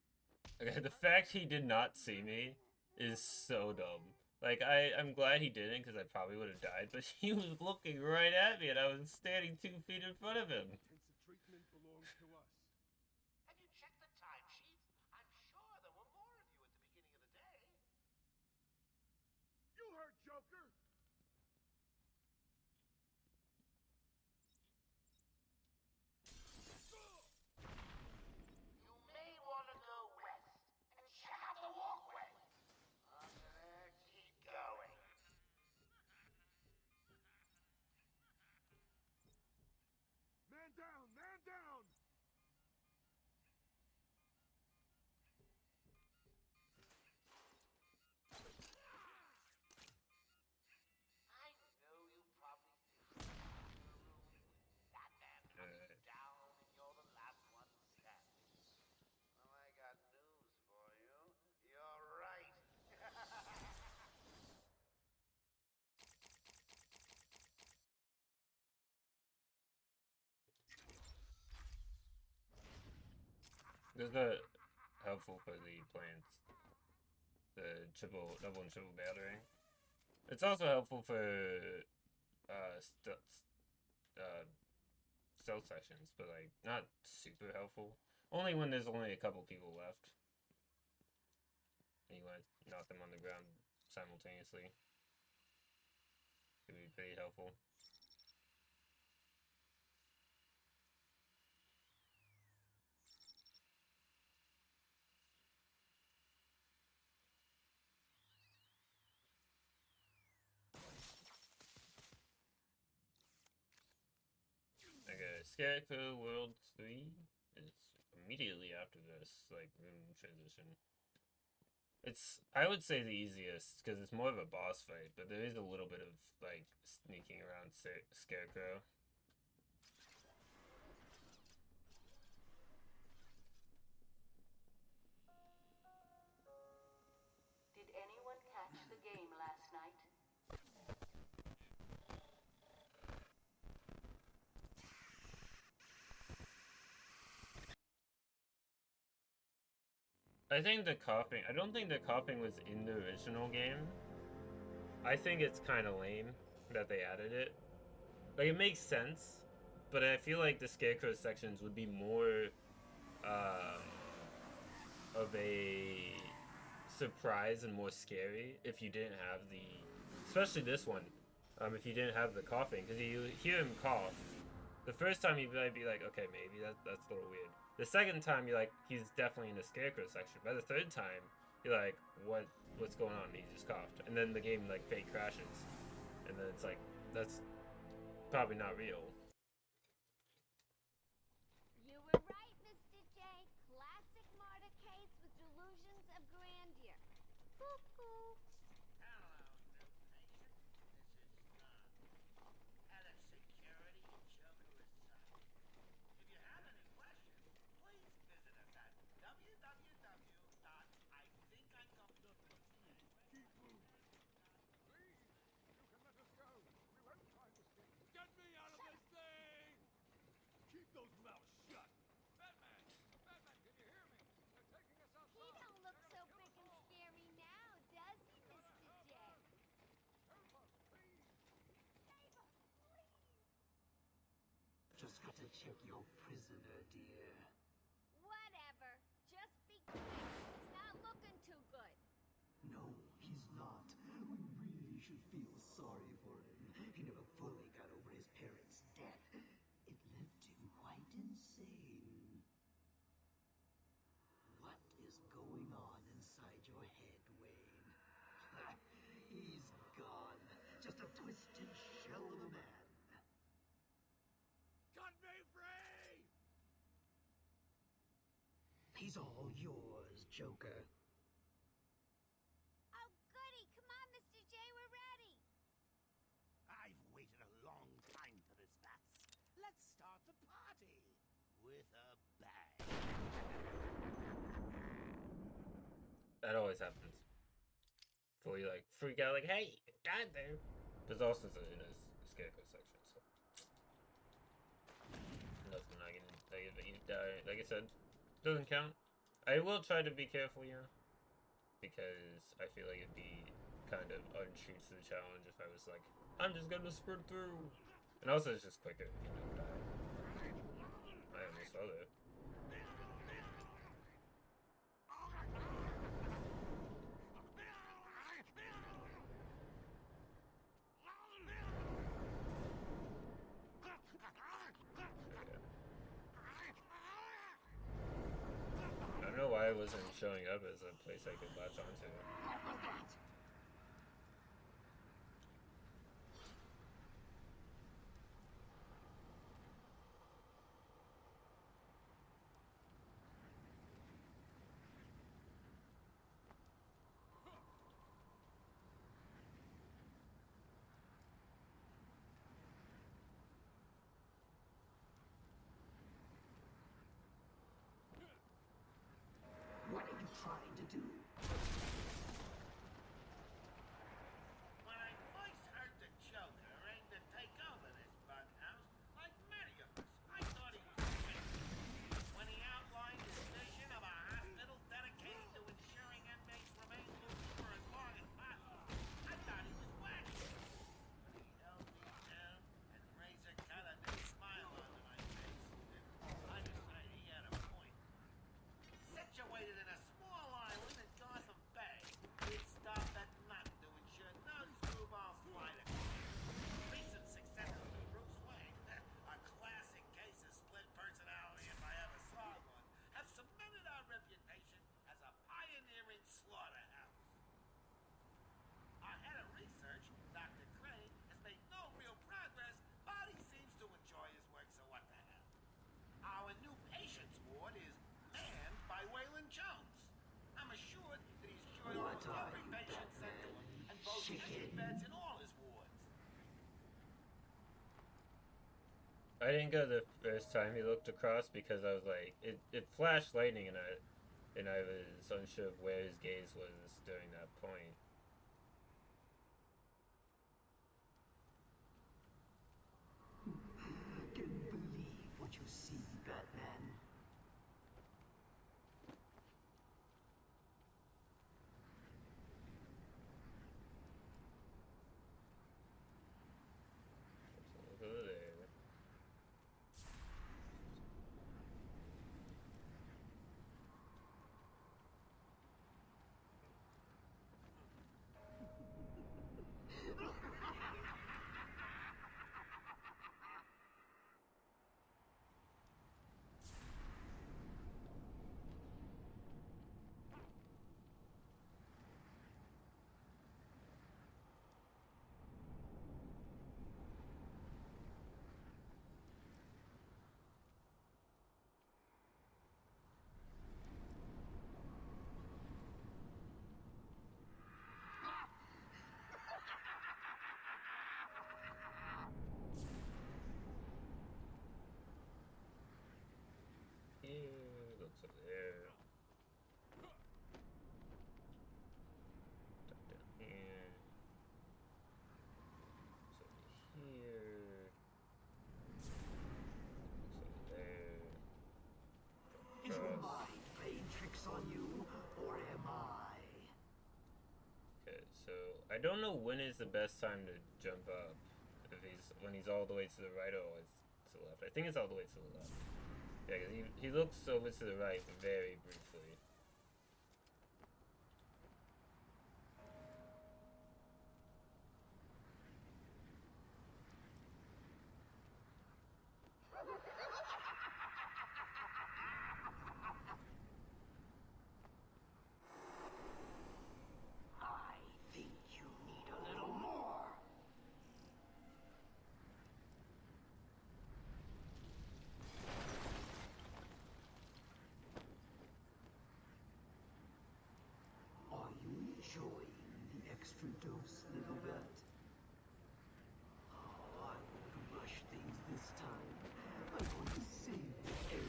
Okay, the fact he did not see me is so dumb. Like, I'm glad he didn't, because I probably would have died, but he was looking right at me, and I was standing 2 feet in front of him. Intensive treatment belongs to us. Have you checked the timesheets? I'm sure there were more of you at the beginning of the day. You heard Joker! You may want to go west and check out the walkway. Under there, keep going. Man down! Man down! I know you probably think you're in a room with Batman hunting you down and you're the last one standing. Well, I got news for you. You're right. This is helpful for the plants. The double and triple battering. It's also helpful for stealth sections, but like not super helpful. Only when there's only a couple people left. And you want to knock them on the ground simultaneously. Could be pretty helpful. Okay, Scarecrow World 3 is immediately after this, like, room transition. It's, I would say, the easiest, because it's more of a boss fight, but there is a little bit of, like, sneaking around Scarecrow. Did anyone catch the game last night? I think the coughing, I don't think the coughing was in the original game. I think it's kind of lame that they added it. Like, it makes sense, but I feel like the Scarecrow sections would be more of a surprise and more scary if you didn't have the, especially this one, if you didn't have the coughing, because you hear him cough. The first time you might be like, okay, maybe that's a little weird. The second time you're like, he's definitely in the Scarecrow section. By the third time, you're like, what's going on? He just coughed, and then the game like fake crashes, and then it's like, that's probably not real. You were right, Mr. J. Classic martyr case with delusions of grandeur. Cuckoo. Hello, new patient. This is head of security, Joker Asylum. If you have any questions, please visit us at www.ithinkigoneplease keep moving. Please, you can let us go. We won't try to escape. Get me out of this thing! Keep those mouths shut. Batman! Batman, can you hear me? They're taking us outside. He don't look so big and scary now, does he, Mr. J? Help us, please. Save us, please. Just got to check your prisoner, dear. Whatever. Just be quick. He's not looking too good. No, he's not. We really should feel sorry for him. He never fully got over his parents' death. It left him quite insane. He's all yours, Joker. Oh, goody! Come on, Mr. J, we're ready! I've waited a long time for this, Bats. Let's start the party with a bang. That always happens. Before you like freak out, like, hey, God there. There's also in a scarecrow section, so nothing I can like I said, doesn't count. I will try to be careful, because I feel like it'd be kind of untrue to the challenge if I was like, I'm just gonna sprint through. And also, it's just quicker if you don't die. I almost saw that. I don't know why it wasn't showing up as a place I could latch onto. What are you trying to do? When I first heard the Joker aimed to take over this bug house, like many of us, I thought he was crazy. When he outlined his vision of a hospital dedicated to ensuring inmates remain loose for as long as possible, I thought he was wacky. But he held me down and razor cut a big smile onto my face. I decided he had a point. Situated in a small island in Gotham Bay, it stopped at nothing to ensure no screwballs fly to recent successes to Bruce Wayne, a classic case of split personality if I ever saw one, have cemented our reputation as a pioneering slaughterhouse. Our head of research, Dr. Crane, has made no real progress, but he seems to enjoy his work, so what the hell. Our new patients ward is manned by Waylon Jones. I'm assured that he's cured almost every patient sent to him and boasts empty beds in all his wards. I didn't go the first time he looked across because I was like, it flashed lightning and I was unsure of where his gaze was during that point. Can you believe what you see, Batman? So over there. Here, looks over there. Tuck down here. Looks over here. Looks over there. Is your mind playing tricks on you, or am I? Okay, so I don't know when is the best time to jump up. When he's all the way to the right or always to the left. I think it's all the way to the left. Yeah, because he looks over to the right very briefly. I think you need a little more. close, little rat? Oh, I won't rush things this time. I'm going to savor every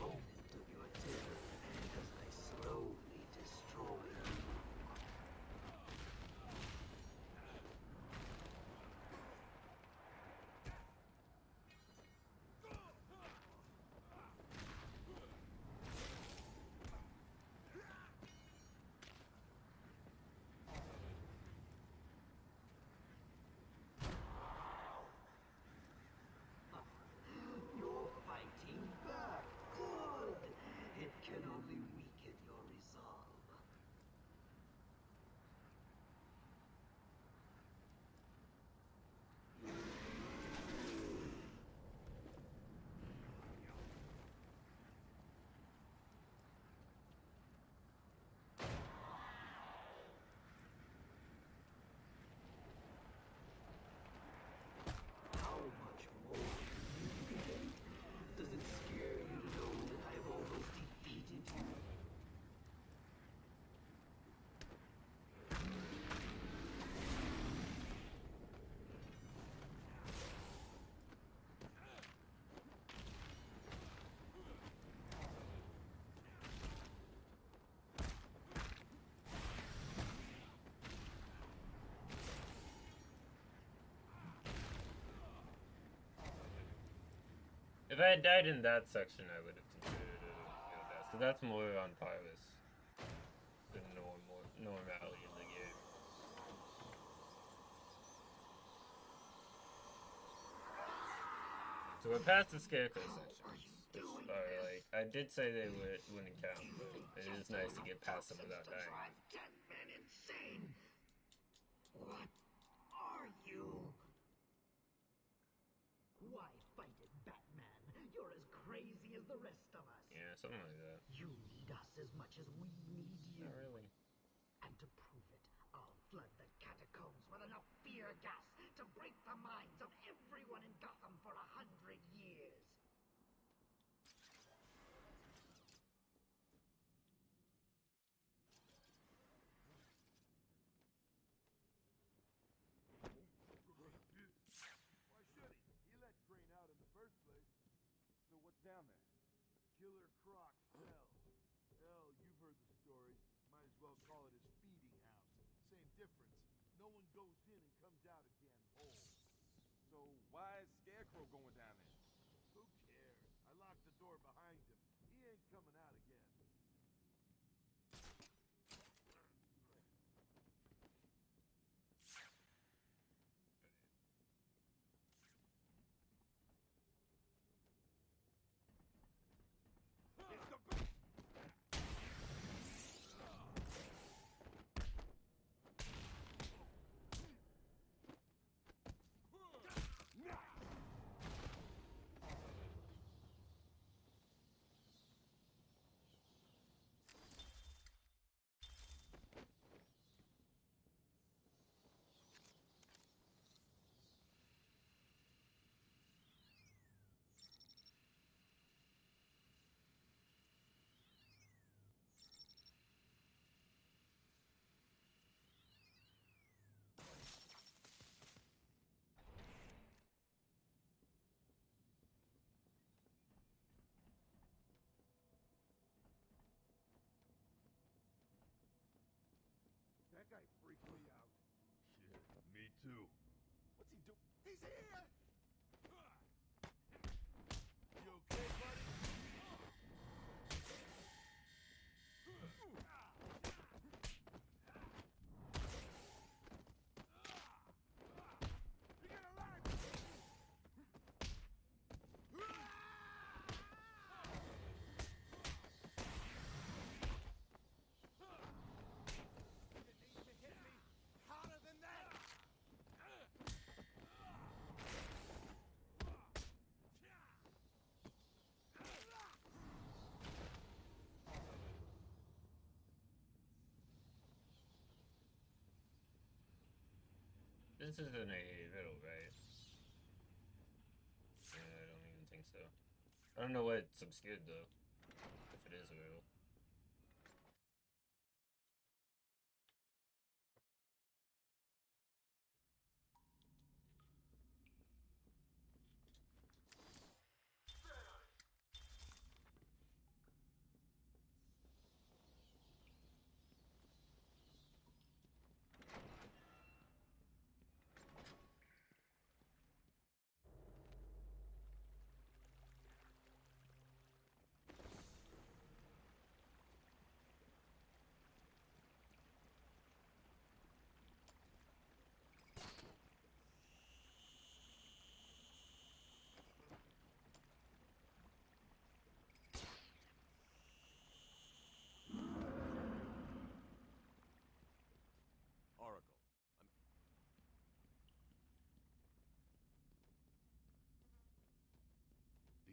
moment of your terror as I slowly destroy you. You're fighting back. Good. It can only weaken your resolve. How much more can you take? Does it scare you to know that I've almost defeated you? If I had died in that section, I would have considered it a death. So that's more on par with the normality of the game. So we're past the scarecrow sections. Or like, I did say they wouldn't count, but it is nice to get past them without dying. Ten men insane. What are you? Why fight it, Batman? You're as crazy as the rest of us. Yeah, something like that. You need us as much as we need you. Not really. And to prove it, I'll flood the catacombs with enough fear gas to break the minds of everyone in Gotham for 100 years. Why should he? He let Crane out in the first place. So what's down there? Killer Croc cell. Hell, you've heard the stories. Might as well call it his feeding house. Same difference. No one goes in and comes out again whole. So why is Scarecrow going down there? Who cares? I locked the door behind him. He ain't coming out again. That guy freaks me out. Shit, me too. What's he doing? He's here! You okay, buddy? You get alive! You need to hit me harder than that! This isn't a riddle, right? Yeah, I don't even think so. I don't know what it's obscured though, if it is a riddle.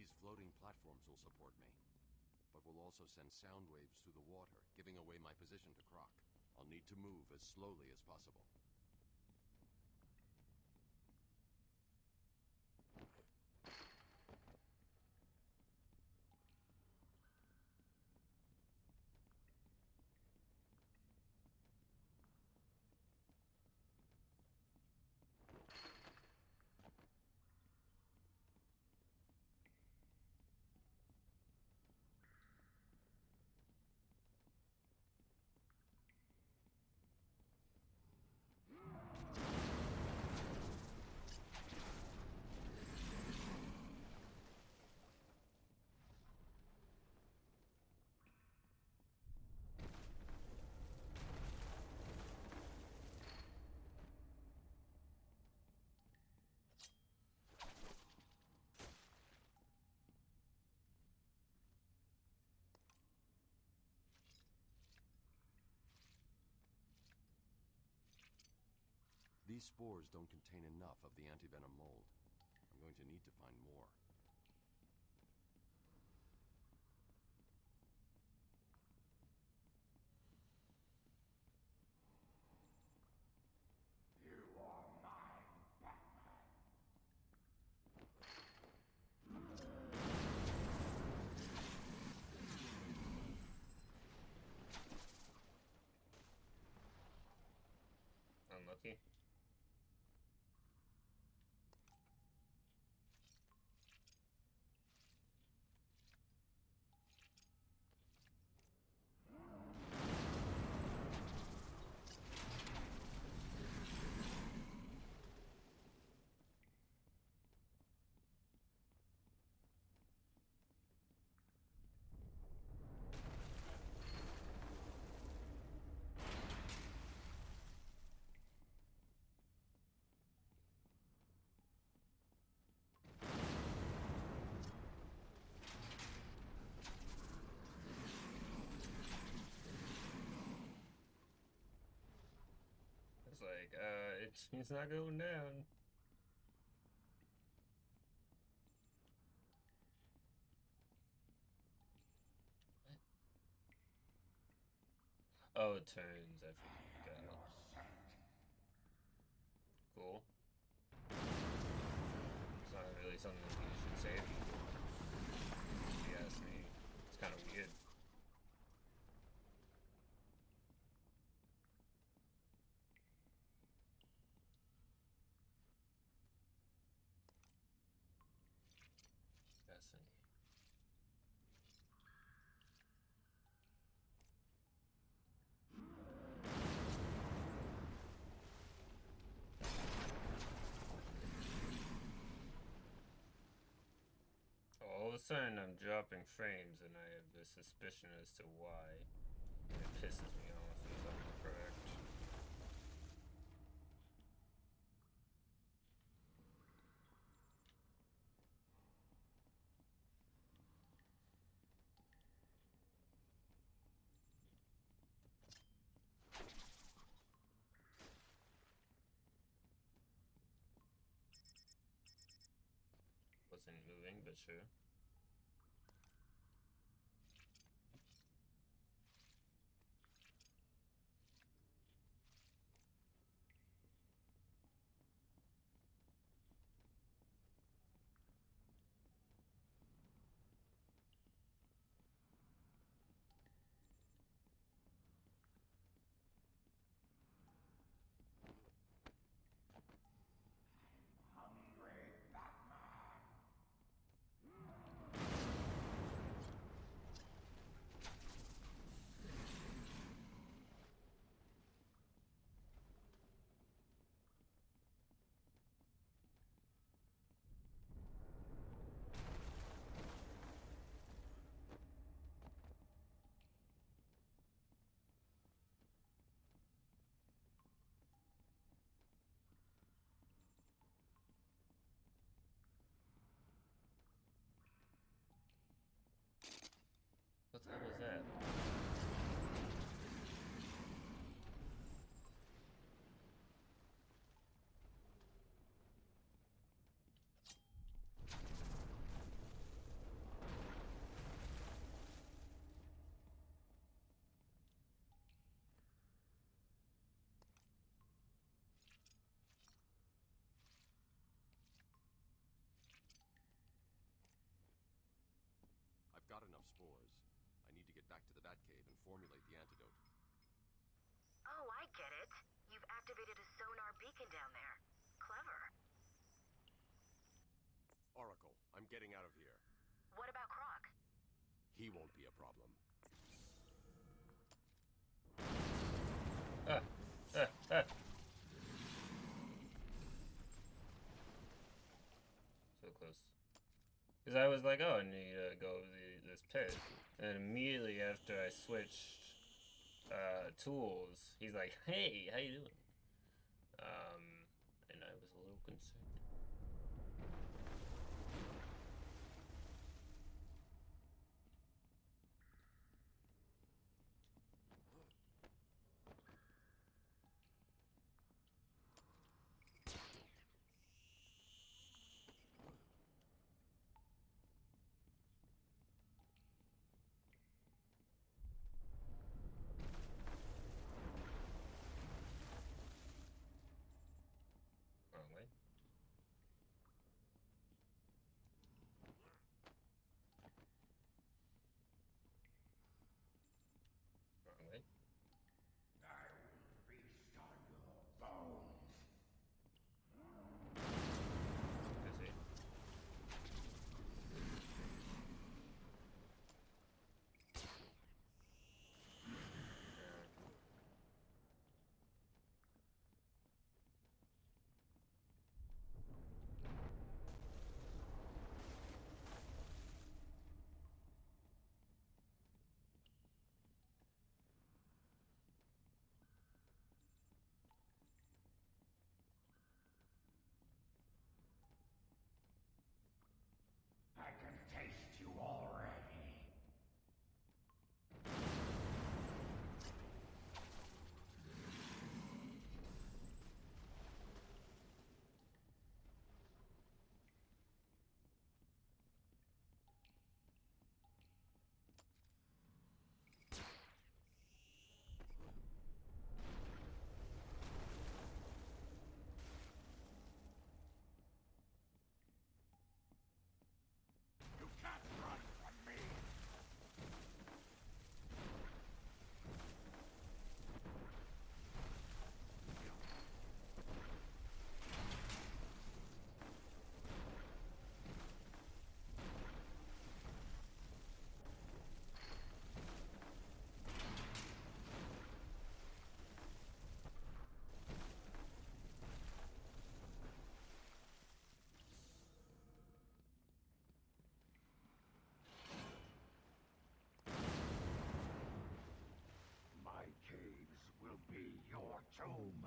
These floating platforms will support me, but will also send sound waves through the water, giving away my position to Croc. I'll need to move as slowly as possible. These spores don't contain enough of the antivenom mold. I'm going to need to find more. You are mine, Batman. Unlucky. It's like, it's not going down. Oh, it turns. I forgot. Cool. It's not really something you should say. If you ask me, it's kind of weird. Fascinating. All of a sudden, I'm dropping frames, and I have a suspicion as to why. And it pisses me off if I'm correct. Wasn't moving, but sure. Hungry Batman. I've got enough spores. I need to get back to the Batcave and formulate the antidote. Oh, I get it. You've activated a sonar beacon down there. Clever. Oracle, I'm getting out of here. What about Croc? He won't be a problem. So close. Because I was like, oh, I need to go to this pit. And immediately after I switched tools, he's like, hey, how you doing? And I was a little concerned. Wrong way. Wrong way. I will feast on your bones. I see. I can taste you already. You can't run from me. My caves will be your tomb.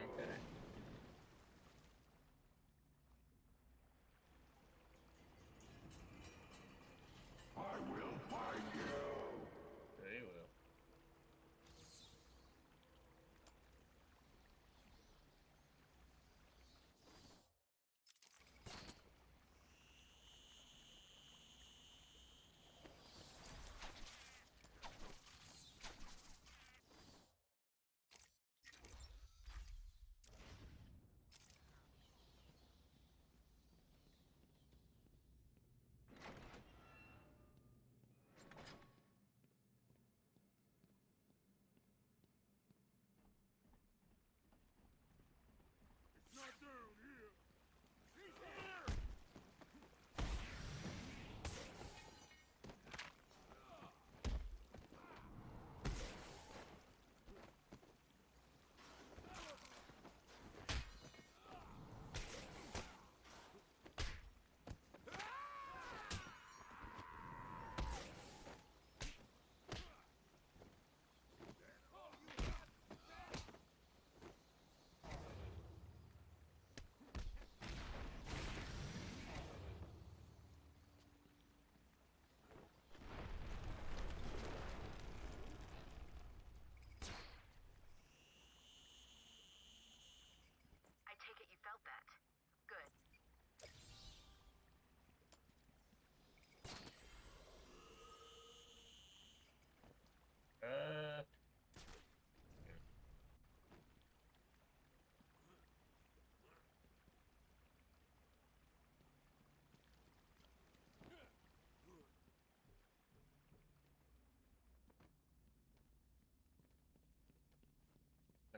Okay. I will find you. There you will.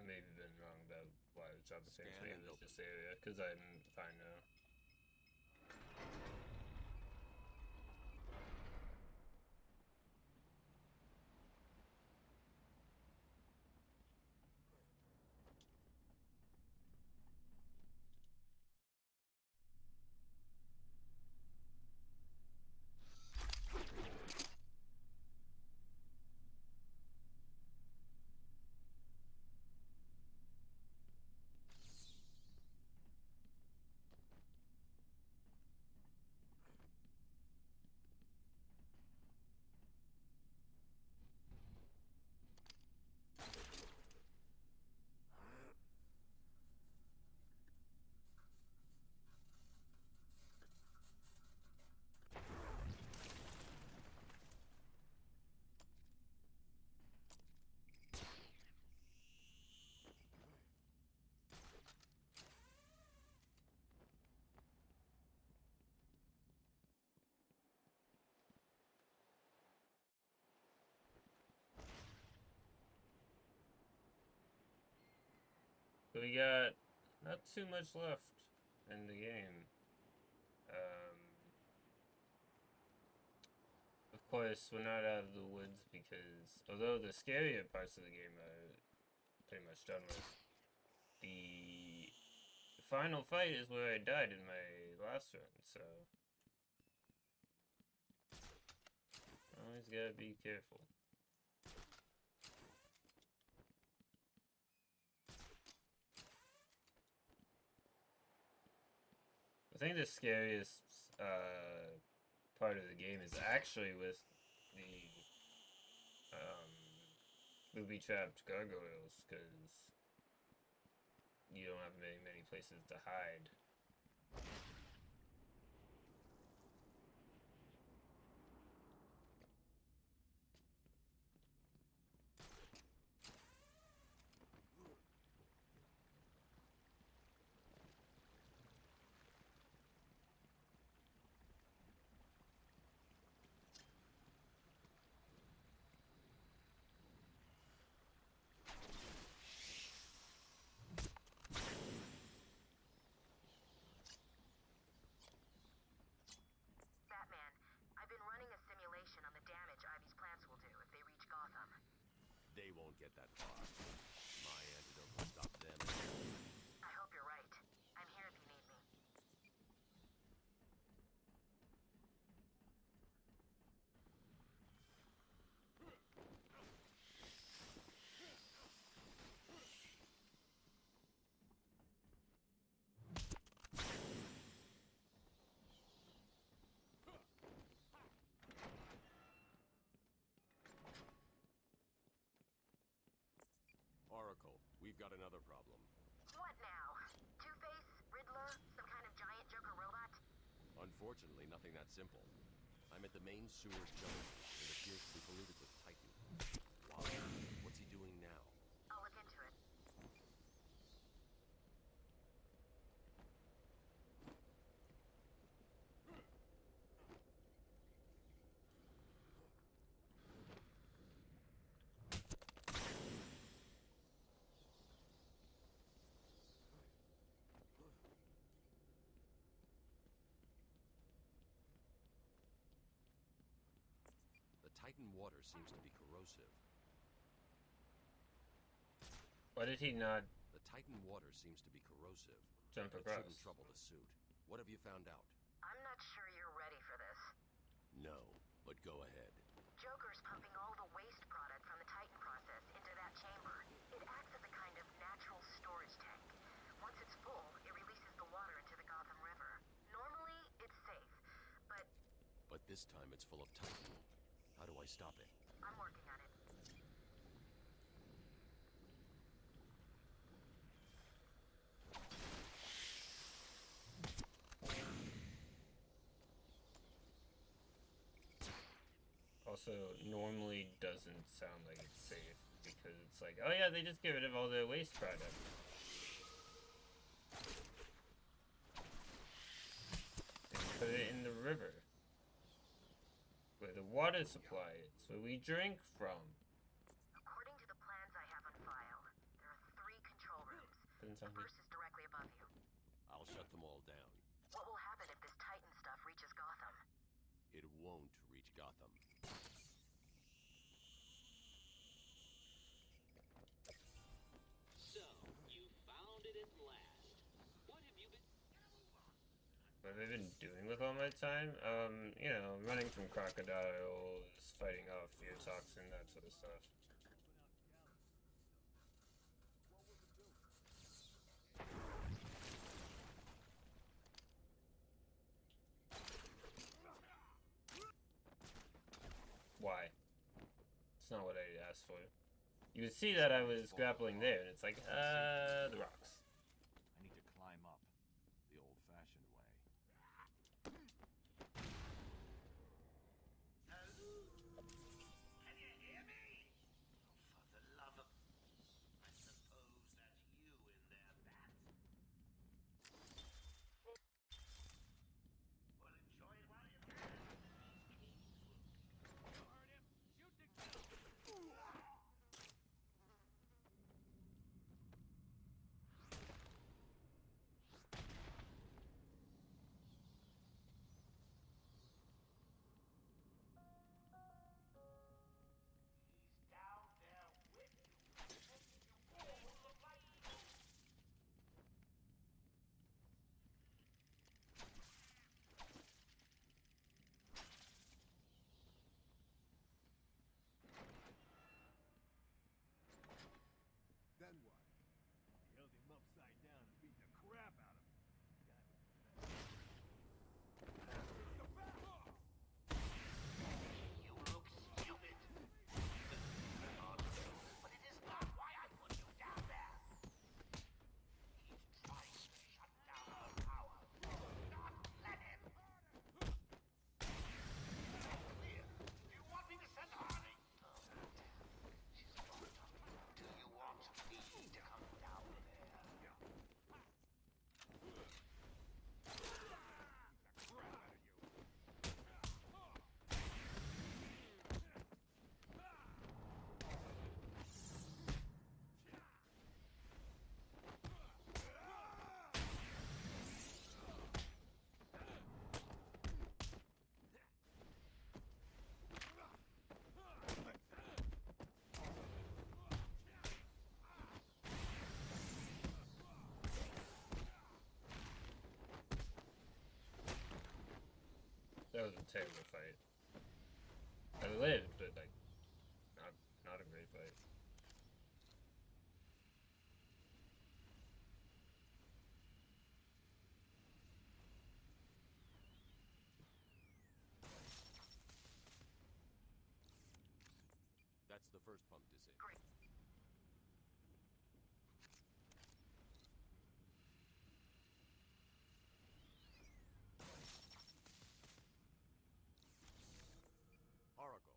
maybe been wrong about why I was dropping things. Scan Maybe and it was open. this area, because I'm fine now. So we got not too much left in the game. Of course, we're not out of the woods because, although the scarier parts of the game are pretty much done with, the final fight is where I died in my last run, so always gotta be careful. I think the scariest part of the game is actually with the booby-trapped gargoyles, because you don't have many places to hide. Batman, I've been running a simulation on the damage Ivy's plants will do if they reach Gotham. They won't get that far. My antidote will stop them. I hope you're right. I'm here if you need me. Oracle, we've got another problem. What now? Two-Face? Riddler? Some kind of giant Joker robot? Unfortunately, nothing that simple. I'm at the main sewer jungle. It appears to be polluted with Titan. Wow. What's he doing now? I'll look into it. The Titan water seems to be corrosive. Why did he not The Titan water seems to be corrosive. jump It across? shouldn't trouble the suit. What have you found out? I'm not sure you're ready for this. No, but go ahead. Joker's pumping all the waste product from the Titan process into that chamber. It acts as a kind of natural storage tank. Once it's full, it releases the water into the Gotham River. Normally, it's safe, but But this time it's full of Titan. How do I stop it? I'm working on it. Also, normally doesn't sound like it's safe, because it's like, oh yeah, they just get rid of all their waste product. And put it in the river, where the water supply is, where we drink from. According to the plans I have on file, there are 3 happens on here? First is directly above you. I'll shut them all down. What will happen if this Titan stuff reaches Gotham? It won't reach Gotham. So, you found it at last. What have you been... What have I been doing with all my time? You know, running from crocodiles, fighting off fear toxin, that sort of stuff. Why? It's not what I asked for. You could see that I was grappling there, and it's like, the rocks. I need to climb up the old-fashioned way. Can you hear me? Oh, for the love of... I suppose that's you in there, Bat. Well, enjoy it while you can. These caves will... You heard him. Shoot to kill. He's down there with you, making you all look like fools. Then what? I held him upside down and beat the crap out of him. You look stupid. But it is not why I put you down there. He's trying to shut down our power. Not let him. Clear. Do you want me to send Arnie? Oh, she's gone. Do you want me to come down there? That was a terrible fight. I lived, but like, not a great fight. That's the first pump disabled. Great. Oracle.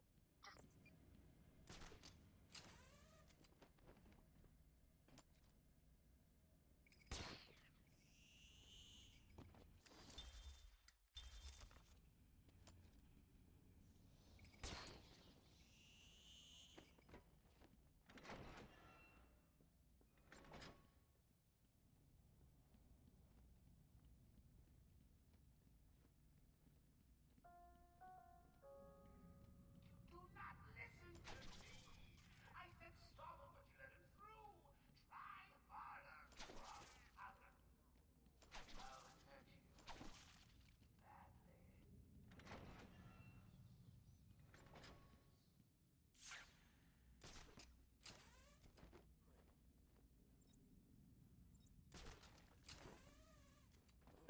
Do not listen to me. I said stop him, but you let him through. Try harder, Grandfather. I'll hurt you badly.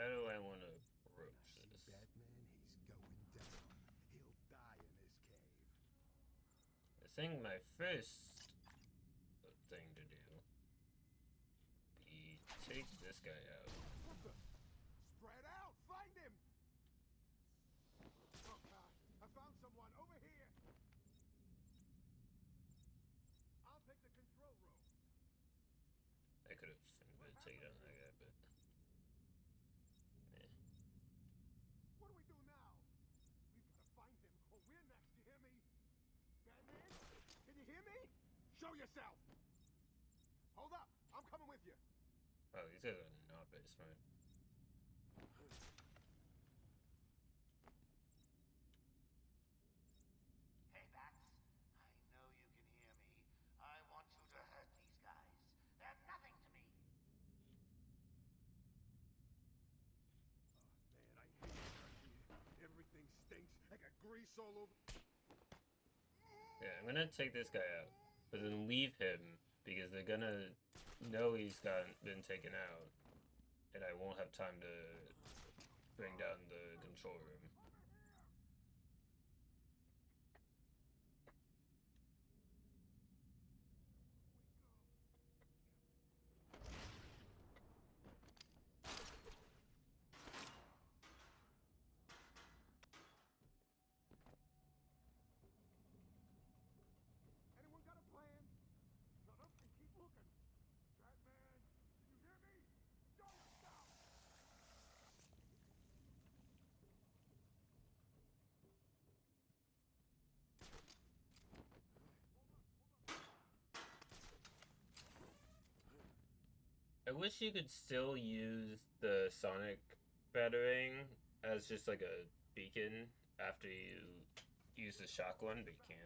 How do I want to approach this? Batman, he's going down. He'll die in this cave. I think my first thing to do be take this guy out. What the? Spread out! Find him! Oh God! I found someone over here. I'll take the control room. I could have taken out that guy, but What do we do now? We've got to find him, or we're next. You hear me? Batman, can you hear me? Show yourself. Hold up! I'm coming with you. Oh, these guys are not very smart. Hey, Bats. I know you can hear me. I want you to hurt these guys. They're nothing to me. Man, I hate it out here. Everything stinks. I got grease all over. Yeah, I'm gonna take this guy out, but then leave him because they're gonna know he's been taken out, and I won't have time to bring down the control room. Anyone got a plan? Shut up and keep looking. Batman, can you hear me? Show yourself! I wish you could still use the sonic battering as just like a beacon after you use the shock one, but you can't.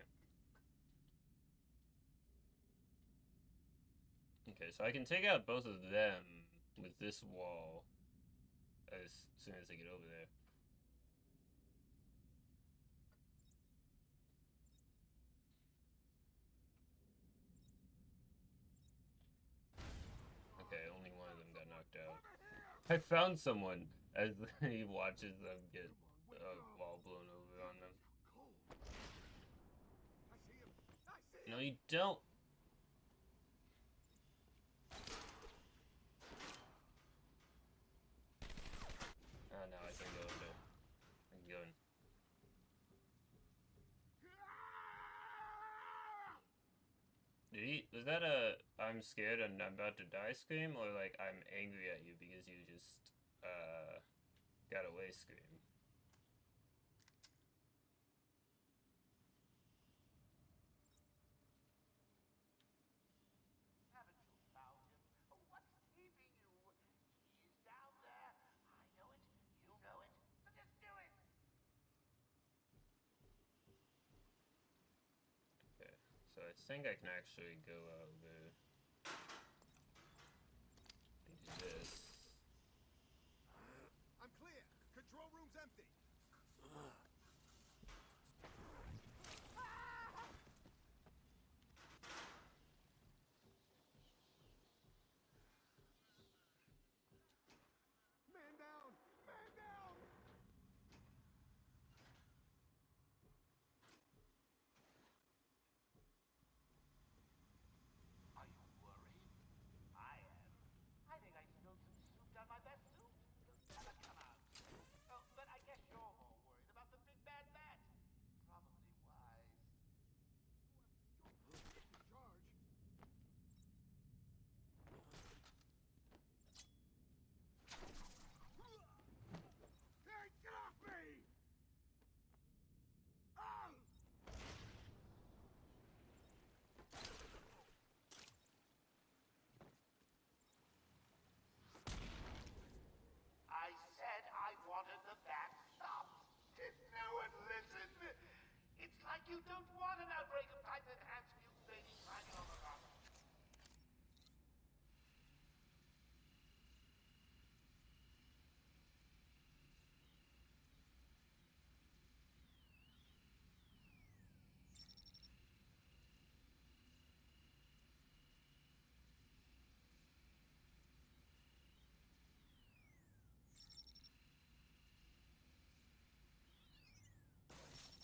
Okay, so I can take out both of them with this wall as soon as I get over there. Okay, only one of them got knocked out. I found someone as he watches them get a wall blown over on them. No, you don't. Oh, no, I can go in there. I can go in. Was that a I'm scared and I'm about to die scream, or like I'm angry at you because you just got away scream? Haven't you found him? What's keeping you? He's down there. I know it. You know it. So just do it. Okay, so I think I can actually go out there and do this. I'm clear. Control room's empty. Man down! Man down! Are you worried? I am. I think I spilled some soup down my best suit. It'll never come out. Oh, but I guess you're more worried about the big bad bat. Probably wise. In charge. Hey, get off me! Oh! I said I wanted the bat stopped. Did no one listen? It's like you don't want an outbreak of Titan-enhanced mutant babies climbing on the Gotham.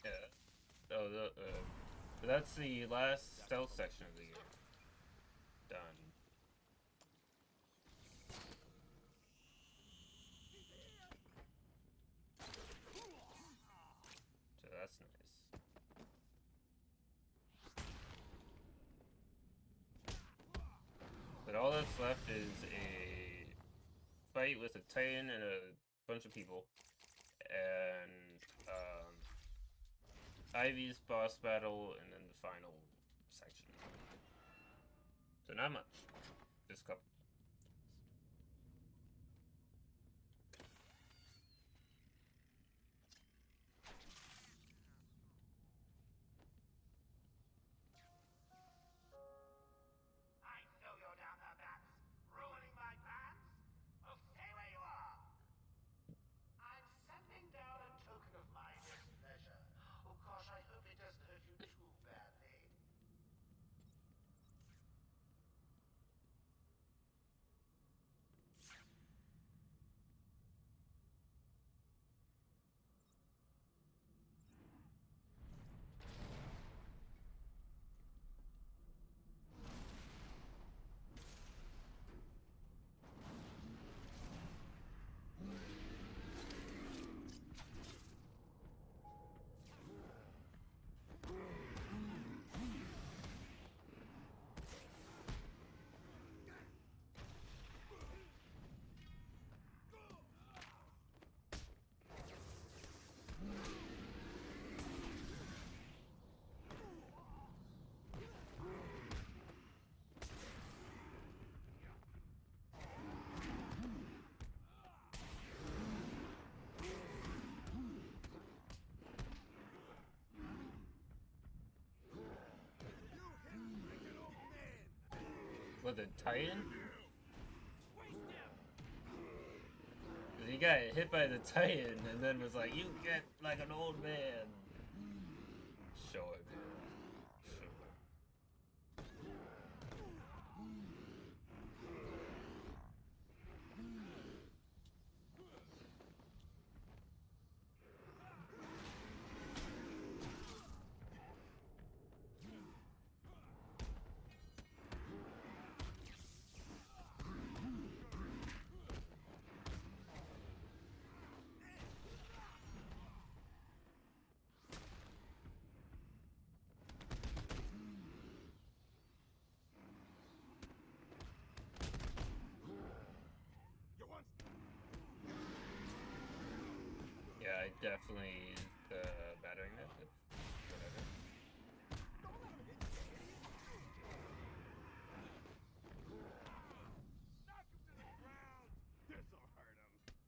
Yeah. Oh, that's the last stealth section of the game. Done. So that's nice. But all that's left is a fight with a Titan and a bunch of people. And Ivy's boss battle, and then the final section. So not much. Just a couple. with a Titan? He got hit by the Titan and then was like, "You get like an old man." Sure, man. Sure. Yeah, I definitely the battering method. Whatever. Knock him to the ground! This'll hurt him.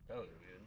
That was weird.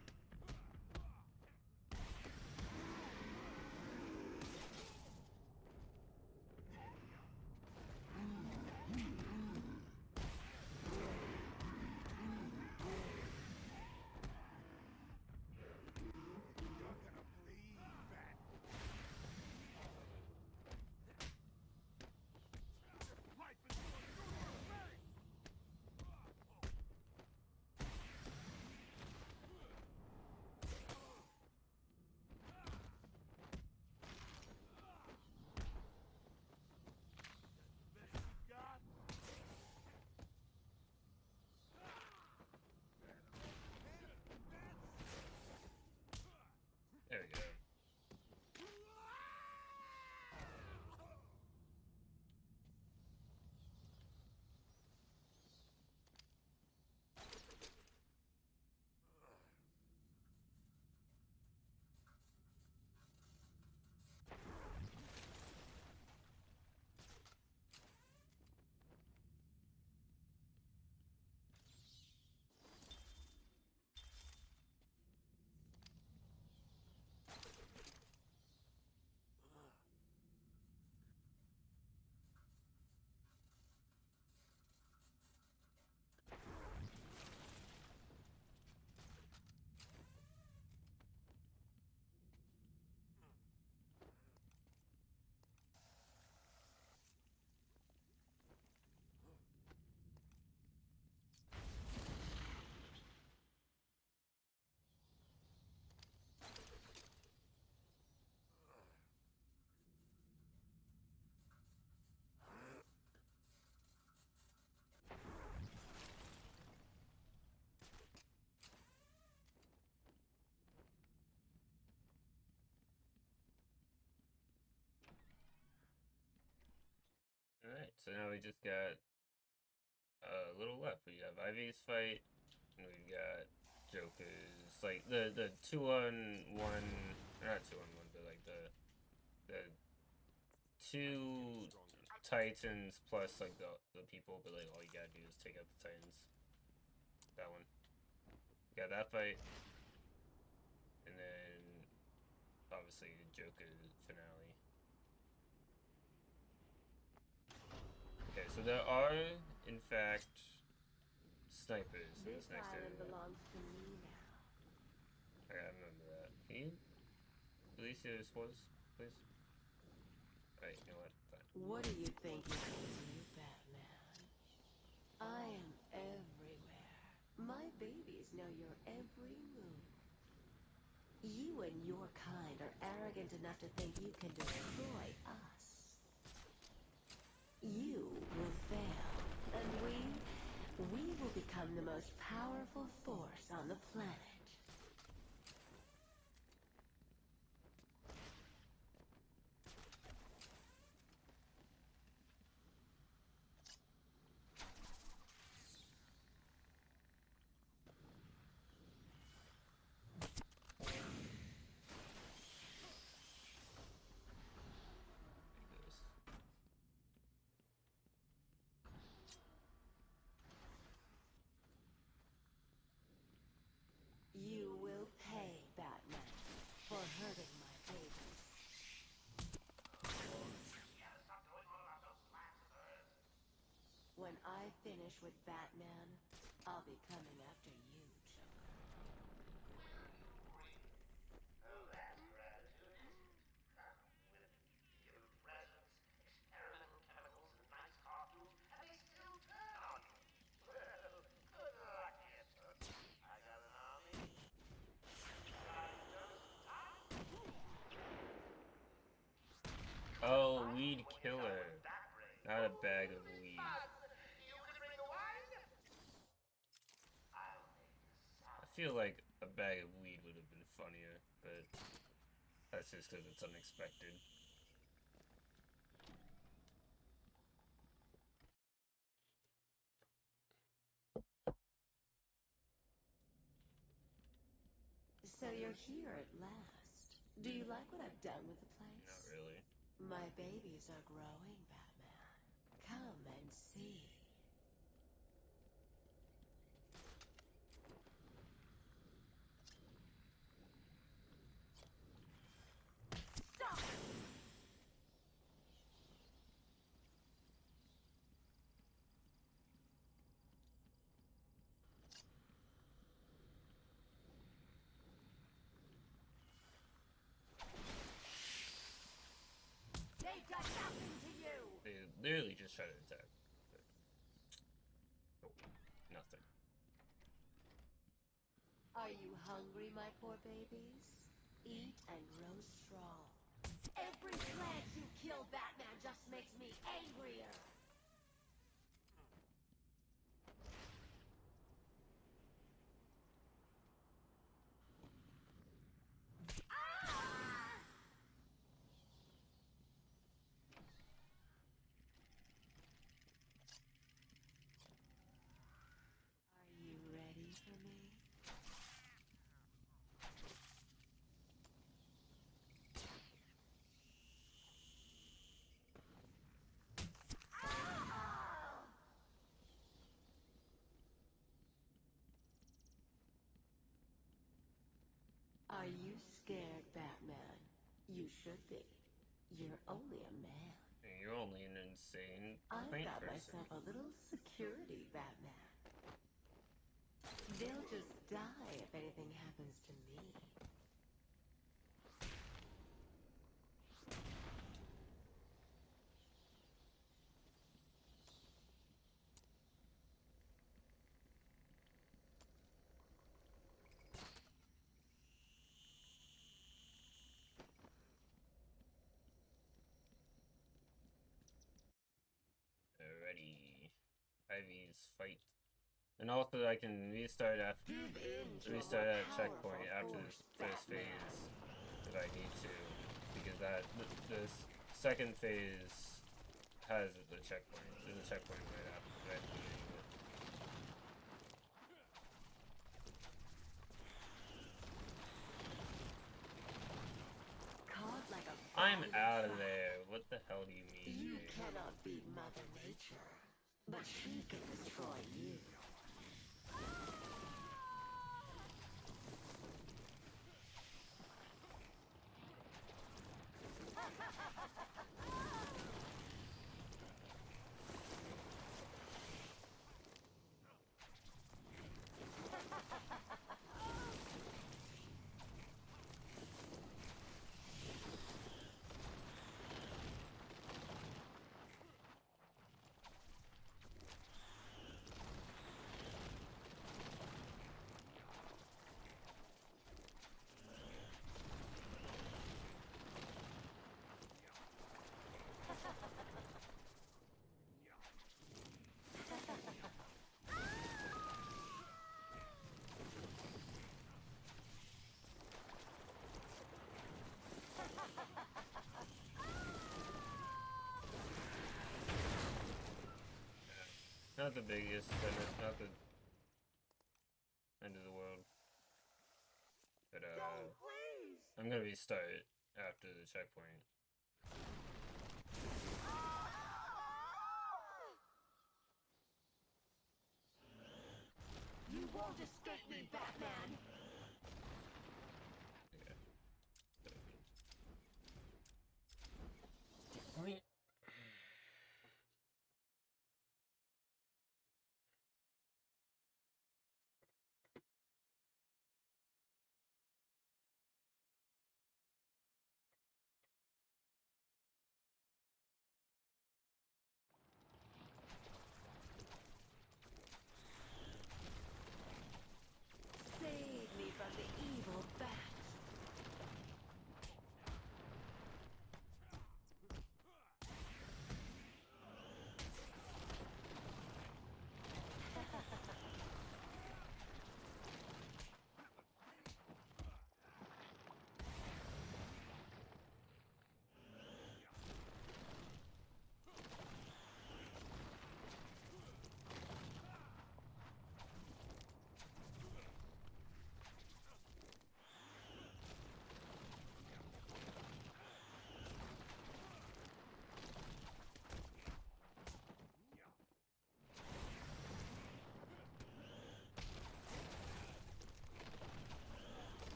There we go. Alright, so now we just got a little left. We have Ivy's fight, and we've got Joker's, like, the 2-on-1, not 2-on-1, but like the two Titans plus like the people, but like all you gotta do is take out the Titans. That one. Got that fight. And then obviously the Joker finale. Okay, so there are in fact snipers in this next area. belongs to me now. I gotta remember that. Can you Release your spoilers, please. Alright, you know what? Fine. What do you think you can do, Batman? I am everywhere. My babies know your every move. You and your kind are arrogant enough to think you can destroy us. You will fail, and we will become the most powerful force on the planet. You will pay, Batman, for hurting my babies. When I finish with Batman, I'll be coming after you, Oh, that's gratitude. With your presents, experimental chemicals, and nice costumes, and they still turn on you. Well, good luck, you toots. I got an army. Oh, weed killer. Not a bag of weed. You would bring the wine? I feel like a bag of weed would have been funnier, but that's just because it's unexpected. So you're here at last. Do you like what I've done with the place? Not really. My babies are growing, Batman. Come and see. Stop! They've done nothing to you! They literally just tried to attack. But nope, nothing. Are you hungry, my poor babies? Eat and grow strong. Every plant you kill, Batman, just makes me angrier. Are you ready for me? Are you scared, Batman? You should be. You're only a man. And you're only an insane I've plant got person. myself a little security, Batman. They'll just die if anything happens to me. Alrighty. Ivy's fight. And also I can restart at checkpoint after this first phase if I need to. Because this second phase has the checkpoint. There's a checkpoint right after the beginning of it. Caught like a I'm bag of out of fire. there. What the hell do you mean? You dude? cannot beat Mother Nature, but she can destroy you. not the biggest, and it's not the end of the world. But I'm gonna restart it after the checkpoint. You won't escape me, Batman! Yeah. Checkpoint. Save me from the evil bats!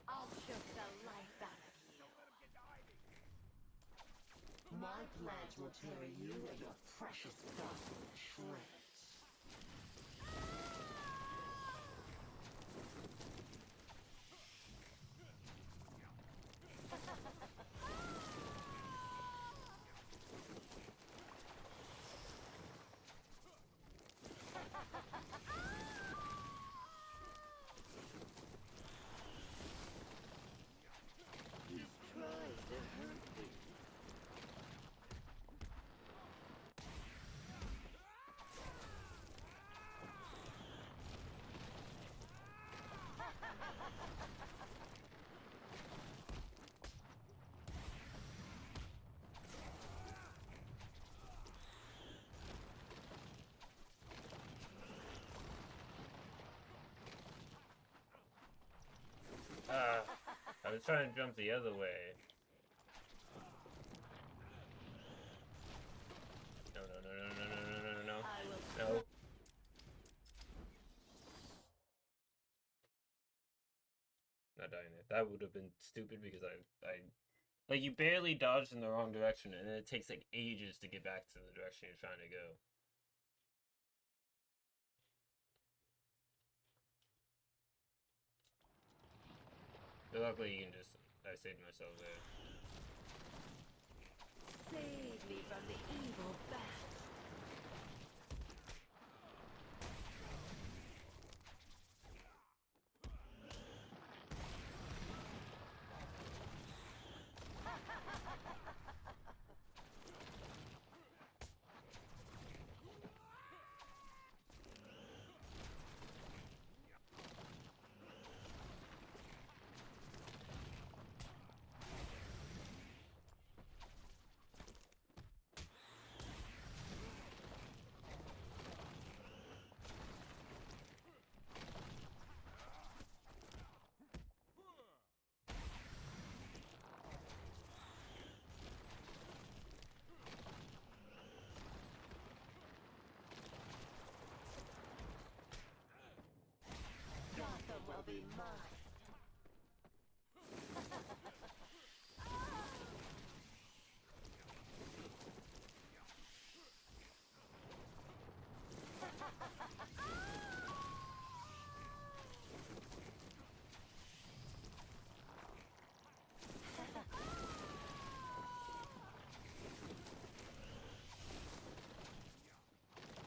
I'll choke the life out of you. My plans will tear you and your precious stuff to shreds. He's trying to hurt me. I was trying to jump the other way. No, no, no, no, no, no, no, no, no. No. Not dying there. That would have been stupid because like, you barely dodged in the wrong direction, and then it takes like ages to get back to the direction you're trying to go. But luckily, you can just, I saved myself there. Save me from the evil bats. Gotham will be mine.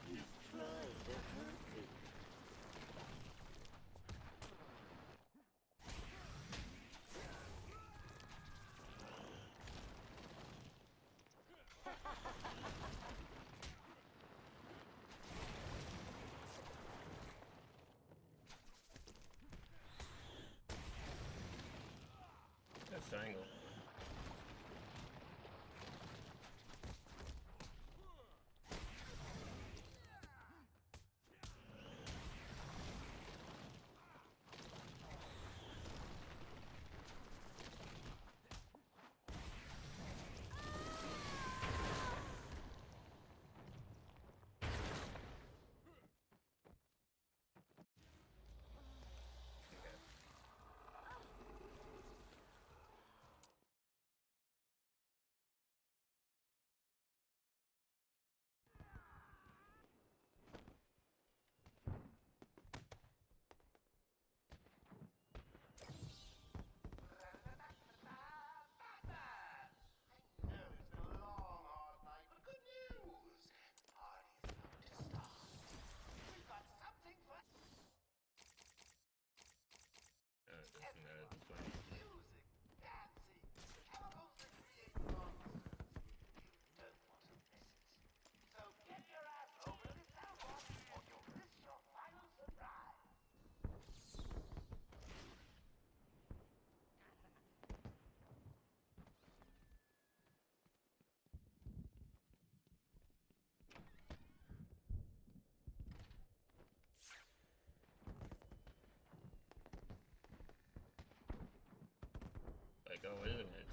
He's trying to hurt me.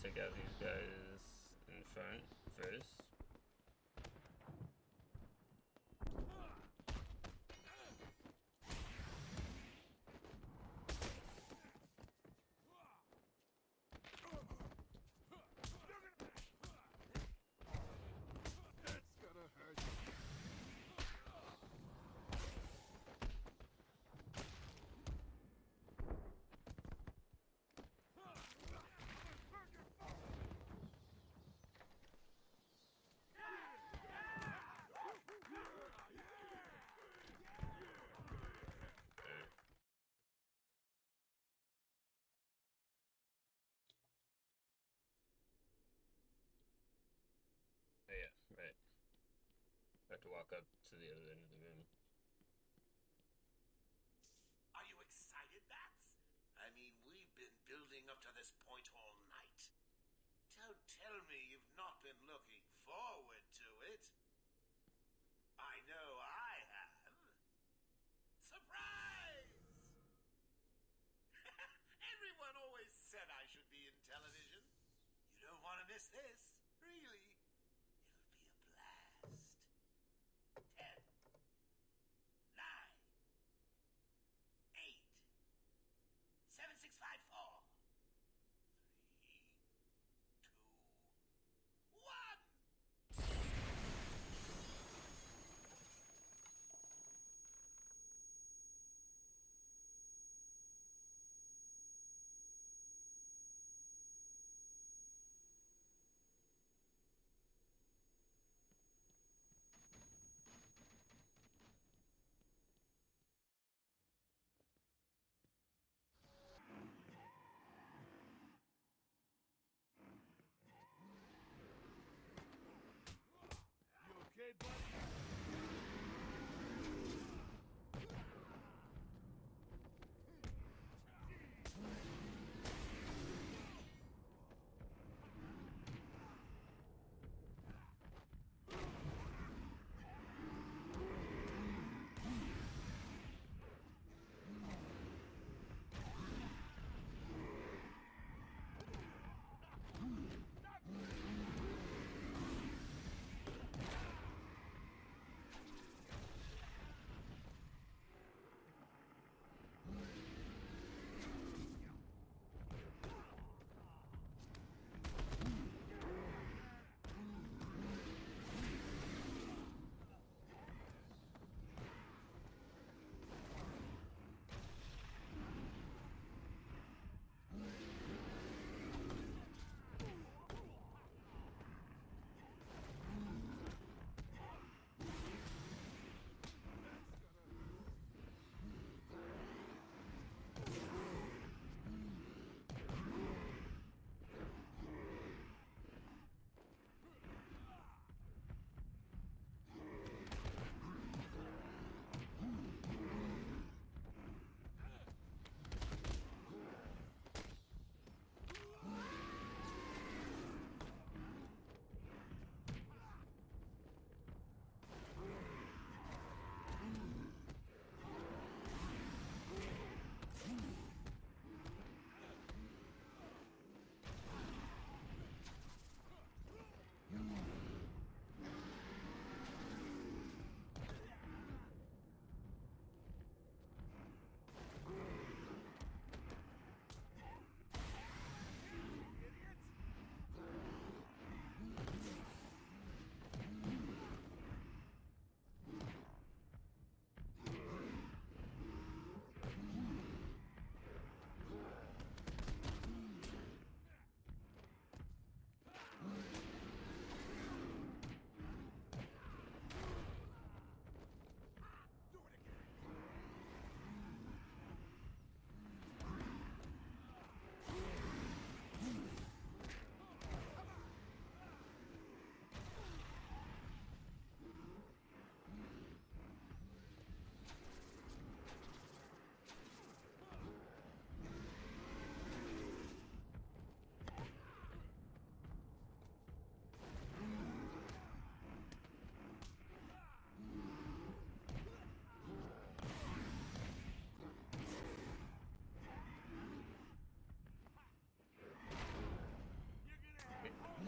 take out these guys in front first. That's gonna hurt. Oh yeah, right. Have to walk up to the other end of the room. Are you excited, Bats? I mean, we've been building up to this point all night. Don't tell me you've not been looking forward to it. I know I have. Surprise! Everyone always said I should be in television. You don't want to miss this, really. It'll be a blast. 10,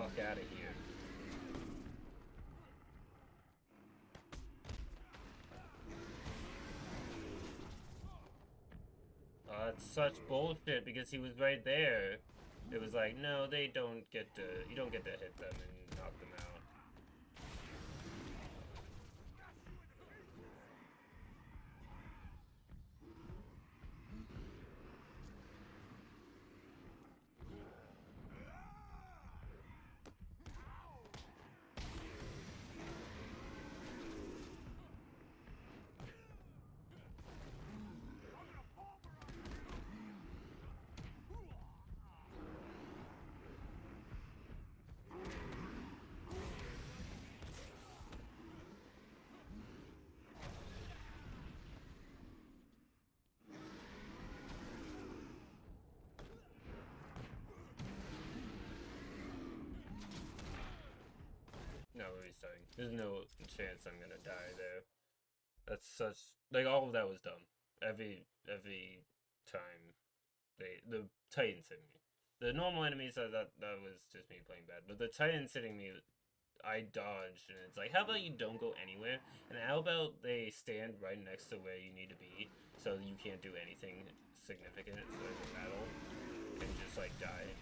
fuck out of here. That's such bullshit because he was right there. It was like, no, they don't get to, you don't get to hit them and knock them out. No, we're restarting. There's no chance I'm gonna die there. That's such, like, all of that was dumb. Every time the Titans hit me. The normal enemies, that was just me playing bad. But the Titans hitting me, I dodged, and it's like, how about you don't go anywhere? And how about they stand right next to where you need to be, so you can't do anything significant for the battle, and just, like, die?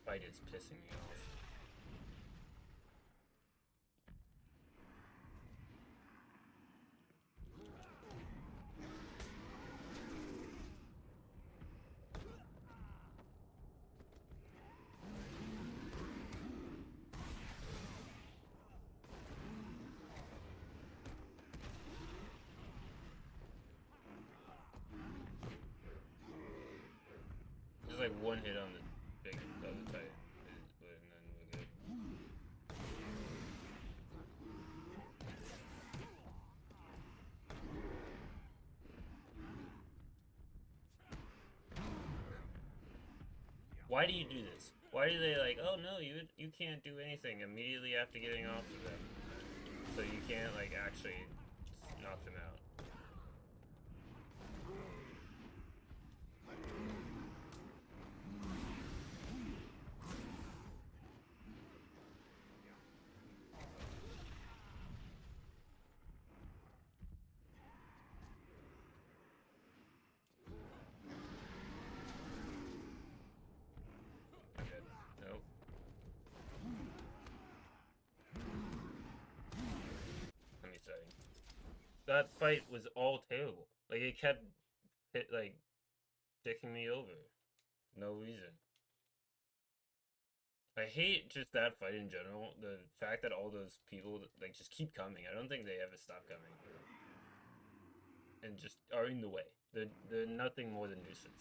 Fight is pissing me off. Just like one hit on the big other Titan, and then we're good. Why do you do this? Why do they like, oh no, you can't do anything immediately after getting off of them? So you can't like actually knock them out. Okay, nope. Let me say. That fight was all terrible. Like it kept dicking me over. No reason. I hate just that fight in general. The fact that all those people like just keep coming. I don't think they ever stop coming. And just are in the way. They're nothing more than nuisances.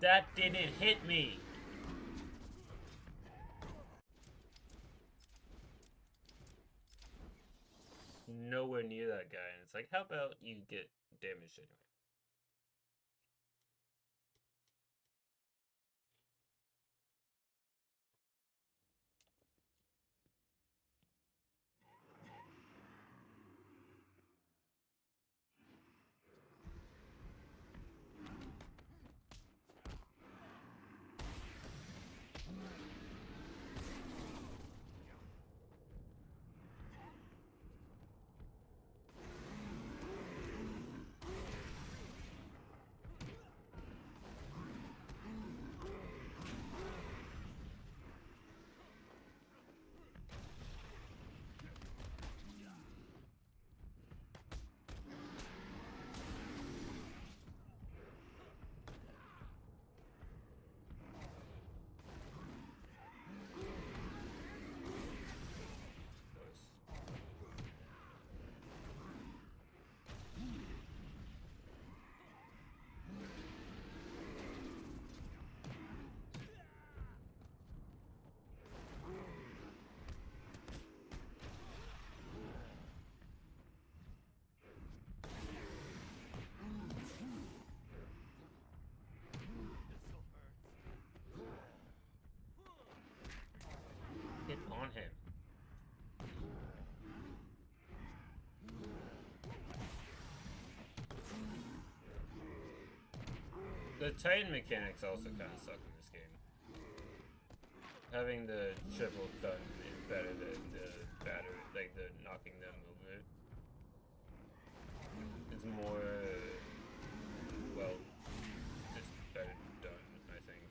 That didn't hit me. Nowhere near that guy, and it's like, how about you get damaged anyway? Get on him. The Titan mechanics also kind of suck in this game. Having the triple gun is better than the battery, like the knocking them over. It's more, well, just better done, I think.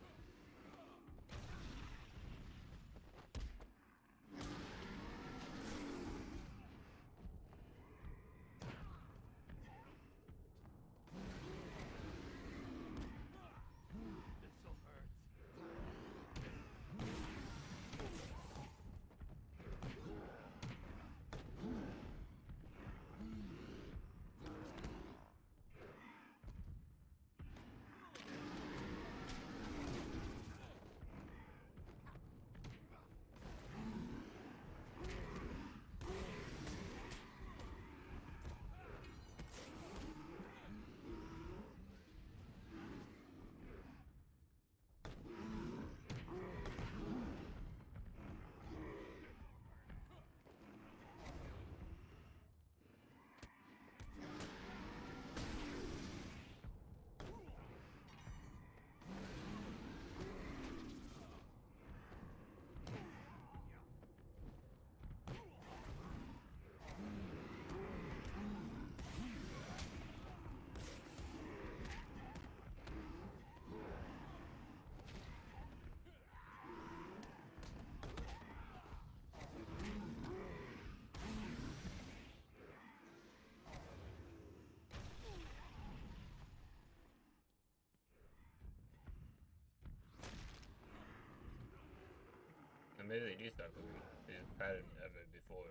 And maybe they do start moving. They just pattern of it before.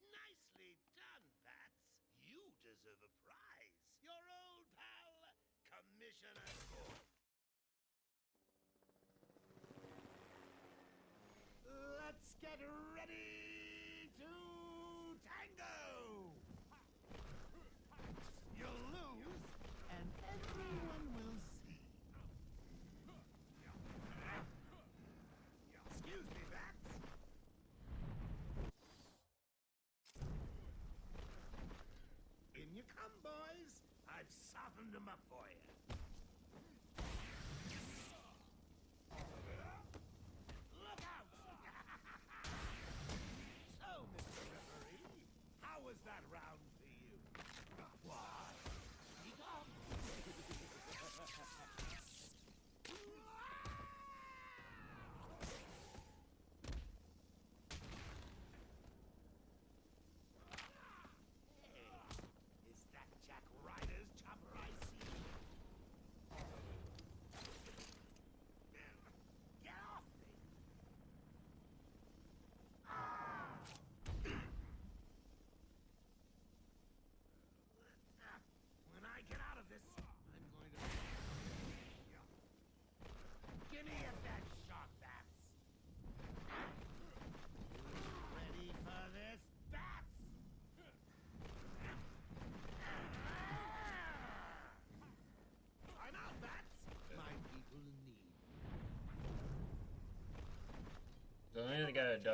Nicely done, Bats. You deserve a prize. Your old pal, Commissioner Gordon. Let's get ready to tango! You'll lose, and everyone will see. Excuse me, Bats. In you come, boys. I've softened them up for you. Look out! So, Mr. Referee, how was that round for you? Why? Speak up.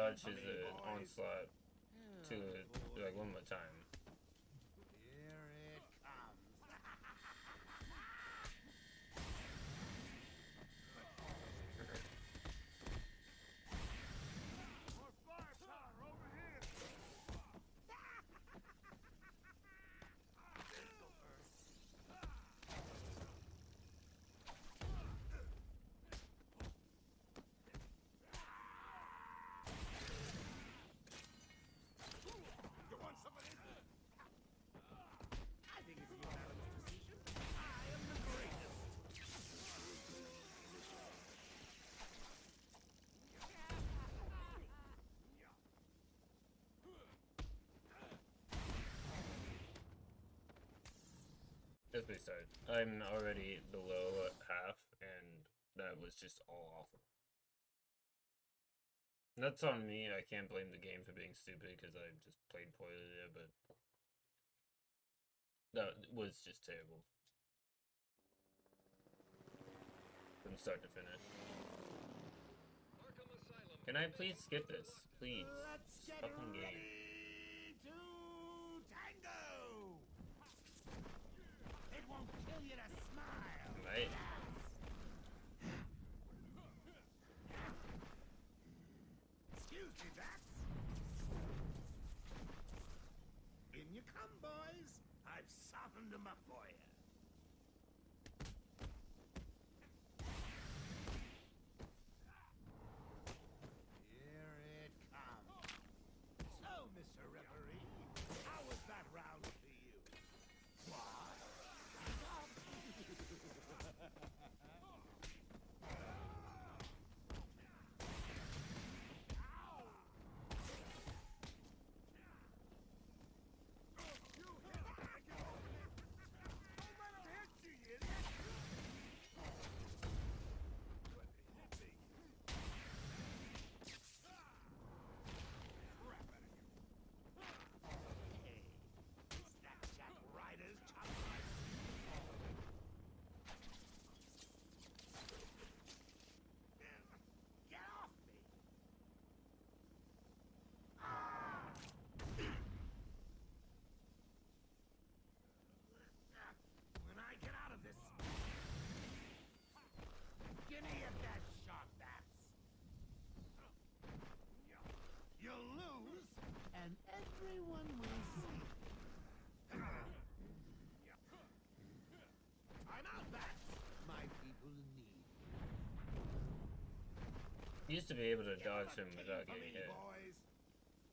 dodge his onslaught to like one more time. Here it comes. More firepower over here. You want some of this? I think it's a unanimous decision. I am the greatest. Let's restart. I'm already below half, and that was just all awful. That's on me. I can't blame the game for being stupid because I just played poorly there, but that was just terrible. From start to finish. Arkham Asylum. Can I please skip this? Please. Let's This get fucking game. ready to tango. It won't kill you to smile. Right. Excuse me, Bats. In you come, boys. I've softened them up for you. Here it comes. So, Mr. Referee, how was that round for you? What? When I get out of this, give me a that shot, Bats. You'll lose, and everyone will see. I'm out, Bats. My people need. Used to be able to dodge him without getting hit. Boys.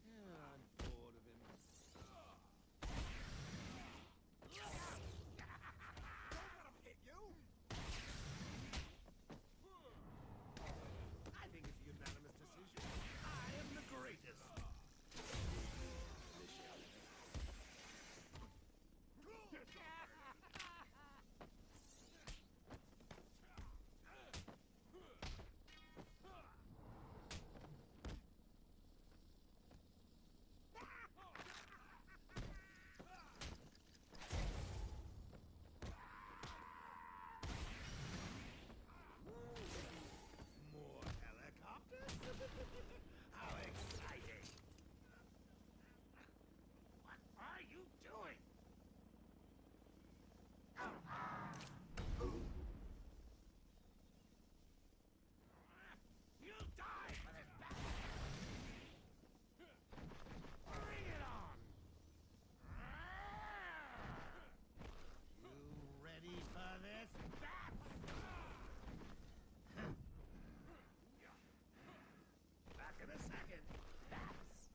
I'm bored of him. I think it's a unanimous decision. I am the greatest. More helicopters? How exciting! What are you doing? You'll die for this battle! Bring it on! You ready for this, Bats? Back in a second. Bats.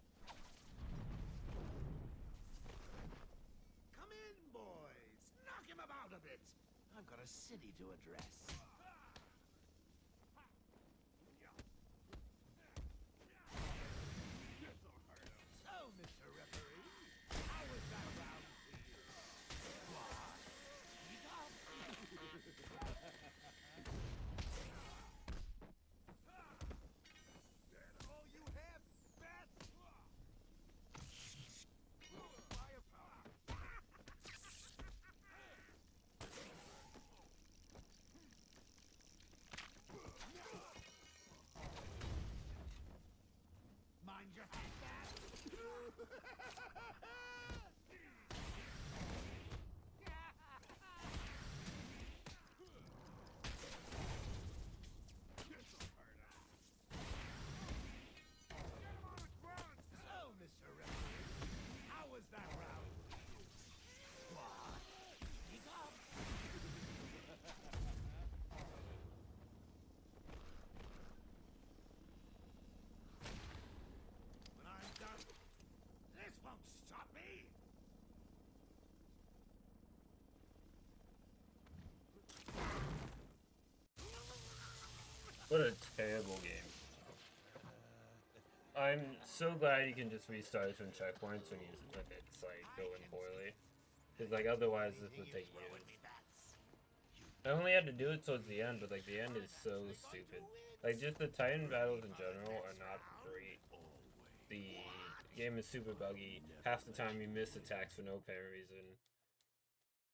Come in, boys. Knock him about a bit. I've got a city to address. So, Mr. Referee, how was that round for you? What? All you have, Bats? Firepower. What a terrible game. I'm so glad you can just restart from checkpoints when it's like going poorly. Cause like otherwise this would take years. I only had to do it towards the end, but like the end is so stupid. Like just the Titan battles in general are not great. The game is super buggy. Half the time you miss attacks for no apparent reason.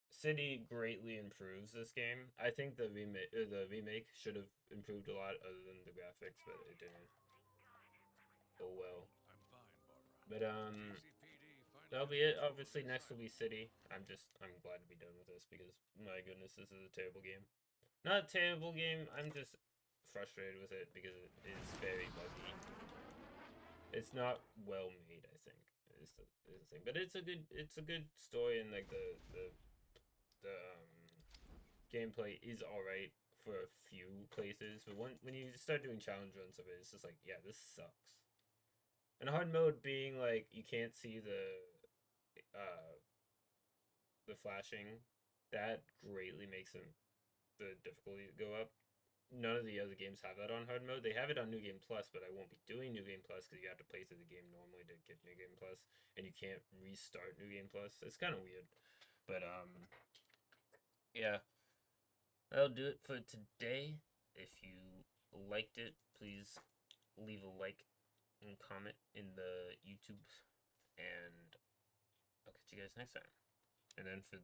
City greatly improves this game. I think the remake should have improved a lot other than the graphics, but it didn't. Oh well. But that'll be it. Obviously next will be City. I'm glad to be done with this because my goodness, this is a terrible game. Not a terrible game, I'm just frustrated with it because it is very buggy. It's not well made, I think. Is the thing. But it's a good story, and like the gameplay is alright for a few places, but when you start doing challenge runs of it, it's just like, yeah, this sucks. And hard mode being like you can't see the flashing, that greatly makes the difficulty go up. None of the other games have that on hard mode. They have it on New Game Plus, but I won't be doing New Game Plus because you have to play through the game normally to get New Game Plus, and you can't restart New Game Plus. It's kind of weird, but yeah, that'll do it for today. If you liked it, please leave a like and comment in the YouTube, and I'll catch you guys next time. And then for